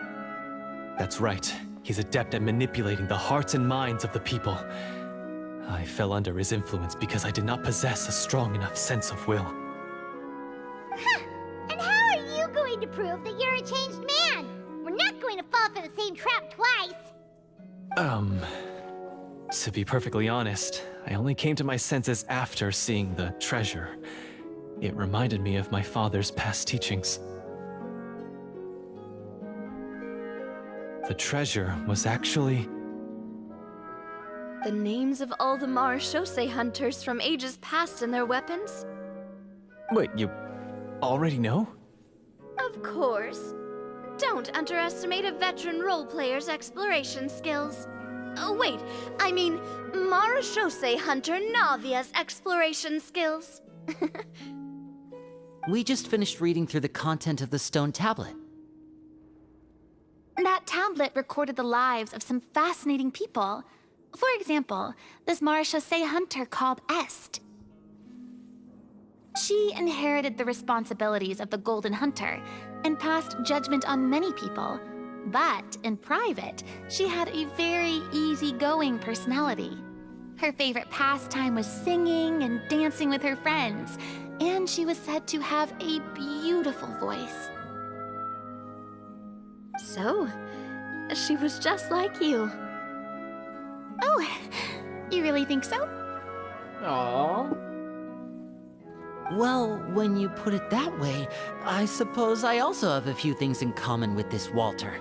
That's right. He's adept at manipulating the hearts and minds of the people. I fell under his influence because I did not possess a strong enough sense of will. Huh. And how are you going to prove that you're a changed man? We're not going to fall for the same trap twice. To be perfectly honest, I only came to my senses after seeing the treasure. It reminded me of my father's past teachings. The treasure was actually... The names of all the Marashose hunters from ages past and their weapons? Wait, you already know? Of course. Don't underestimate a veteran role player's exploration skills. Oh, wait, I mean Marashose hunter Navia's exploration skills. We just finished reading through the content of the stone tablet. That tablet recorded the lives of some fascinating people. For example, this Marashose hunter called Est. She inherited the responsibilities of the Golden Hunter and passed judgment on many people. But in private, she had a very easygoing personality. Her favorite pastime was singing and dancing with her friends, and she was said to have a beautiful voice. So, she was just like you. Oh, you really think so? Aww. Well, when you put it that way, I suppose I also have a few things in common with this Walter.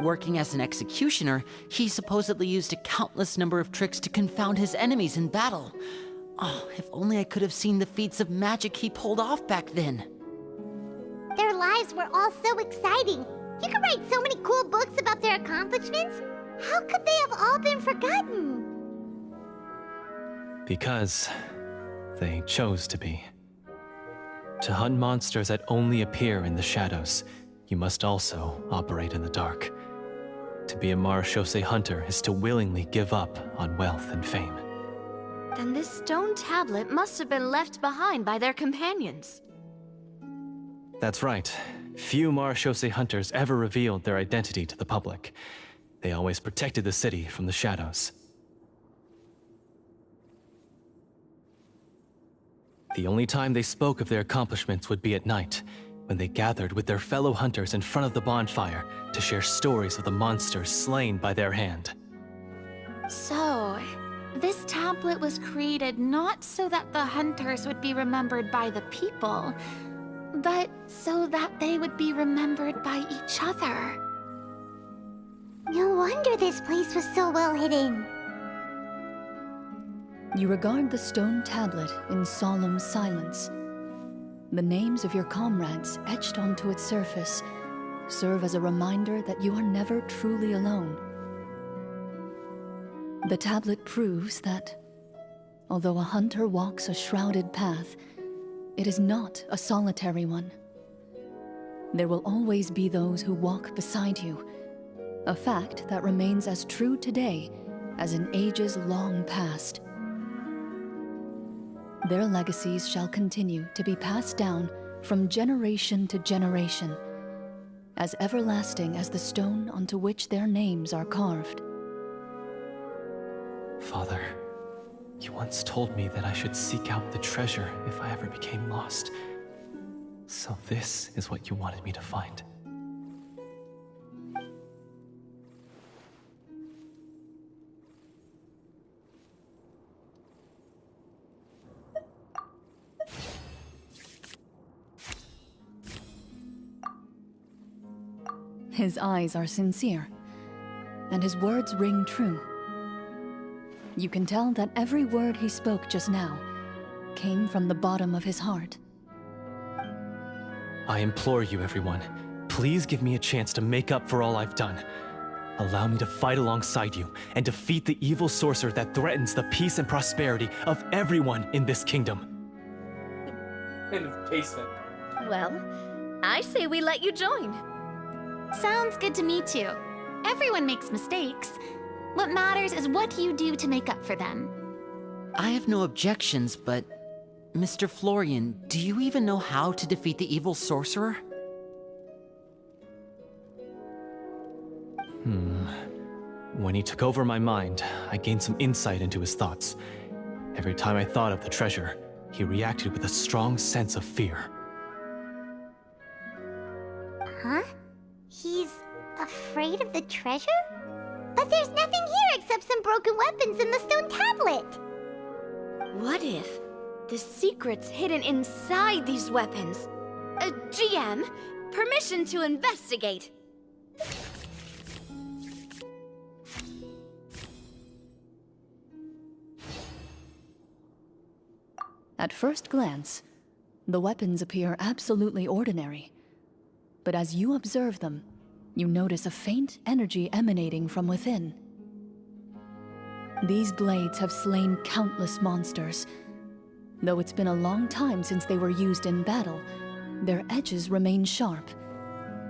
Working as an executioner, he supposedly used a countless number of tricks to confound his enemies in battle. Oh, if only I could have seen the feats of magic he pulled off back then. Their lives were all so exciting. You could write so many cool books about their accomplishments. How could they have all been forgotten? Because they chose to be. To hunt monsters that only appear in the shadows, you must also operate in the dark. To be a marechaussee hunter is to willingly give up on wealth and fame. Then this stone tablet must have been left behind by their companions. That's right. Few marechaussee hunters ever revealed their identity to the public. They always protected the city from the shadows. The only time they spoke of their accomplishments would be at night, when they gathered with their fellow hunters in front of the bonfire to share stories of the monsters slain by their hand. So, this tablet was created not so that the hunters would be remembered by the people, but so that they would be remembered by each other. No wonder this place was so well hidden. You regard the stone tablet in solemn silence. The names of your comrades etched onto its surface serve as a reminder that you are never truly alone. The tablet proves that, although a hunter walks a shrouded path, it is not a solitary one. There will always be those who walk beside you, a fact that remains as true today as in ages long past. Their legacies shall continue to be passed down from generation to generation, as everlasting as the stone onto which their names are carved. Father, you once told me that I should seek out the treasure if I ever became lost. So this is what you wanted me to find. His eyes are sincere, and his words ring true. You can tell that every word he spoke just now came from the bottom of his heart. I implore you, everyone, please give me a chance to make up for all I've done. Allow me to fight alongside you and defeat the evil sorcerer that threatens the peace and prosperity of everyone in this kingdom. In the basement. Well, I say we let you join. Sounds good to me too. Everyone makes mistakes. What matters is what you do to make up for them. I have no objections, but Mr. Florian, do you even know how to defeat the evil sorcerer? When he took over my mind, I gained some insight into his thoughts. Every time I thought of the treasure, he reacted with a strong sense of fear. Huh? He's afraid of the treasure? But there's nothing here except some broken weapons in the stone tablet. What if the secret's hidden inside these weapons? GM, permission to investigate. At first glance, the weapons appear absolutely ordinary. But as you observe them, you notice a faint energy emanating from within. These blades have slain countless monsters. Though it's been a long time since they were used in battle, their edges remain sharp,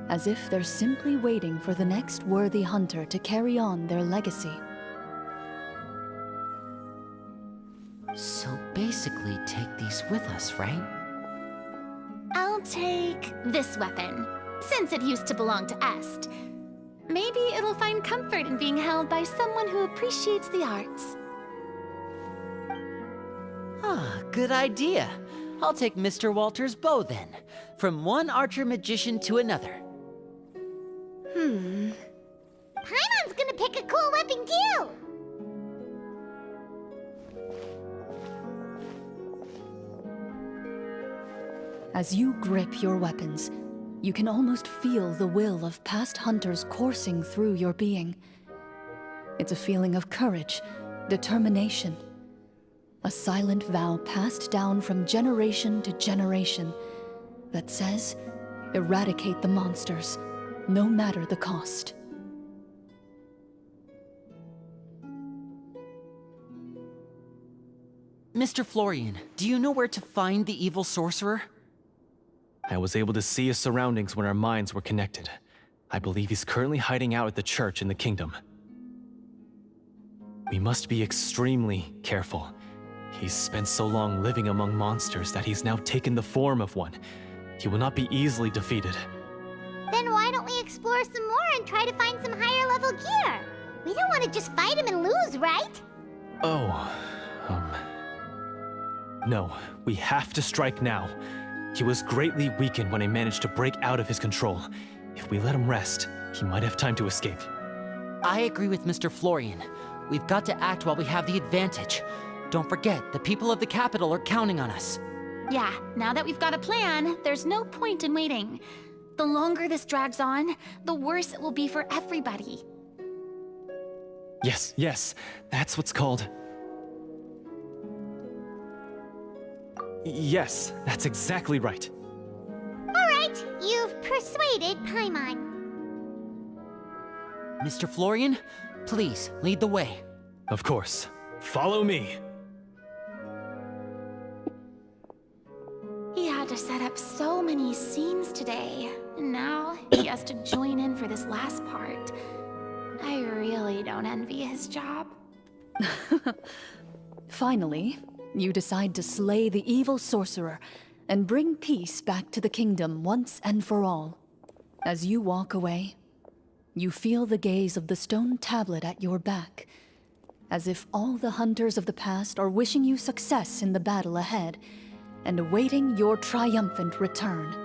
as if they're simply waiting for the next worthy hunter to carry on their legacy. So basically take these with us, right? I'll take this weapon, since it used to belong to Est. Maybe it'll find comfort in being held by someone who appreciates the arts. Ah, good idea. I'll take Mr. Walter's bow then. From one archer-magician to another. Paimon's gonna pick a cool weapon too! As you grip your weapons, you can almost feel the will of past hunters coursing through your being. It's a feeling of courage, determination, a silent vow passed down from generation to generation that says, eradicate the monsters, no matter the cost. Mr. Florian, do you know where to find the evil sorcerer? I was able to see his surroundings when our minds were connected. I believe he's currently hiding out at the church in the kingdom. We must be extremely careful. He's spent so long living among monsters that he's now taken the form of one. He will not be easily defeated. Then why don't we explore some more and try to find some higher level gear? We don't want to just fight him and lose, right? Oh, no, we have to strike now. He was greatly weakened when I managed to break out of his control. If we let him rest, he might have time to escape. I agree with Mr. Florian. We've got to act while we have the advantage. Don't forget, the people of the capital are counting on us. Yeah, now that we've got a plan, there's no point in waiting. The longer this drags on, the worse it will be for everybody. Yes, that's what's called... Yes, that's exactly right. Alright, you've persuaded Paimon. Mr. Florian, please lead the way. Of course. Follow me. He had to set up so many scenes today, and now he has to join in for this last part. I really don't envy his job. Finally, you decide to slay the evil sorcerer and bring peace back to the kingdom once and for all. As you walk away, you feel the gaze of the stone tablet at your back, as if all the hunters of the past are wishing you success in the battle ahead and awaiting your triumphant return.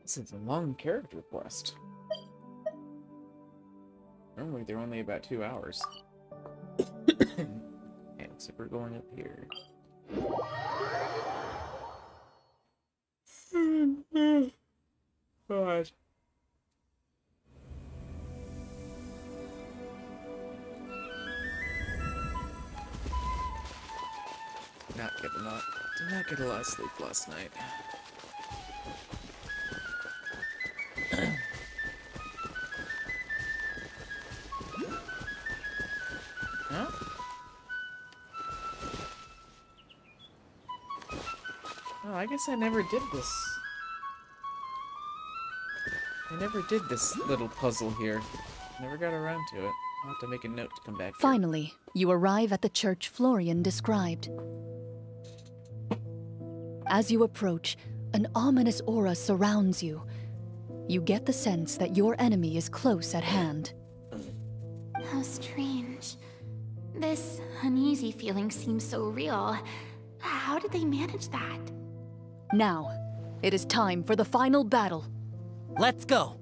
This is a long character quest. Normally they're only about 2 hours. And so we're going up here. God. Did not get a lot of sleep last night. Huh? Oh, I guess I never did this. I never did this little puzzle here. Never got around to it. I'll have to make a note to come back here. Finally, you arrive at the church Florian described. As you approach, an ominous aura surrounds you. You get the sense that your enemy is close at hand. How strange. This uneasy feeling seems so real. How did they manage that? Now, it is time for the final battle. Let's go!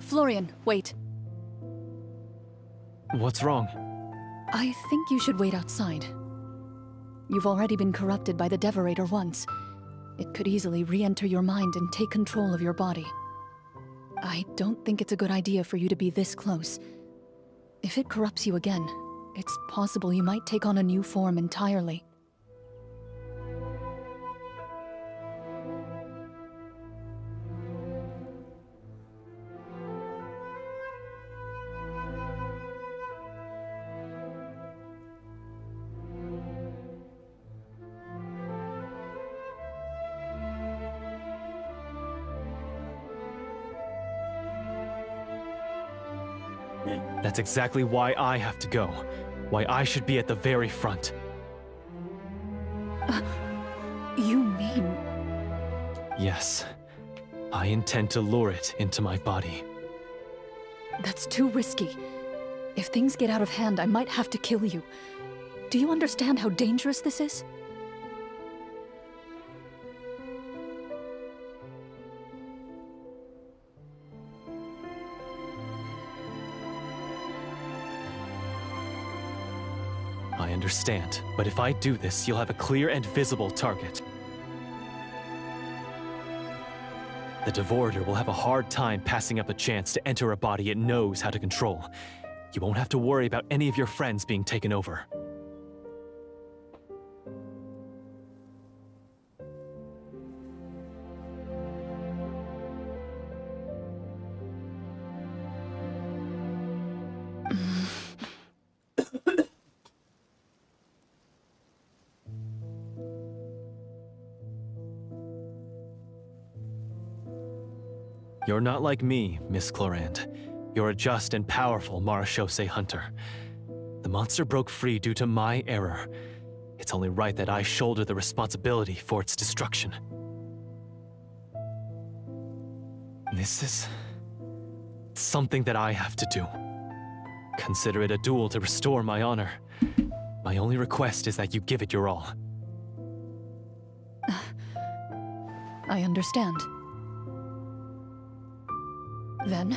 Florian, wait. What's wrong? I think you should wait outside. You've already been corrupted by the Devorator once. It could easily re-enter your mind and take control of your body. I don't think it's a good idea for you to be this close. If it corrupts you again, it's possible you might take on a new form entirely. That's exactly why I have to go. Why I should be at the very front. You mean... Yes. I intend to lure it into my body. That's too risky. If things get out of hand, I might have to kill you. Do you understand how dangerous this is? I understand, but if I do this, you'll have a clear and visible target. The Devorator will have a hard time passing up a chance to enter a body it knows how to control. You won't have to worry about any of your friends being taken over. You're not like me, Miss Clorand. You're a just and powerful Marechaussee hunter. The monster broke free due to my error. It's only right that I shoulder the responsibility for its destruction. This is something that I have to do. Consider it a duel to restore my honor. My only request is that you give it your all. I understand. Then,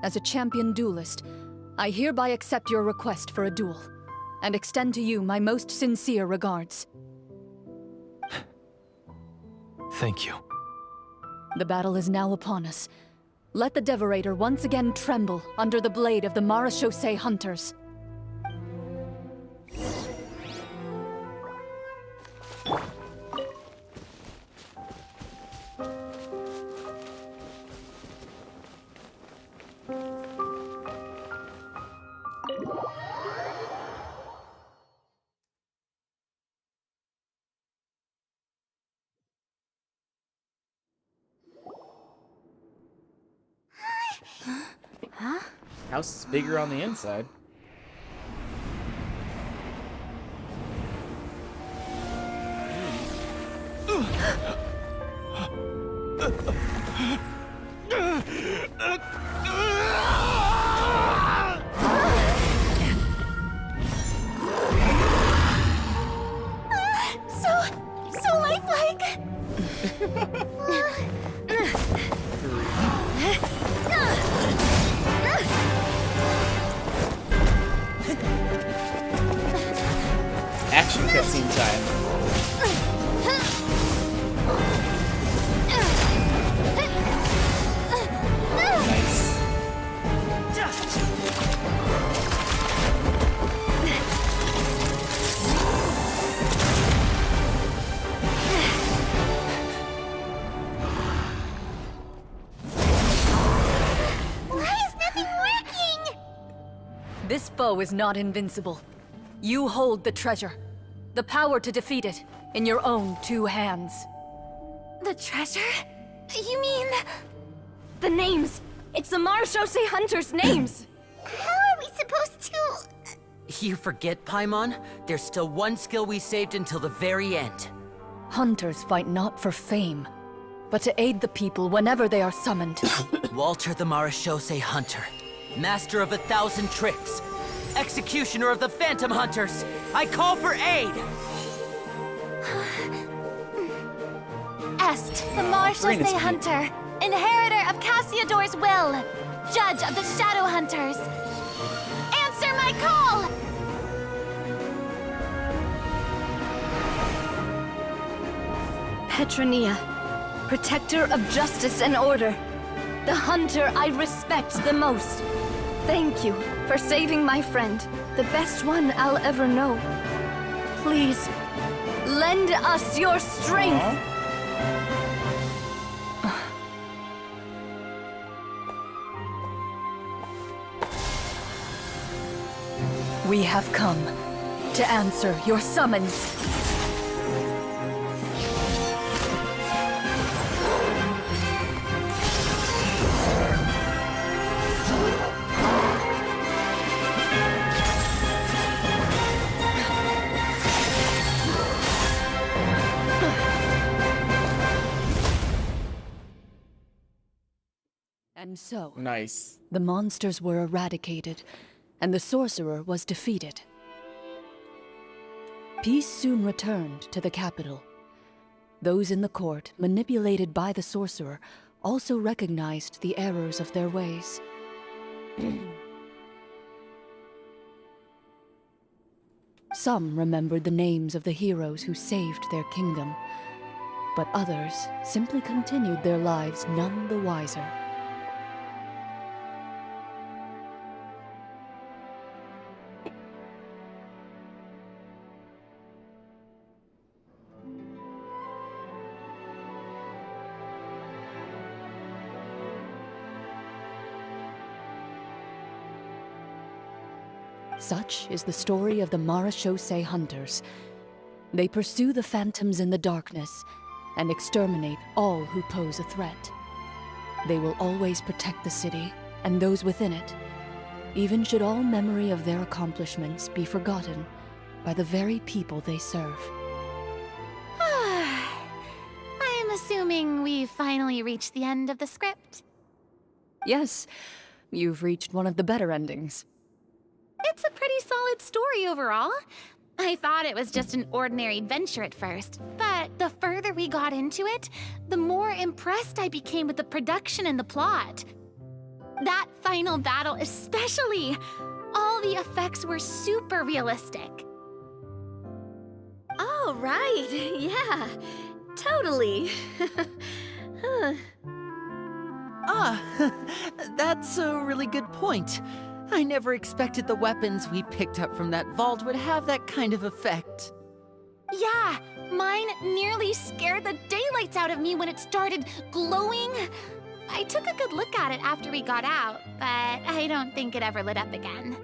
as a champion duelist, I hereby accept your request for a duel, and extend to you my most sincere regards. Thank you. The battle is now upon us. Let the Devorator once again tremble under the blade of the Marechaussee hunters. House is bigger on the inside. So lifelike! Action cutscene time. Nice. Why is nothing working? This foe is not invincible. You hold the treasure. The power to defeat it in your own two hands. The treasure? You mean... The names! It's the Marechaussee hunters' names! How are we supposed to... You forget, Paimon? There's still one skill we saved until the very end. Hunters fight not for fame, but to aid the people whenever they are summoned. Walter the Marechaussee Hunter, master of 1,000 tricks, executioner of the Phantom Hunters, I call for aid! Est, the Marechaussee Green is Hunter, inheritor of Cassiodor's will, judge of the Shadow Hunters. Answer my call! Petronia, protector of justice and order. The hunter I respect the most. Thank you for saving my friend, the best one I'll ever know. Please, lend us your strength. We have come to answer your summons. And so, Nice. the monsters were eradicated, and the sorcerer was defeated. Peace soon returned to the capital. Those in the court, manipulated by the sorcerer, also recognized the errors of their ways. Some remembered the names of the heroes who saved their kingdom, but others simply continued their lives none the wiser. Such is the story of the Marechaussee Hunters. They pursue the phantoms in the darkness and exterminate all who pose a threat. They will always protect the city and those within it, even should all memory of their accomplishments be forgotten by the very people they serve. I'm assuming we've finally reached the end of the script. Yes, you've reached one of the better endings. It's a pretty solid story overall. I thought it was just an ordinary adventure at first, but the further we got into it, the more impressed I became with the production and the plot. That final battle especially! All the effects were super realistic. Oh, right. Yeah, totally. That's a really good point. I never expected the weapons we picked up from that vault would have that kind of effect. Yeah, mine nearly scared the daylights out of me when it started glowing. I took a good look at it after we got out, but I don't think it ever lit up again.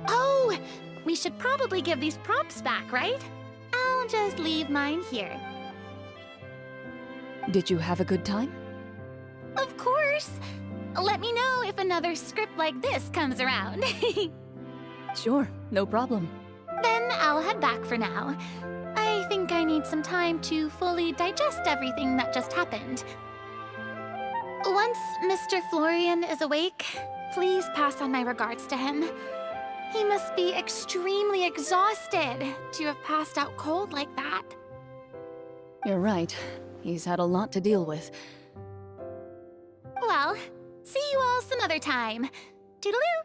Oh, we should probably give these props back, right? I'll just leave mine here. Did you have a good time? Of course! Let me know if another script like this comes around. Sure, no problem. Then I'll head back for now. I think I need some time to fully digest everything that just happened. Once Mr. Florian is awake, please pass on my regards to him. He must be extremely exhausted to have passed out cold like that. You're right. He's had a lot to deal with. Well, see you all some other time. Toodaloo!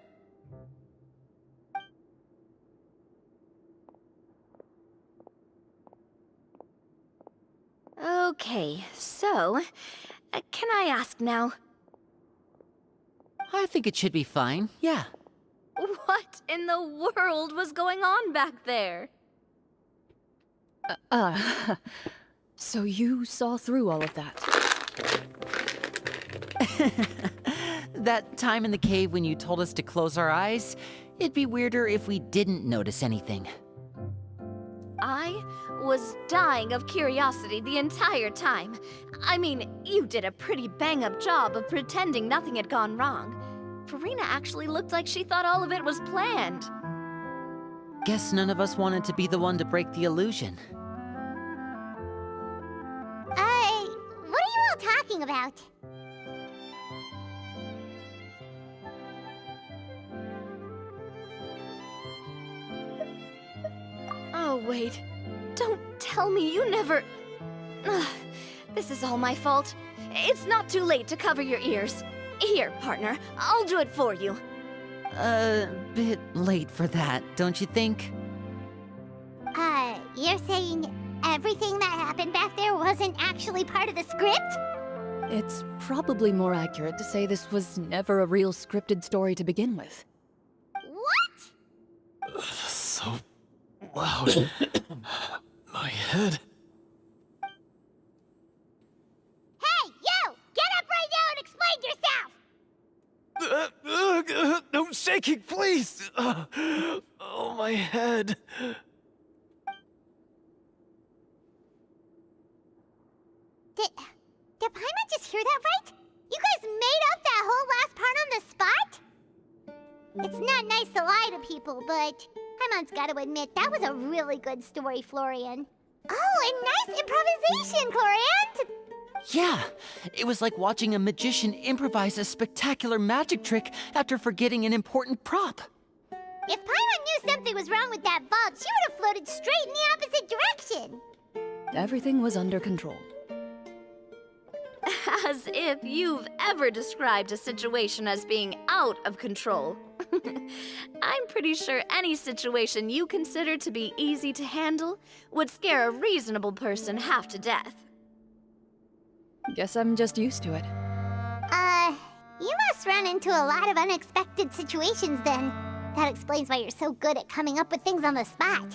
Okay, so, can I ask now? I think it should be fine, yeah. What in the world was going on back there? So you saw through all of that? That time in the cave when you told us to close our eyes, it'd be weirder if we didn't notice anything. I was dying of curiosity the entire time. I mean, you did a pretty bang-up job of pretending nothing had gone wrong. Farina actually looked like she thought all of it was planned. Guess none of us wanted to be the one to break the illusion. What are you all talking about? Oh, wait. Don't tell me you never... Ugh, this is all my fault. It's not too late to cover your ears. Here, partner, I'll do it for you. Bit late for that, don't you think? You're saying everything that happened back there wasn't actually part of the script? It's probably more accurate to say this was never a real scripted story to begin with. What? So loud. My head. Hey, you! Get up right now and explain yourself! No shaking, please! Oh, my head. Did Paimon just hear that right? You guys made up that whole last part on the spot? It's not nice to lie to people, but Paimon's gotta admit, that was a really good story, Florian. Oh, and nice improvisation, Florian! Yeah, it was like watching a magician improvise a spectacular magic trick after forgetting an important prop. If Paimon knew something was wrong with that vault, she would have floated straight in the opposite direction. Everything was under control. As if you've ever described a situation as being out of control. I'm pretty sure any situation you consider to be easy to handle would scare a reasonable person half to death. Guess I'm just used to it. You must run into a lot of unexpected situations then. That explains why you're so good at coming up with things on the spot.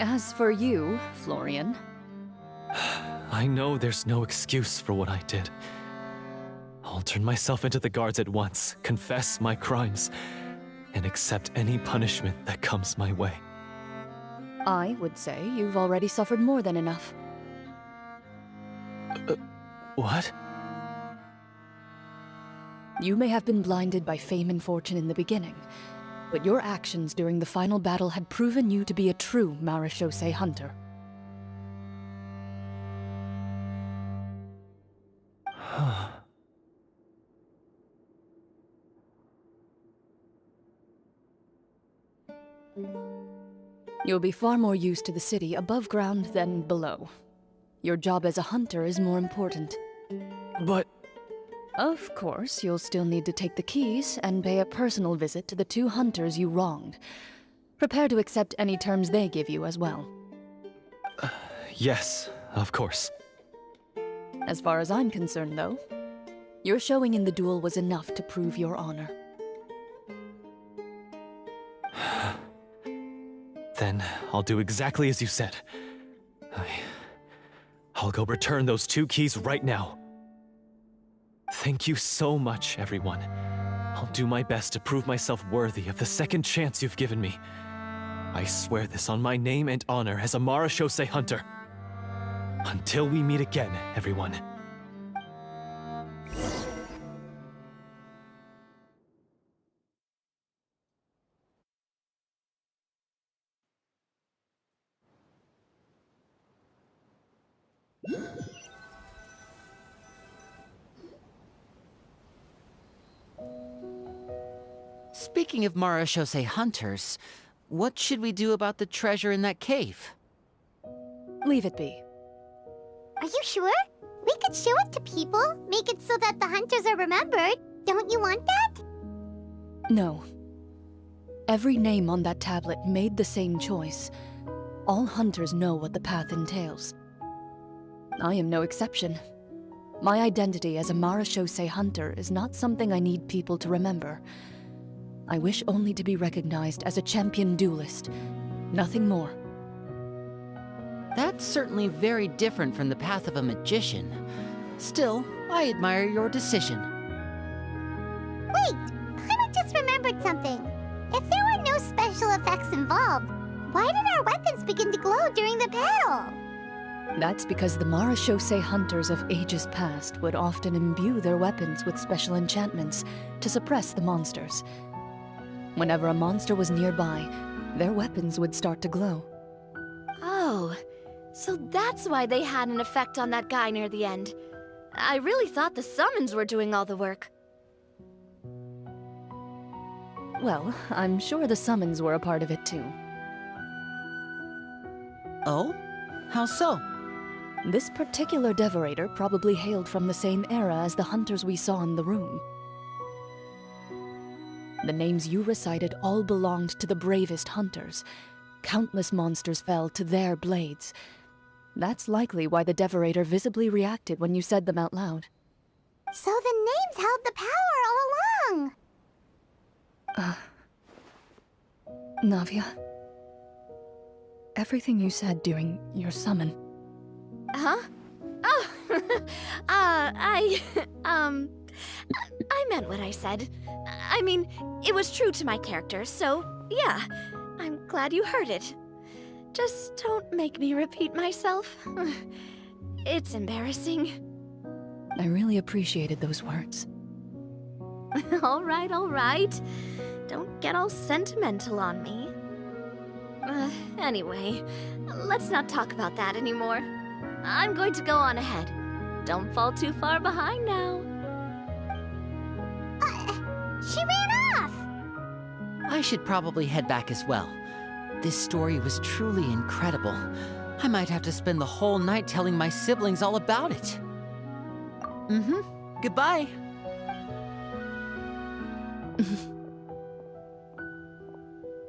As for you, Florian, I know there's no excuse for what I did. I'll turn myself into the guards at once, confess my crimes, and accept any punishment that comes my way. I would say you've already suffered more than enough. What? You may have been blinded by fame and fortune in the beginning, but your actions during the final battle had proven you to be a true Marechaussee hunter. You'll be far more used to the city above ground than below. Your job as a hunter is more important. But... Of course, you'll still need to take the keys and pay a personal visit to the 2 hunters you wronged. Prepare to accept any terms they give you as well. Yes, of course. As far as I'm concerned, though, your showing in the duel was enough to prove your honor. Then I'll do exactly as you said. I'll go return those 2 keys right now. Thank you so much, everyone. I'll do my best to prove myself worthy of the second chance you've given me. I swear this on my name and honor as a Marechaussee hunter. Until we meet again, everyone. Speaking of Marechaussee hunters, what should we do about the treasure in that cave? Leave it be. Are you sure? We could show it to people, make it so that the hunters are remembered. Don't you want that? No. Every name on that tablet made the same choice. All hunters know what the path entails. I am no exception. My identity as a Marechaussee hunter is not something I need people to remember. I wish only to be recognized as a champion duelist. Nothing more. That's certainly very different from the path of a magician. Still, I admire your decision. Wait! I just remembered something. If there were no special effects involved, why did our weapons begin to glow during the battle? That's because the Marechaussee hunters of ages past would often imbue their weapons with special enchantments to suppress the monsters. Whenever a monster was nearby, their weapons would start to glow. Oh, so that's why they had an effect on that guy near the end. I really thought the summons were doing all the work. Well, I'm sure the summons were a part of it too. Oh? How so? This particular devorator probably hailed from the same era as the hunters we saw in the room. The names you recited all belonged to the bravest hunters. Countless monsters fell to their blades. That's likely why the devorator visibly reacted when you said them out loud. So the names held the power all along! Navia, everything you said during your summon. Huh? Oh, I meant what I said. I mean, it was true to my character, so yeah, I'm glad you heard it. Just don't make me repeat myself. It's embarrassing. I really appreciated those words. All right, all right. Don't get all sentimental on me. Anyway, let's not talk about that anymore. I'm going to go on ahead. Don't fall too far behind now. She ran off! I should probably head back as well. This story was truly incredible. I might have to spend the whole night telling my siblings all about it. Goodbye.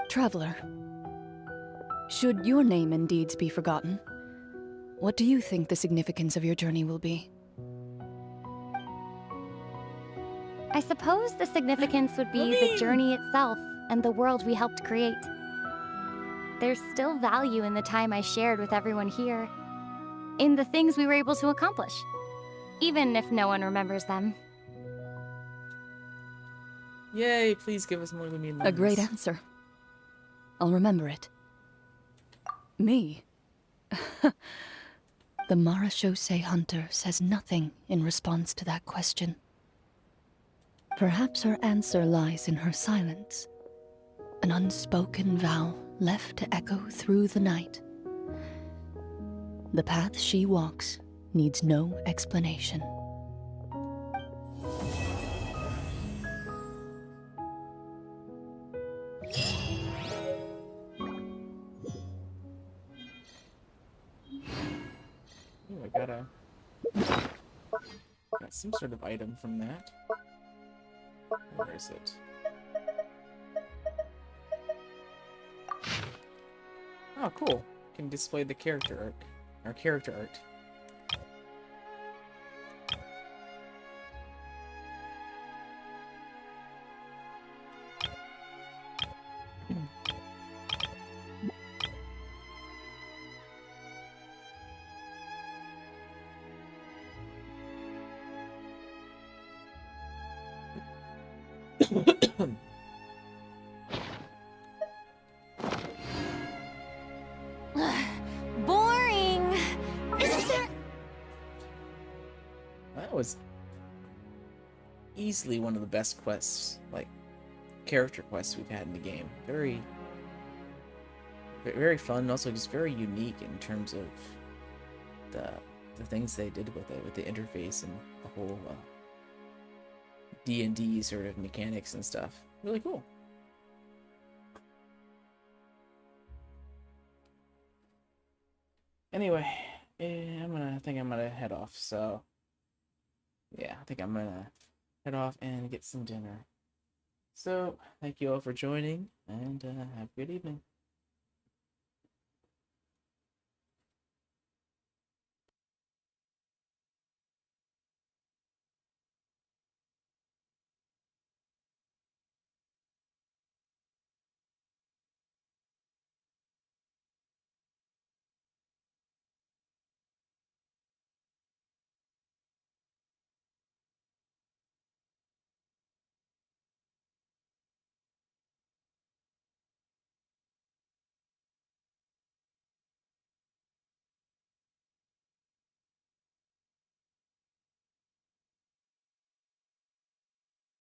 Traveler, should your name and deeds be forgotten, what do you think the significance of your journey will be? I suppose the significance would be the journey itself and the world we helped create. There's still value in the time I shared with everyone here, in the things we were able to accomplish, even if no one remembers them. Yay, please give us more Lumion A great lemons. answer. I'll remember it. Me? The Marachose hunter says nothing in response to that question. Perhaps her answer lies in her silence. An unspoken vow left to echo through the night. The path she walks needs no explanation. Ooh, I got some sort of item from that. Where is it? Oh, cool. Can display the character arc. Our character art. Boring. Isn't there? That was easily one of the best quests, like character quests we've had in the game. Very fun, and also just very unique in terms of the things they did with it, with the interface and the whole D&D sort of mechanics and stuff. Really cool. Anyway, I think I'm gonna head off. So yeah, I think I'm gonna head off and get some dinner. So thank you all for joining, and have a good evening.